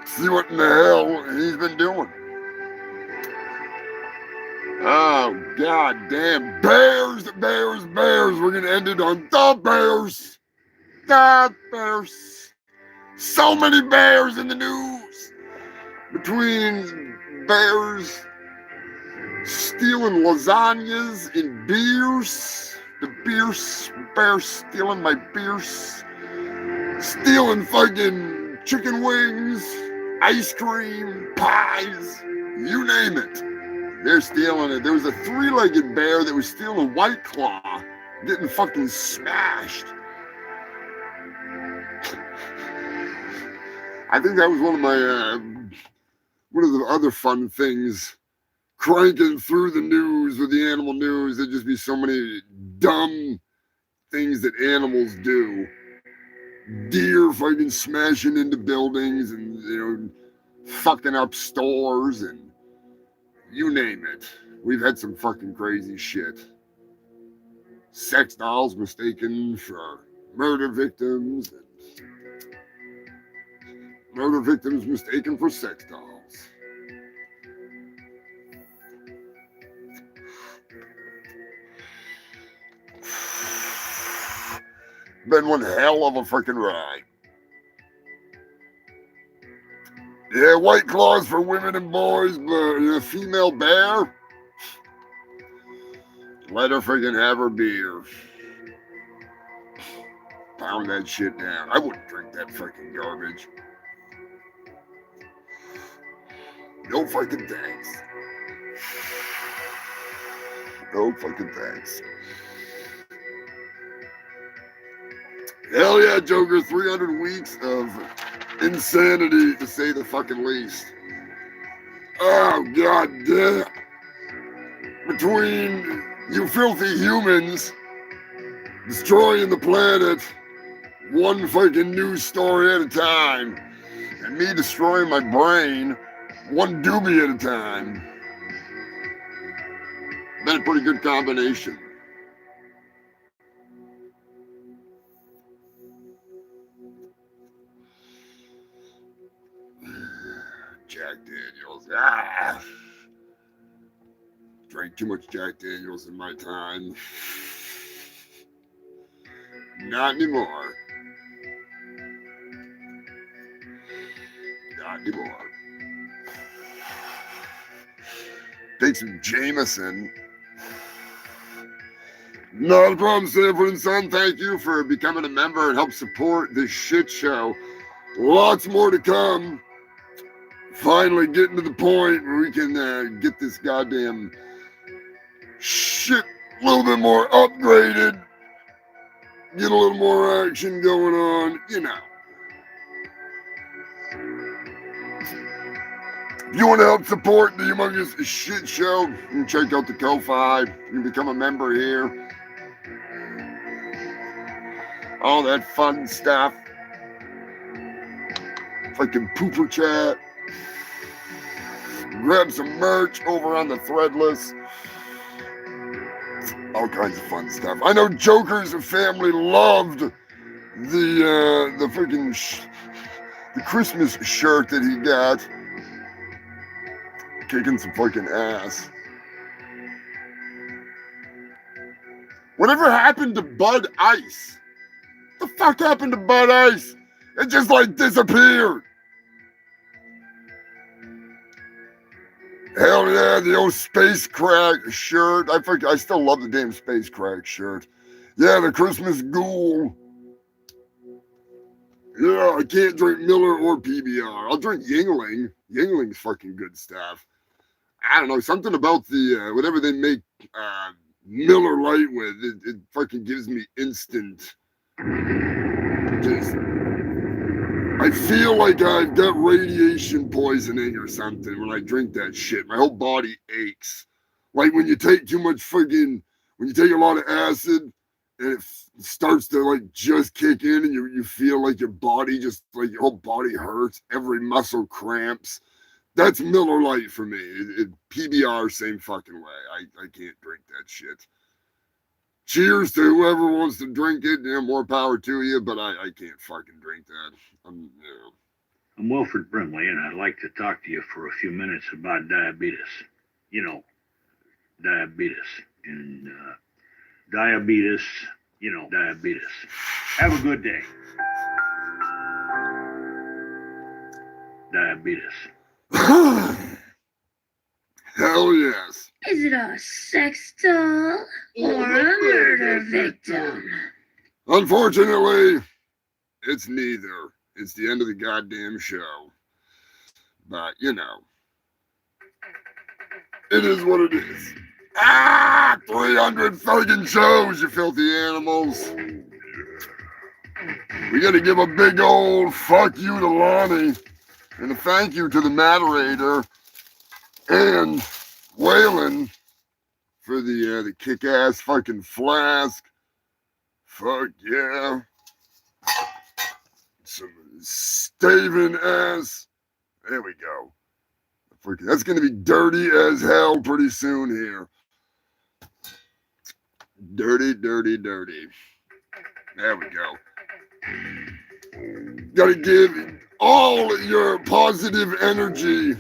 See what in the hell he's been doing. Oh, god damn. Bears, bears, bears. We're going to end it on the bears. The bears. So many bears in the news. Between bears stealing lasagnas and beers. The bears stealing my beers. Stealing fucking chicken wings, ice cream, pies, you name it. They're stealing it. There was a three-legged bear that was stealing White Claw, getting fucking smashed. I think that was one of the other fun things, cranking through the news with the animal news. There'd just be so many dumb things that animals do. Deer fucking smashing into buildings and, you know, fucking up stores and you name it. We've had some fucking crazy shit. Sex dolls mistaken for murder victims. Murder victims mistaken for sex dolls. Been one hell of a freaking ride. Yeah, White Claws for women and boys, but a female bear, let her freaking have her beer. Pound that shit down. I wouldn't drink that freaking garbage. No fucking thanks. No fucking thanks. Hell yeah, Joker. 300 weeks of insanity, to say the fucking least. Oh, god damn. Between you filthy humans destroying the planet one fucking news story at a time, and me destroying my brain one doobie at a time. Been a pretty good combination. Jack Daniels. Ah! Drank too much Jack Daniels in my time. Not anymore. Not anymore. Take some Jameson. Not a problem, Sanford and Son. Thank you for becoming a member and help support this shit show. Lots more to come. Finally getting to the point where we can get this goddamn shit a little bit more upgraded. Get a little more action going on, you know. If you want to help support the Humongous Shit Show, you can check out the Ko-Fi. You can become a member here. All that fun stuff. Fucking pooper chat. Grab some merch over on the Threadless. All kinds of fun stuff. I know Joker's family loved the freaking the Christmas shirt that he got. Kicking some fucking ass. Whatever happened to Bud Ice? What the fuck happened to Bud Ice? It just like disappeared. Hell yeah, the old Space Crack shirt. I still love the damn Space Crack shirt. Yeah, the Christmas Ghoul. Yeah, I can't drink Miller or PBR. I'll drink Yingling. Yingling's fucking good stuff. I don't know, something about the, whatever they make Miller Lite with, it fucking gives me instant, just, I feel like I've got radiation poisoning or something when I drink that shit. My whole body aches. Like when you take too much when you take a lot of acid and it starts to like just kick in and you feel like your body just, like your whole body hurts, every muscle cramps. That's Miller Lite for me. PBR, same fucking way. I can't drink that shit. Cheers to whoever wants to drink it. You know, more power to you, but I can't fucking drink that. I'm Wilfred Brimley, and I'd like to talk to you for a few minutes about diabetes. You know, diabetes. And diabetes, diabetes. Have a good day. Diabetes. Hell yes. Is it a sex doll or a murder victim? Unfortunately, it's neither. It's the end of the goddamn show. But, you know, it is what it is. 300 fucking shows, you filthy animals. We gotta give a big old fuck you to Lonnie. And a thank you to the moderator and Waylon for the kick-ass fucking flask. Fuck yeah. Some staving ass. There we go. That's gonna be dirty as hell pretty soon here. Dirty, dirty, dirty. There we go. Gotta give all your positive energy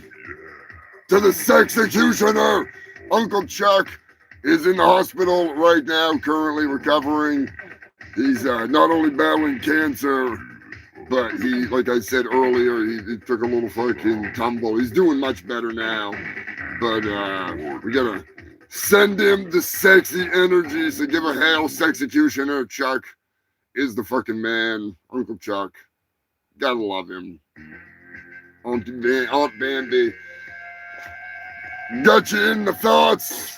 to the sexecutioner. Uncle Chuck is in the hospital right now, currently recovering. He's not only battling cancer, but he, like I said earlier, he took a little fucking tumble. He's doing much better now. But we gotta send him the sexy energy. So give a hail, Sexecutioner. Chuck is the fucking man. Uncle Chuck. Gotta love him. Aunt Bambi. Got you in the thoughts.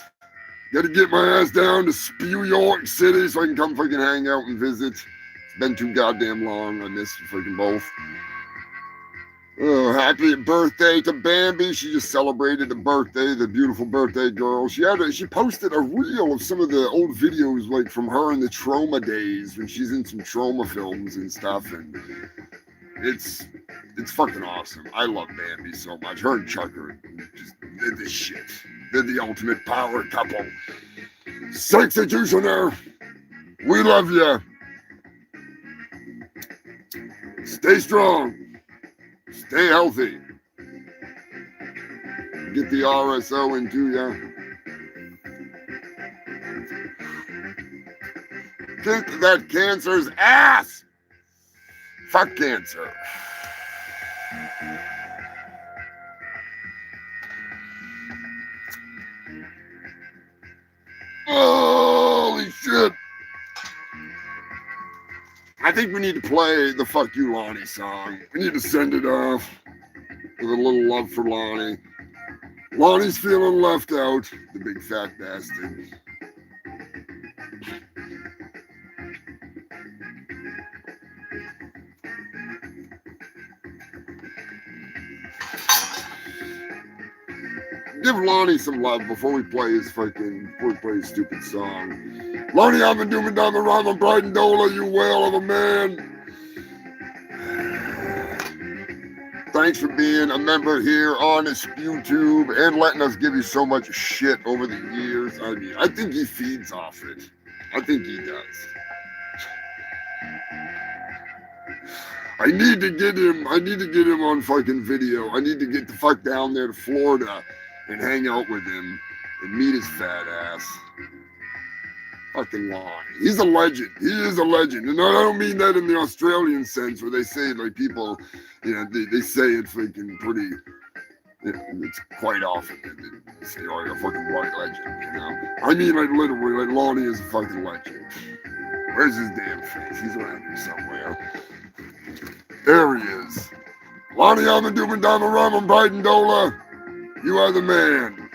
Gotta get my ass down to Spew York City so I can come fucking hang out and visit. It's been too goddamn long. I miss you fucking both. Oh, happy birthday to Bambi. She just celebrated a birthday, the beautiful birthday girl. She posted a reel of some of the old videos like from her in the trauma days when she's in some trauma films and stuff, and it's fucking awesome. I love Bambi so much. Her and Chuck are just they're the shit. They're the ultimate power couple. Sexecutioner, we love you. Stay strong. Stay healthy. Get the RSO into ya. Kick that cancer's ass. Fuck cancer. Holy shit. I think we need to play the Fuck You Lonnie song. We need to send it off with a little love for Lonnie. Lonnie's feeling left out, the big fat bastard. Give Lonnie some love before we play his stupid song. Lonnie, I've been doing down the rhyme on Brighton Dola, you whale of a man. Thanks for being a member here on YouTube and letting us give you so much shit over the years. I mean, I think he feeds off it. I think he does. I need to get him on fucking video. I need to get the fuck down there to Florida and hang out with him and meet his fat ass. Fucking Lonnie. He's a legend. He is a legend. And I don't mean that in the Australian sense where they say like people, you know, they say it fucking pretty, it's quite often they say, oh, you're a fucking white legend, you know. I mean like literally, like Lonnie is a fucking legend. Where's his damn face? He's around here somewhere. There he is. Lonnie, I've been doing down the rum on Brighton Dola. You are the man.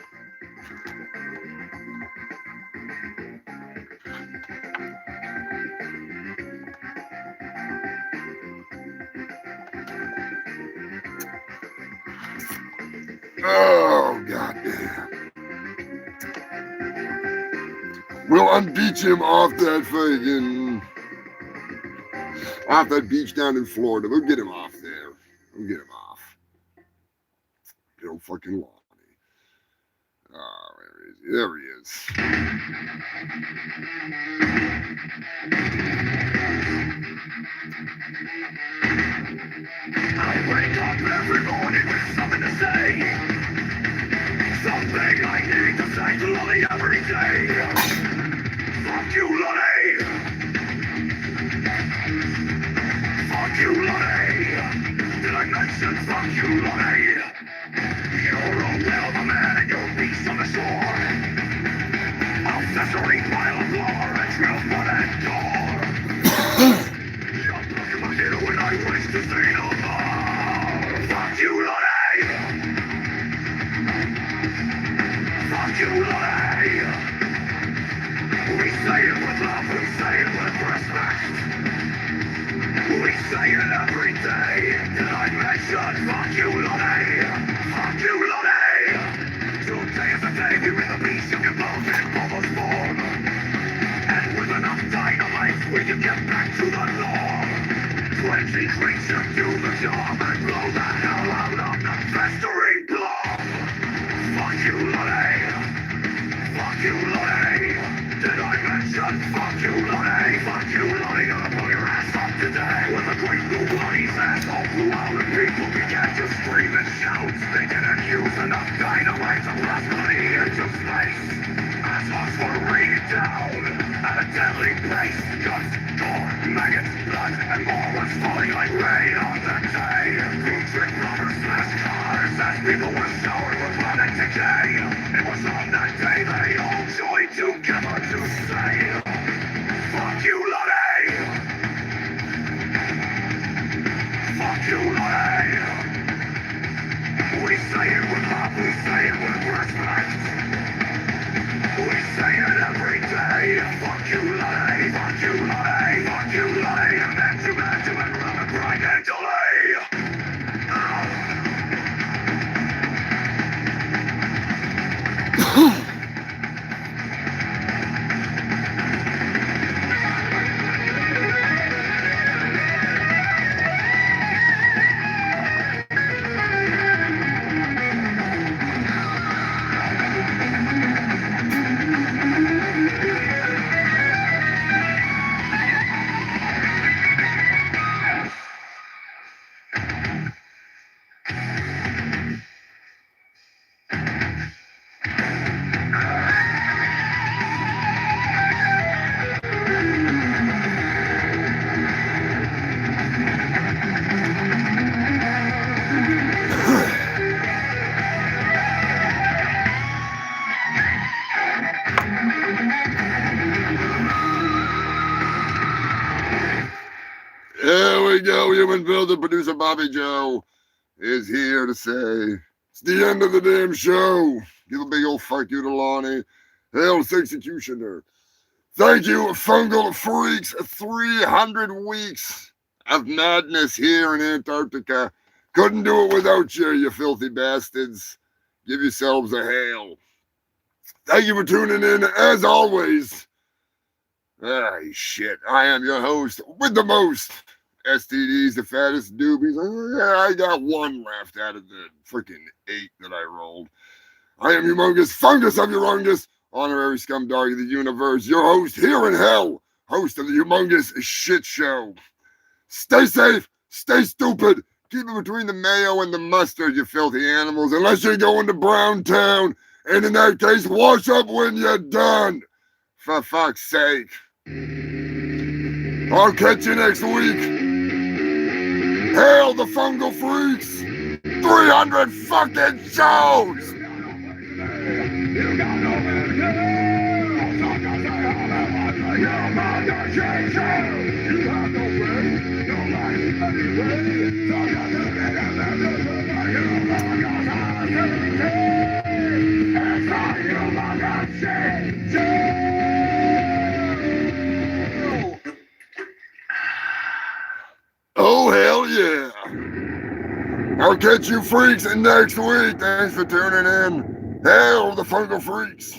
Oh, goddamn. We'll unbeach him off that beach down in Florida. We'll get him off there. We'll get him off. Good old fucking Lonnie. Oh, where is he? There he is. I wake up every morning with something to say. Something I need to say to Lonnie every day. Fuck you, Lonnie. Fuck you, Lonnie. Did I mention fuck you, Lonnie? You're a whale of a man and you're a beast on the shore. I'll festering pile of lore and trail blood and gore. You're blocking my head when I wish to say no more. Fuck you, Lonnie. Fuck you, Lonnie. We say it with love, we say it with respect. We say it every day. Did I mention fuck you, Lonnie? Fuck you, Lonnie. Today is the day you in the beast of your bones in bubbles form. And with enough dynamite, we can get back to the norm. 20 creatures do the job and blow the hell out of the festering blob. Fuck you, Lonnie. Fuck you, Lonnie. Did I mention fuck you, Lonnie? Fuck you, Lonnie. Gonna blow your ass up today with a great blue Lonnie's ass all flew out and people began to scream and shout. They didn't use enough dynamite to blast Lonnie into space. Assholes were raining down at a deadly pace. Guns Maggots, blood, and more was falling like rain on the day. Food, drink, robbers, smashed cars as people were showered with blood and decay. It was on that day they all joined together to say, fuck you, Lottie! Fuck you, Lottie! We say it with love, we say it with respect. We say it every day. Fuck you, Lottie, fuck you, Lottie, fuck you, Lottie. And then to and run and grind and Here we go, human builder, producer Bobby Joe is here to say, it's the end of the damn show. Give a big old fuck you to Lonnie. Hell's executioner. Thank you, Fungal Freaks. 300 weeks of madness here in Antarctica. Couldn't do it without you, you filthy bastards. Give yourselves a hail. Thank you for tuning in, as always. Ah, shit. I am your host with the most STDs, the fattest doobies. Yeah, I got one left out of the freaking 8 that I rolled. I am Humongous Fungus of Humongous, honorary scumdog of the universe, your host here in hell, host of the Humongous Shit Show. Stay safe, stay stupid, keep it between the mayo and the mustard, you filthy animals, unless you're going to Brown Town, and in that case, wash up when you're done. For fuck's sake. I'll catch you next week. Hail the Fungal Freaks! 300 fucking shows! Oh, hell yeah. I'll catch you freaks next week. Thanks for tuning in. Hail the Fungal Freaks.